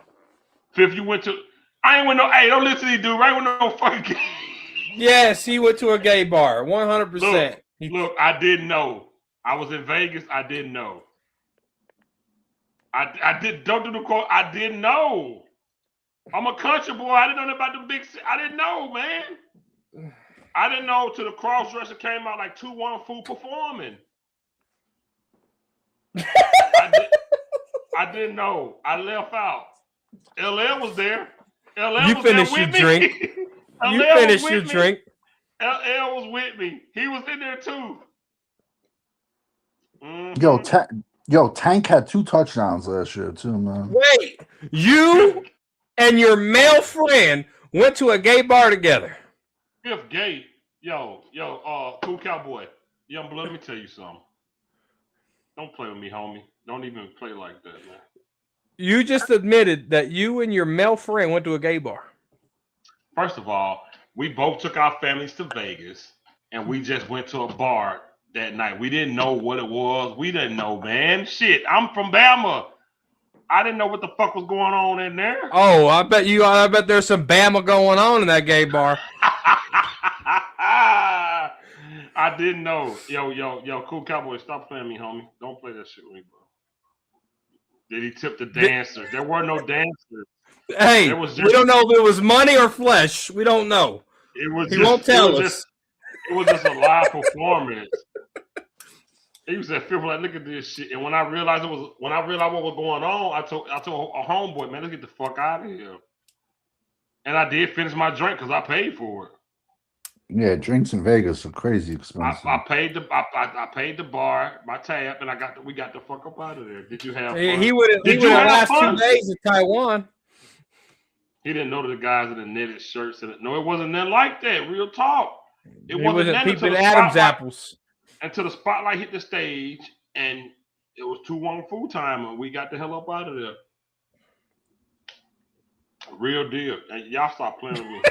A: Fifth, you went to. I ain't with no. Hey, don't listen to these dude. Right with no fucking.
E: Yes, he went to a gay bar. 100%.
A: Look, I didn't know. I was in Vegas. I didn't know. I did. Don't do the quote. I didn't know. I'm a country boy. I didn't know about the big. I didn't know, man. I didn't know till the cross-dresser came out like 2-1 food performing. I didn't know. I left out. LL was there.
E: You finished your drink. You finished your drink.
A: LL was with me. He was in there too.
C: Mm-hmm. Yo, Tank had 2 touchdowns last year too, man.
E: Wait, you and your male friend went to a gay bar together.
A: Fifth gay, yo, cool cowboy, young blood. Let me tell you something. Don't play with me, homie. Don't even play like that, man.
E: You just admitted that you and your male friend went to a gay bar.
A: First of all, we both took our families to Vegas, and we just went to a bar that night. We didn't know what it was. We didn't know, man. Shit, I'm from Bama. I didn't know what the fuck was going on in there.
E: Oh, I bet there's some Bama going on in that gay bar.
A: I didn't know. Yo, cool cowboy, stop playing me, homie. Don't play that shit with me, bro. Did he tip the dancers? There were no dancers.
E: Hey, we don't know if it was money or flesh. We don't know.
A: He won't tell us. It was just a live performance. He was at Phil like, look at this shit. And when I realized what was going on, I told a homeboy, man, let's get the fuck out of here. And I did finish my drink because I paid for it.
C: Yeah, drinks in Vegas are crazy expensive.
A: I paid the bar, my tab, and we got the fuck up out of there. Did you have fun?
E: He would have last 2 days in Taiwan.
A: He didn't know the guys in the knitted shirts. No, it wasn't nothing like that. Real talk. It wasn't
E: peeping Adam's apples.
A: Until the spotlight hit the stage, and it was 2-1 full time, and we got the hell up out of there. Real deal. And y'all stop playing with me.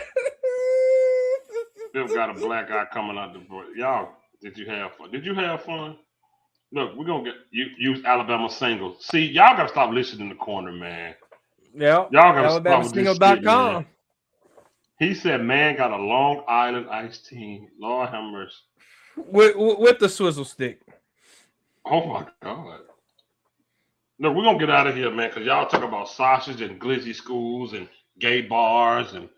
A: Phil got a black eye coming out the board. Y'all, did you have fun? Look, we're gonna use Alabama singles. See, y'all gotta stop listening in the corner, man.
E: Yeah.
A: Y'all gotta stop with this shit,
E: man.
A: He said, man got a Long Island iced tea. Lord have mercy.
E: With the swizzle stick.
A: Oh my God. Look, we're gonna get out of here, man, because y'all talk about sausage and glizzy schools and gay bars, and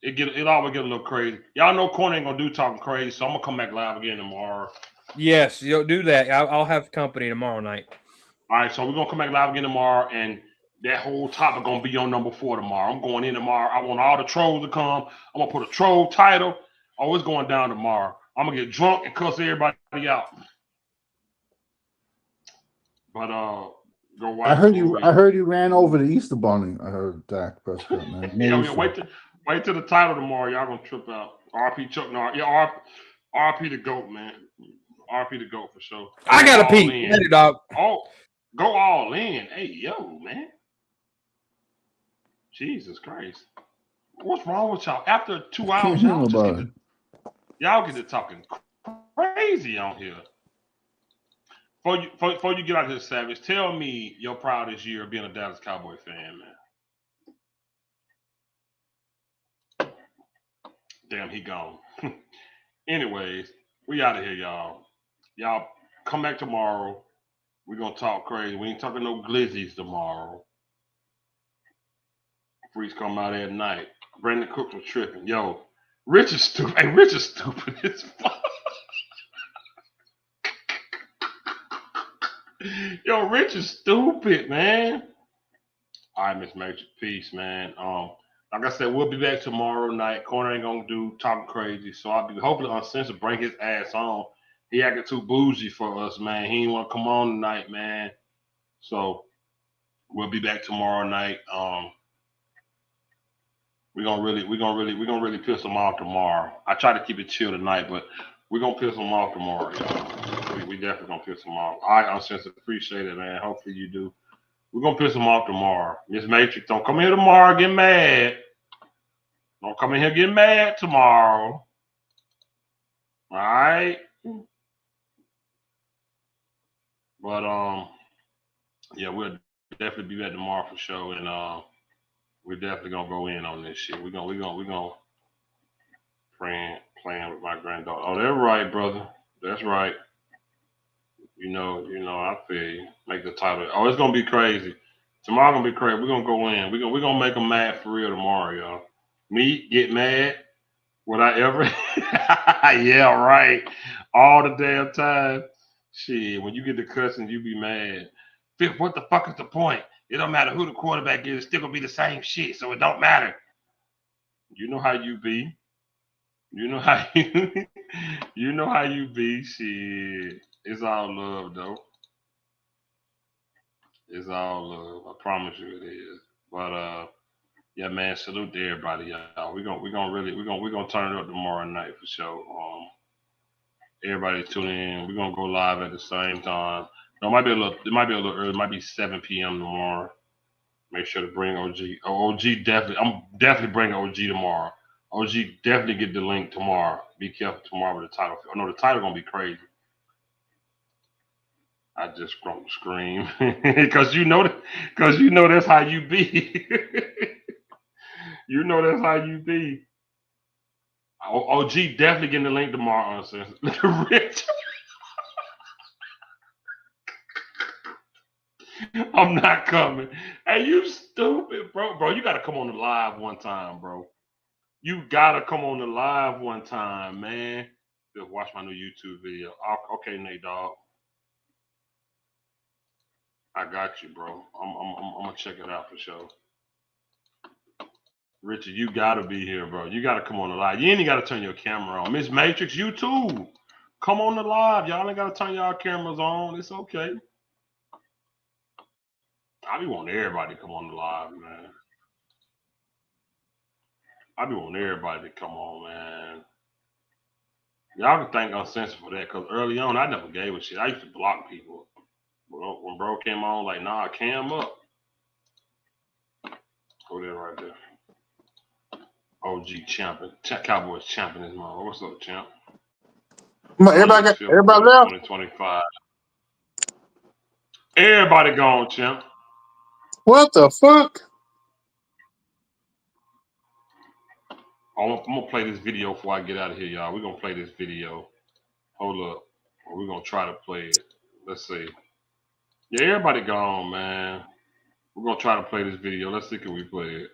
A: it always get a little crazy. Y'all know Corner ain't gonna do talking crazy, so I'm gonna come back live again tomorrow.
E: Yes, you'll do that. I'll have company tomorrow night.
A: All right, so we're gonna come back live again tomorrow, and That whole topic gonna be on number 4 tomorrow. I'm going in tomorrow. I want all the trolls to come. I'm gonna put a troll title. Oh, it's going down tomorrow. I'm gonna get drunk and cuss everybody out. But go
C: I
A: watch the
C: heard you.
A: movie.
C: I heard you ran over the Easter Bunny. I heard Dak Prescott, man.
A: Yeah,
C: Made
A: yeah.
C: sure.
A: Wait till the title tomorrow. Y'all gonna trip out. RP Chuck Norris. Yeah, RP the GOAT, man. RP the GOAT for sure.
E: I
A: Go
E: got a
A: all
E: pee.
A: in.
E: Let it up.
A: Oh, go all in. Hey, yo, man. Jesus Christ. What's wrong with y'all? After
C: I
A: 2
C: can't
A: hours,
C: hear nobody.
A: y'all get to talking crazy on here. Before you get out of here, Savage, tell me your proudest year of being a Dallas Cowboy fan, man. Damn, he gone. Anyways, we out of here, y'all. Y'all come back tomorrow. We're gonna talk crazy. We ain't talking no glizzies tomorrow. Freaks come out at night. Brandon Cook was tripping. Yo, Rich is stupid. Hey, Rich is stupid as fuck. Yo, Rich is stupid, man. All right, Miss Major. Peace, man. Like I said, we'll be back tomorrow night. Corner ain't gonna do talking crazy, so I'll be hopefully Uncensored bring his ass on. He acting too bougie for us, man. He ain't want to come on tonight, man. So we'll be back tomorrow night. We're gonna really piss him off tomorrow. I try to keep it chill tonight, but we're gonna piss him off tomorrow, y'all. We definitely gonna piss him off. All right, Uncensored, appreciate it, man. Hopefully you do. We're gonna piss him off tomorrow. Miss Matrix, don't come here tomorrow, get mad. Don't come in here get mad tomorrow. All right. But yeah, we'll definitely be back tomorrow for sure, and we're definitely gonna go in on this shit. We're gonna playing with my granddaughter. Oh, that's right, brother. That's right. I feel you. Make the title. Oh, it's gonna be crazy. Tomorrow gonna be crazy. We're gonna go in. We're gonna make them mad for real tomorrow, y'all. Me get mad. Would I ever? Yeah, right. All the damn time. Shit, when you get the cussing, you be mad. Fifth, what the fuck is the point? It don't matter who the quarterback is, it's still gonna be the same shit, so it don't matter. You know how you be. You know how you you know how you be. Shit. It's all love though. It's all love. I promise you it is. But yeah, man, salute to everybody, y'all. We're gonna turn it up tomorrow night for sure. Everybody tune in. We're gonna go live at the same time. No, it might be a little early. It might be 7 p.m. tomorrow. Make sure to bring OG. Oh, OG definitely. I'm definitely bringing OG tomorrow. OG definitely get the link tomorrow. Be careful tomorrow with the title. Oh no, the title gonna be crazy. I just don't scream because that's how you be. You know that's how you be. OG definitely getting the link tomorrow. Rich. I'm not coming. Hey, you stupid, bro. Bro, you gotta come on the live one time, bro. You gotta come on the live one time, man. Just watch my new YouTube video. Okay, Nate, dog. I got you, bro. I'm gonna check it out for sure. Richard, you gotta be here, bro. You gotta come on the live. You ain't even gotta turn your camera on. Miss Matrix, you too. Come on the live. Y'all ain't gotta turn y'all cameras on. It's okay. I be wanting everybody to come on the live, man. I be wanting everybody to come on, man. Y'all can thank Uncensored for that, because early on, I never gave a shit. I used to block people. When bro came on, like, nah, cam up. Go there right there. OG champion. Cowboys champion is my. What's up, champ?
B: Everybody,
A: August 5th,
B: everybody left.
A: 2025. Everybody gone, champ.
B: What the fuck?
A: I'm gonna play this video before I get out of here, y'all. We're gonna play this video. Hold up. We're gonna try to play it. Let's see. Yeah, everybody gone, man. We're gonna try to play this video. Let's see can we play it.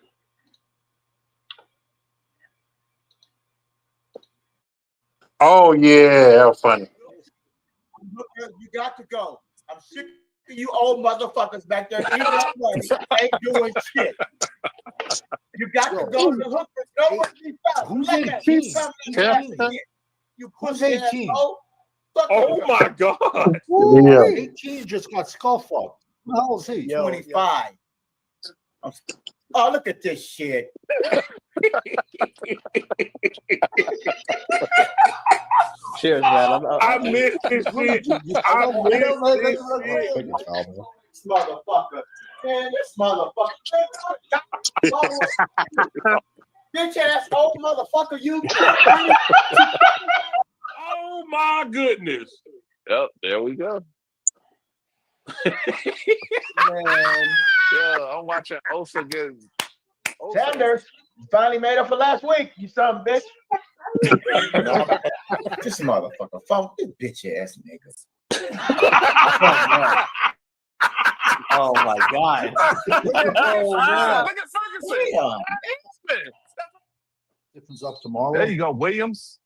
B: Oh yeah, that was funny.
G: You got to go. I'm sick You old motherfuckers back there eating that money ain't doing shit. You got to go to the hook and know what you got.
C: Who's
G: Let that
C: 18?
G: be something you got to get. You
C: Who's
G: pussy
C: 18?
G: asshole. Fuck
A: Oh
G: you.
A: my God.
B: Yeah.
C: 18 just got skull fucked. How old is he?
G: 25. Oh, look at this shit.
H: Cheers, man.
A: I missed this shit. I missed this shit.
G: This motherfucker. Man, this motherfucker. Bitch ass old motherfucker, you.
A: Oh my goodness.
I: Yep, there we go.
G: Man.
I: Yeah, I'm watching Osa get.
G: Sanders, you finally made up for last week, you son of a bitch. This motherfucker, fuck this bitch ass nigga.
H: Oh my God.
I: Look at Ferguson.
C: Difference up tomorrow.
I: There you go, Williams.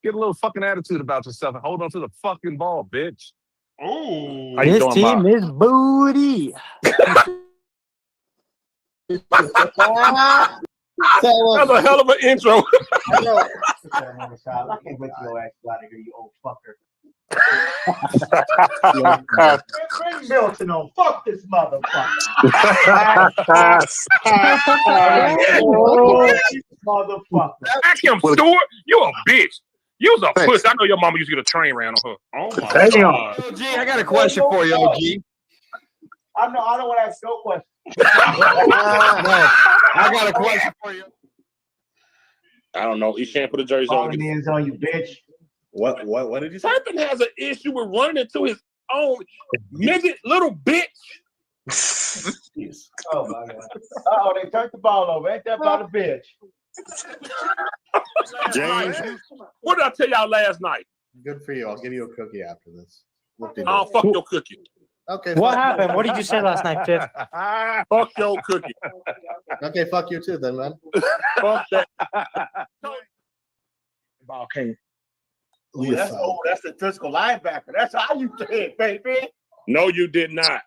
I: Get a little fucking attitude about yourself and hold on to the fucking ball, bitch.
A: Oh.
I: How you
F: This
I: doing,
F: team
I: Bob?
F: is booty.
A: That's a hell of an intro.
G: I can't wait till your ass out of here, you old fucker. Bring Milton on. Fuck this motherfucker. Motherfucker.
A: Akim Stewart, you a bitch. You was a puss. I know your mama used to get a train ran on her. Oh my God.
H: OG, I got a question for you, OG.
G: I don't want to ask no question.
H: No, I got a question for you.
A: I don't know. He can't put a jersey
G: All
A: on.
G: the men's on you, bitch.
H: What did you say?
A: Turpin has an issue with running into his own midget little bitch.
G: Oh my God. Oh, they turned the ball over. Ain't that about a bitch?
A: James, what did I tell y'all last night?
J: Good for you. I'll give you a cookie after this.
A: I'll fuck your cookie.
J: Okay.
F: What happened? What did you say last night, Fifth?
A: Fuck your cookie.
J: Okay, fuck you too then, man.
A: Fuck that.
G: Ball came. Ooh, that's the physical linebacker. That's how you say it, baby.
A: No, you did not.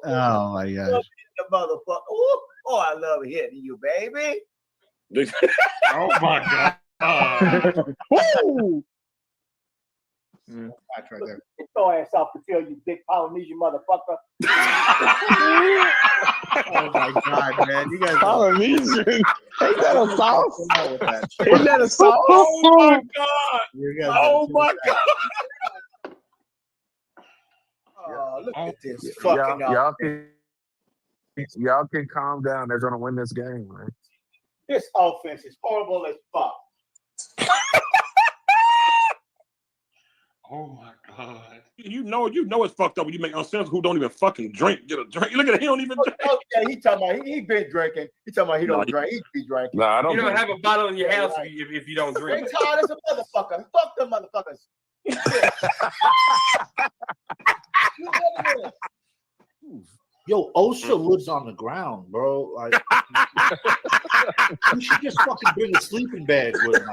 J: Oh my gosh.
G: The motherfucker. Ooh, oh, I love hitting you, baby.
A: Oh my God.
G: Woo!
J: That's right there.
G: Get your ass off the field, you big Polynesian motherfucker.
J: Oh my God, man. You guys
H: Polynesian. Ain't that a sauce?
J: with that.
H: Ain't that a sauce?
A: Oh my God.
J: You guys
A: Oh my God.
G: Oh, look at this
I: Y'all,
G: fucking
I: y'all can calm down. They're gonna win this game, man.
G: This offense is horrible as fuck.
A: Oh my God. You know it's fucked up when you make unsensible who don't even fucking drink. Get a drink. Look at him, he don't even drink.
G: Okay, he talking about he been drinking. He talking about he don't drink. He be drinking.
I: No, I
E: You
I: don't.
E: don't have a bottle in your house if you don't drink.
G: Drinks hard as a motherfucker. Fuck them motherfuckers.
C: Yo, Osa lives on the ground, bro. Like, you should just fucking bring a sleeping bag with him.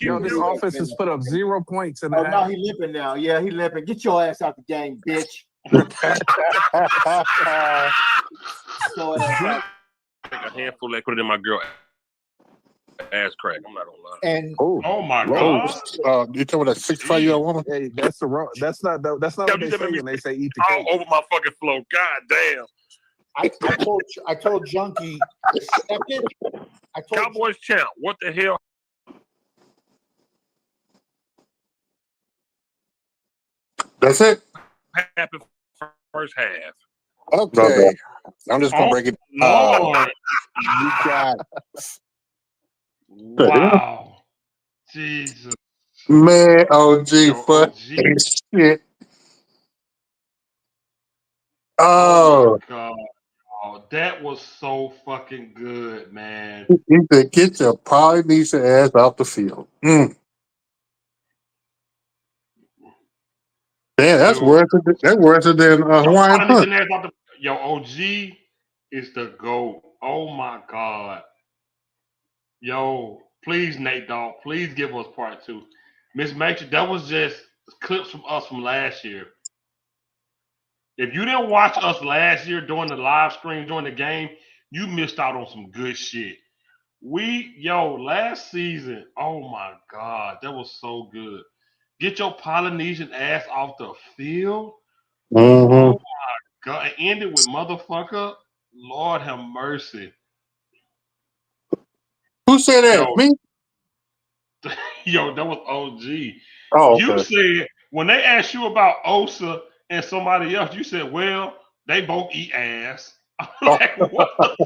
I: Yo, this offense has put up 0 points in the
G: Oh, now
I: half.
G: he limping now. Yeah, he limping. Get your ass out the game, bitch. So,
A: Take a handful that put it in my girl ass crack. I'm not gonna lie.
C: And
A: Oh my God.
B: You talking about that 65-year-old woman?
I: Hey, that's the wrong. That's not what they say when they say eat the
A: All
I: cake.
A: over my fucking flow. God damn.
C: I told Junkie the second. I told
A: Cowboys champ. What the hell
B: That's it?
A: happened first half?
B: Okay. I'm just going to break it down.
A: Lord.
B: You got
A: Wow. Jesus.
B: man, OG, fuck
A: OG.
B: shit. Oh,
A: my God. Oh, that was so fucking good, man.
B: you said get your Polynesian ass off the field. Damn, that's
A: Dude.
B: worse. That's worse than Hawaiian Punch.
A: Yo, OG is the GOAT. Oh my God. Yo, please, Nate Dogg, please give us part two. Miss Matrix, that was just clips from us from last year. If you didn't watch us last year during the live stream during the game, you missed out on some good shit. Last season, oh my God, that was so good. Get your Polynesian ass off the field.
B: Mm-hmm.
A: Oh God, it ended with motherfucker. Lord have mercy.
B: Who said
A: Yo,
B: that? Me?
A: that was OG.
B: Oh,
A: You
B: okay.
A: said when they asked you about Osa and somebody else, you said, well, they both eat ass. I'm
B: Oh,
A: like, what the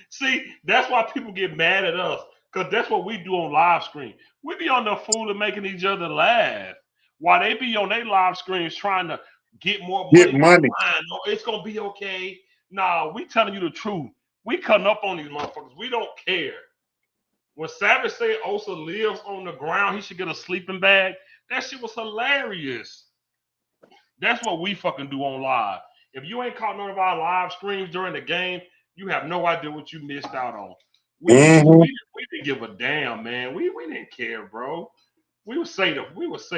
A: See, that's why people get mad at us. Because that's what we do on live stream. We be on the fool and making each other laugh. While they be on their live screens trying to get more
B: get
A: money down
B: money.
A: the line. No, it's gonna be okay. Nah, we telling you the truth. We cutting up on these motherfuckers. We don't care. When Savage said Osa lives on the ground, he should get a sleeping bag. That shit was hilarious. That's what we fucking do on live. If you ain't caught none of our live streams during the game, you have no idea what you missed out on.
B: Mm-hmm.
A: We didn't give a damn, man. We didn't care, bro. We would say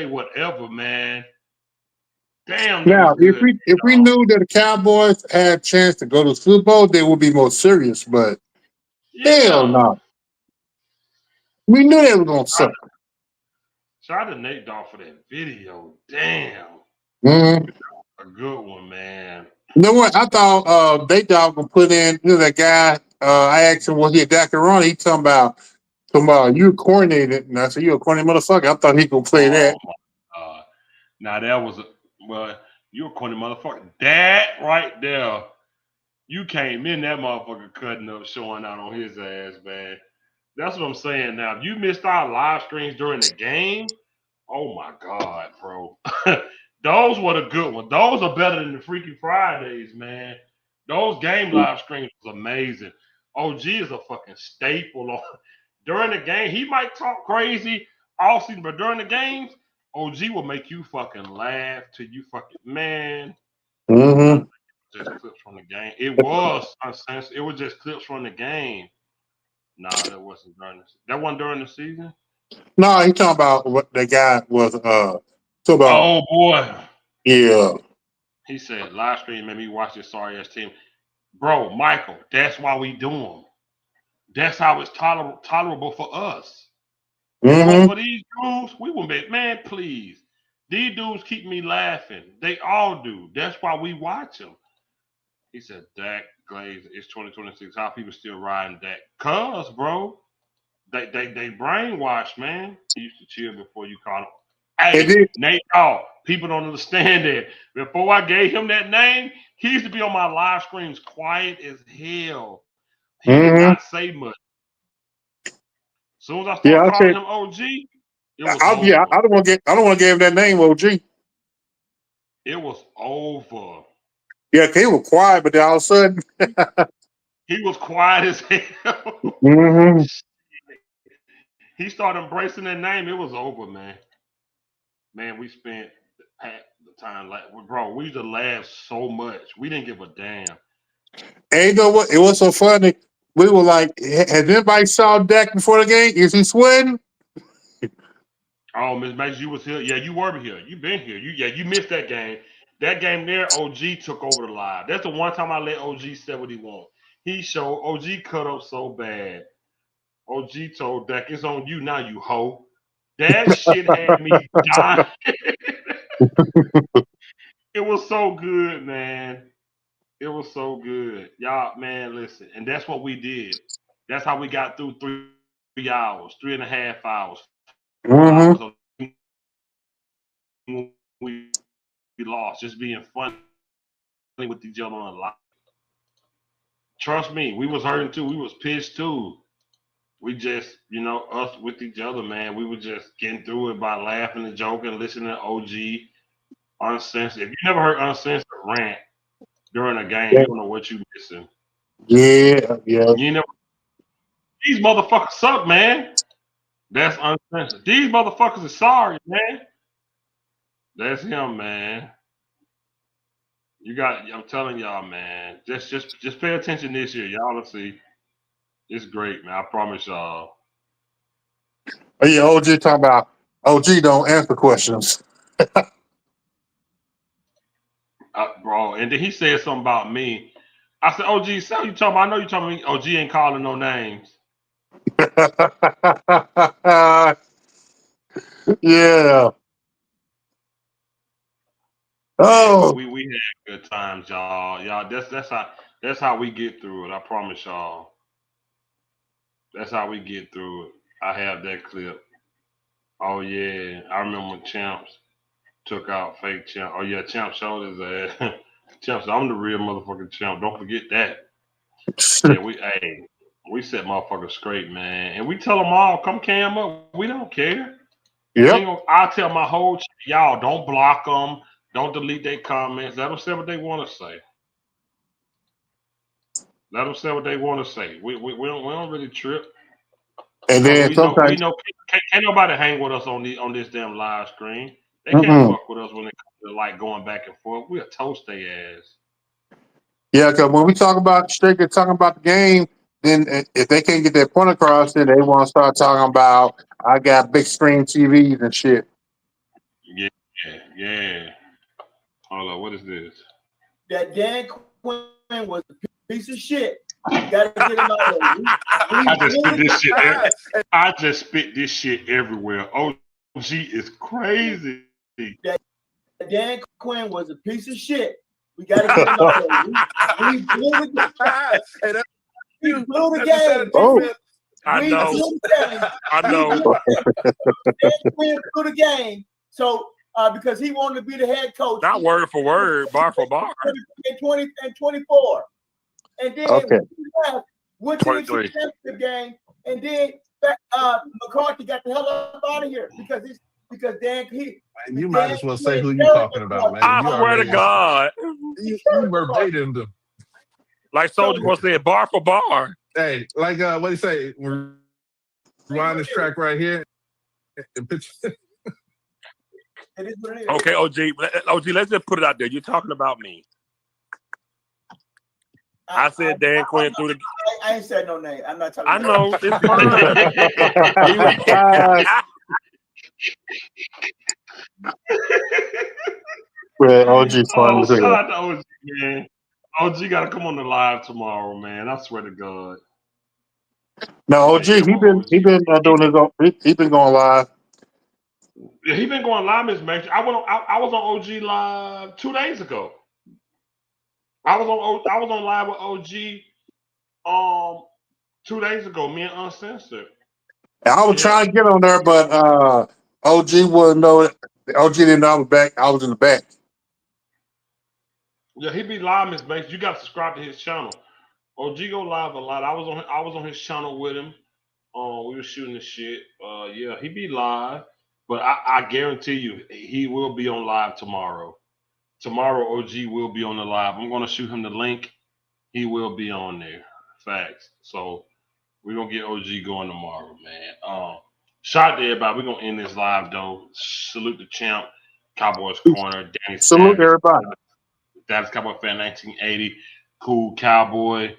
A: whatever, man. Damn, that was
B: Now, if
A: good,
B: we
A: dog.
B: knew that the Cowboys had a chance to go to the Super Bowl, they would be more serious. But hell
A: Yeah.
B: no, we knew they were gonna suck.
A: Shout out to Nate Dogg for that video. Damn.
B: Mm-hmm.
A: A good one, man.
B: You know what? I thought they dog would put in. You know that guy. I asked him was he a Dakaroni. He talking about you coordinated, and I said you a corny motherfucker. I thought he could play
A: Oh
B: that.
A: my God. Now that was well, you a corny motherfucker. That right there. You came in that motherfucker cutting up, showing out on his ass, man. That's what I'm saying. Now, if you missed our live streams during the game, oh my God, bro. Those were the good ones. Those are better than the Freaky Fridays, man. Those game live streams was amazing. OG is a fucking staple on during the game. He might talk crazy all season, but during the games, OG will make you fucking laugh till you fucking man. I
B: Mm-hmm.
A: think it was just clips from the game. It was uncensored. It was just clips from the game. Nah, that wasn't during the that wasn't during the season.
B: No, he talking about what the guy was. Talking about
A: Oh boy.
B: yeah.
A: He said live stream made me watch this sorry ass team. Bro, Michael, that's why we do them. That's how it's tolerable for us. If it wasn't
B: Mm-hmm.
A: for these dudes, we wouldn't be, man, please. These dudes keep me laughing. They all do. That's why we watch them. He said, Dak Glaze, it's 2026. How people still riding Dak? Cuz, bro, they brainwashed, man. He used to chill before you caught him.
B: And
A: Hey,
B: then,
A: Nate, oh, people don't understand that. Before I gave him that name, he used to be on my live streams quiet as hell. He would
B: mm-hmm.
A: not say much. As soon as I
B: Yeah,
A: started
B: I
A: calling
B: said,
A: him OG, it was
B: yeah,
A: over.
B: I don't want to give him that name, OG.
A: It was over.
B: Yeah, 'cause he was quiet, but then all of a sudden,
A: He was quiet as hell.
B: mm-hmm.
A: He started embracing that name. It was over, man. Man, we spent half the time like, bro, we used to laugh so much. We didn't give a damn.
B: And you know what? It was so funny. We were like, has anybody saw Dak before the game? Is he sweating?
A: Oh, Miss Max, you was here. Yeah, you were here. You been here. You missed that game. That game there, OG took over the live. That's the one time I let OG say what he want. He showed OG cut up so bad. OG told Dak, it's on you now, you hoe. That shit had me dying. It was so good, man. It was so good. Y'all, man, listen. And that's what we did. That's how we got through 3 hours, 3.5 hours, 4 hours of
B: Mm-hmm.
A: we lost, just being funny with each other on a lot. Trust me, we was hurting too. We was pissed too. We just, us with each other, man. We were just getting through it by laughing and joking, listening to OG uncensored. If you never heard uncensored rant during a game, you don't know what you missing.
B: Yeah, yeah.
A: You know, these motherfuckers suck, man. That's uncensored. These motherfuckers are sorry, man. That's him, man. I'm telling y'all, man. Just pay attention this year. Y'all will see. It's great, man. I promise y'all.
B: Oh, yeah, OG talking about OG don't answer questions.
A: Bro. And then he said something about me. I said, OG, so you talking about? I know you talking about me. OG ain't calling no names.
B: Yeah.
A: Yeah,
B: Oh,
A: we had good times, y'all. Y'all, that's how we get through it. I promise y'all. That's how we get through it. I have that clip. Oh yeah, I remember when Champs took out fake Champ. Oh yeah, Champ showed his ass. Champ said, "I'm the real motherfucking Champ. Don't forget that." Yeah, we set motherfuckers straight, man, and we tell them all, come cam up. We don't care. We
B: yep.
A: ain't gonna. I tell my whole y'all, don't block them. Don't delete their comments. Let them say what they want to say. Let them say what they want to say. We don't really trip
B: And
A: because
B: then
A: we
B: sometimes,
A: know can't nobody hang with us on this damn live screen. They can't
B: mm-mm.
A: fuck with us when it comes to like going back and forth. We'll toast their ass.
B: Yeah, because when we talk about talking about the game, then if they can't get their point across, then they want to start talking about I got big screen TVs and shit.
A: Yeah, yeah. Hold on, what is this?
G: That Dan Quinn was a piece of shit. You got to get him out of there.
A: I just spit this shit everywhere. OG is crazy.
G: That Dan Quinn was a piece of shit. We got to get him out of there. We blew the game.
B: Oh,
A: I know.
G: Dan Quinn blew the game. So because he wanted to be the head coach.
A: Not word for word, bar for bar.
G: In 20 and 24. And then
B: okay.
G: went to the championship game, and then McCarthy got the hell up out of here because Dan
I: You might as well say who you talking about, man.
A: I swear to God.
I: You verbatim them.
A: Like Soldier Boy said, bar for bar.
I: Hey, like what do you say? Rewind this track right here. And pitch.
G: It is what it is.
A: Okay, OG, let's just put it out there. You're talking about me. I said Dan Quinn through the.
G: I ain't said no name. I'm not talking.
A: I know it's fine.
B: Well, OG fun.
A: Shout out to OG, man. OG got to come on the live tomorrow, man. I swear to God.
B: No, OG, he been doing his own. He been going live.
A: Yeah, he been going live, Miss Max. I was on OG live 2 days ago. I was on live with OG 2 days ago. Me and Uncensored.
B: I was trying to get on there, but OG wouldn't know it. OG didn't know I was back. I was in the back.
A: Yeah, he be live, Miss Banks. You got to subscribe to his channel. OG go live a lot. I was on his channel with him. We were shooting the shit. Yeah, he be live, but I guarantee you he will be on live tomorrow. Tomorrow, OG will be on the live. I'm gonna shoot him the link. He will be on there. Facts. So we're gonna get OG going tomorrow, man. Shout out to everybody. We're gonna end this live though. Salute the champ, Cowboys Corner, Danny
B: Salute
A: Savage.
B: everybody.
A: Dallas Cowboy fan 1980. Cool Cowboy.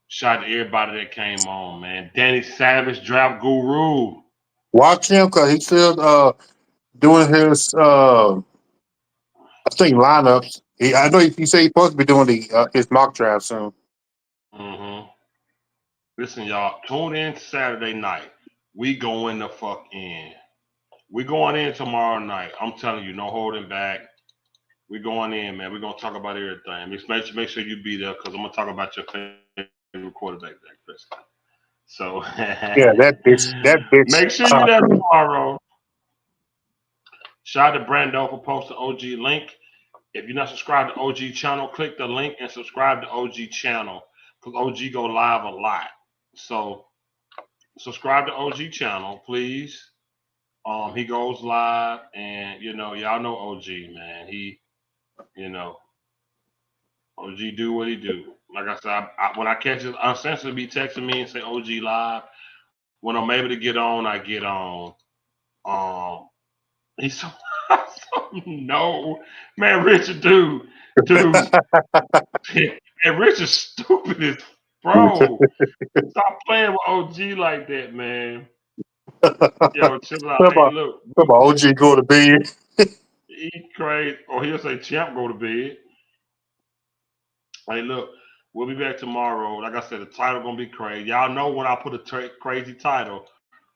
A: Shout out to everybody that came on, man. Danny Savage, Draft Guru.
B: Watch him because he's still doing his I think lineups. I know he said he's supposed to be doing his mock draft soon.
A: Mm-hmm. Listen, y'all, tune in Saturday night. We going the fuck in. We going in tomorrow night. I'm telling you, no holding back. We going in, man. We're gonna talk about everything. Make sure you be there because I'm gonna talk about your favorite quarterback, Dak Prescott. So
B: yeah, that bitch.
A: Make sure you're there tomorrow. Shout out to Brando for posting OG link. If you're not subscribed to OG channel, click the link and subscribe to OG channel because OG go live a lot. So subscribe to OG channel, please. He goes live, and y'all know OG, man. He, OG do what he do. Like I said, when I catch it, Uncensored be texting me and say OG live. When I'm able to get on, I get on. He's so no, man. Richard, dude. Man, Richard's stupid as bro. Stop playing with OG like that, man. Yo, chill out.
B: Come
A: Hey,
B: on,
A: look,
B: come on, OG go to bed.
A: eat crazy. Or he'll say, champ, go to bed. Hey, look, we'll be back tomorrow. Like I said, the title gonna be crazy. Y'all know when I put a crazy title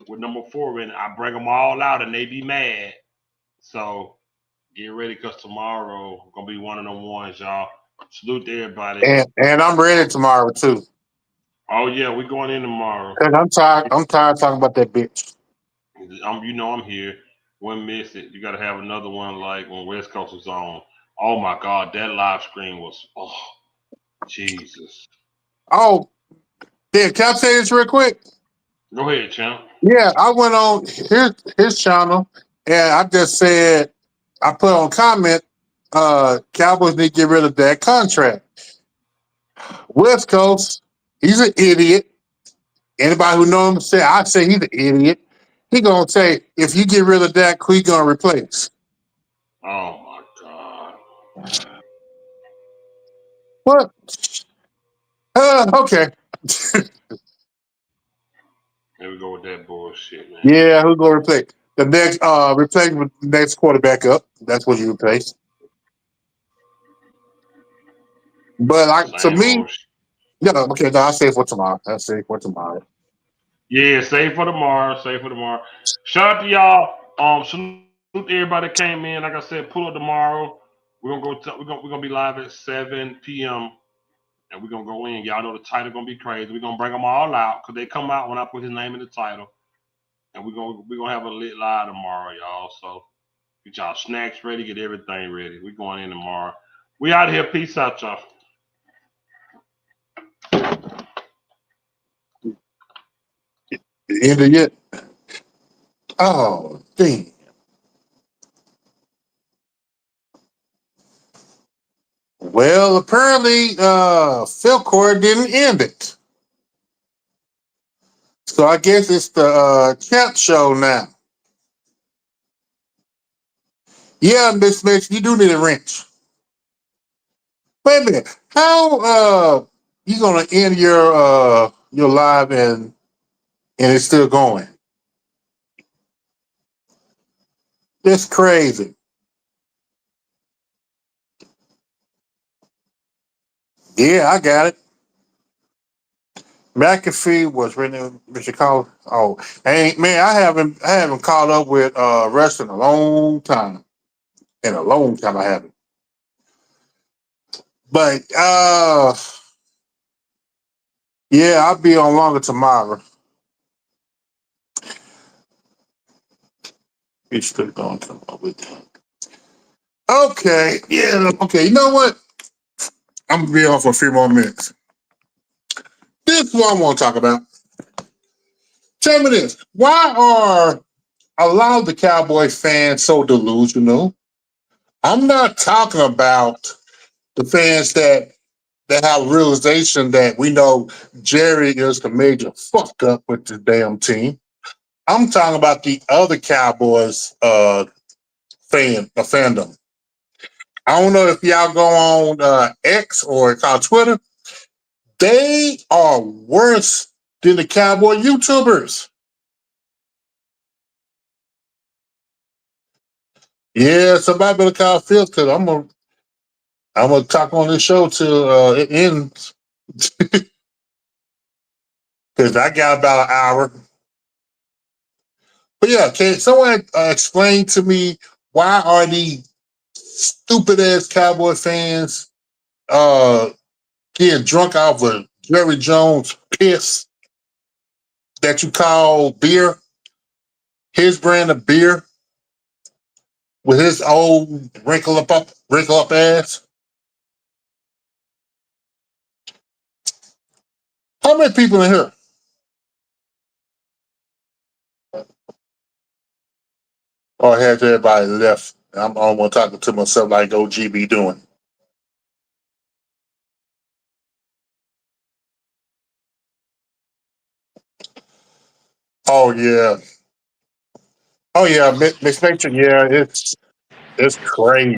A: with number 4 in it, I bring them all out and they be mad. So get ready, cause tomorrow gonna be one of them ones, y'all. Salute to everybody.
B: And I'm ready tomorrow too.
A: Oh yeah, we going in tomorrow.
B: Cause I'm tired. I'm tired of talking about that bitch.
A: I'm here. Wouldn't miss it. You got to have another one like when West Coast was on. Oh my God, that live stream was Jesus.
B: Oh, yeah. Can I say this real quick?
A: Go ahead, champ.
B: Yeah, I went on his channel and I just said I put on comment. Cowboys need to get rid of that contract. West Coast, he's an idiot. Anybody who know him say I say he's an idiot. He gonna say if you get rid of that, who you gonna replace?
A: Oh my God.
B: What? Okay.
A: Here we go with that bullshit, man.
B: Yeah, who gonna replace the next? Replace with the next quarterback up. That's what you replace. But to
A: Same
B: me,
A: old shit.
B: yeah, okay. No, I'll say it for tomorrow. I'll say it for tomorrow.
A: Yeah, save for tomorrow. Save for tomorrow. Shout out to y'all. Salute to everybody that came in. Like I said, pull up tomorrow. We're gonna we're gonna be live at 7 p.m. and we're gonna go in. Y'all know the title gonna be crazy. We're gonna bring them all out because they come out when I put his name in the title. And we're gonna have a lit live tomorrow, y'all. So get y'all snacks ready, get everything ready. We're going in tomorrow. We out of here. Peace out, y'all.
B: The end of yet? Oh, damn. Well, apparently, Phil Cord didn't end it. So I guess it's the champ show now. Yeah, Miss Mitch, you do need a wrench. Wait a minute. How you gonna end your live and it's still going? That's crazy. Yeah, I got it. McAfee was written in Chicago. Oh, hey man, I haven't caught up with wrestling in a long time. In a long time I haven't. But yeah, I'll be on longer tomorrow. It's still going to come up with that. Okay, yeah, okay. You know what? I'm gonna be on for a few more minutes. This is what I want to talk about. Tell me this: why are a lot of the Cowboy fans so delusional? I'm not talking about the fans that have realization that we know Jerry is the major fuck up with the damn team. I'm talking about the other Cowboys fandom. I don't know if y'all go on X or it's on Twitter. They are worse than the Cowboy YouTubers. Yeah, somebody better call Phil because I'm gonna talk on this show till it ends because I got about an hour. But yeah, can someone explain to me why are these stupid ass Cowboy fans uh, getting drunk off of Jerry Jones piss that you call beer, his brand of beer with his old wrinkle up ass? How many people in here? Or has everybody left? I'm almost talking to myself like OG be doing. Oh yeah. Oh yeah, Miss Nature, yeah, it's crazy.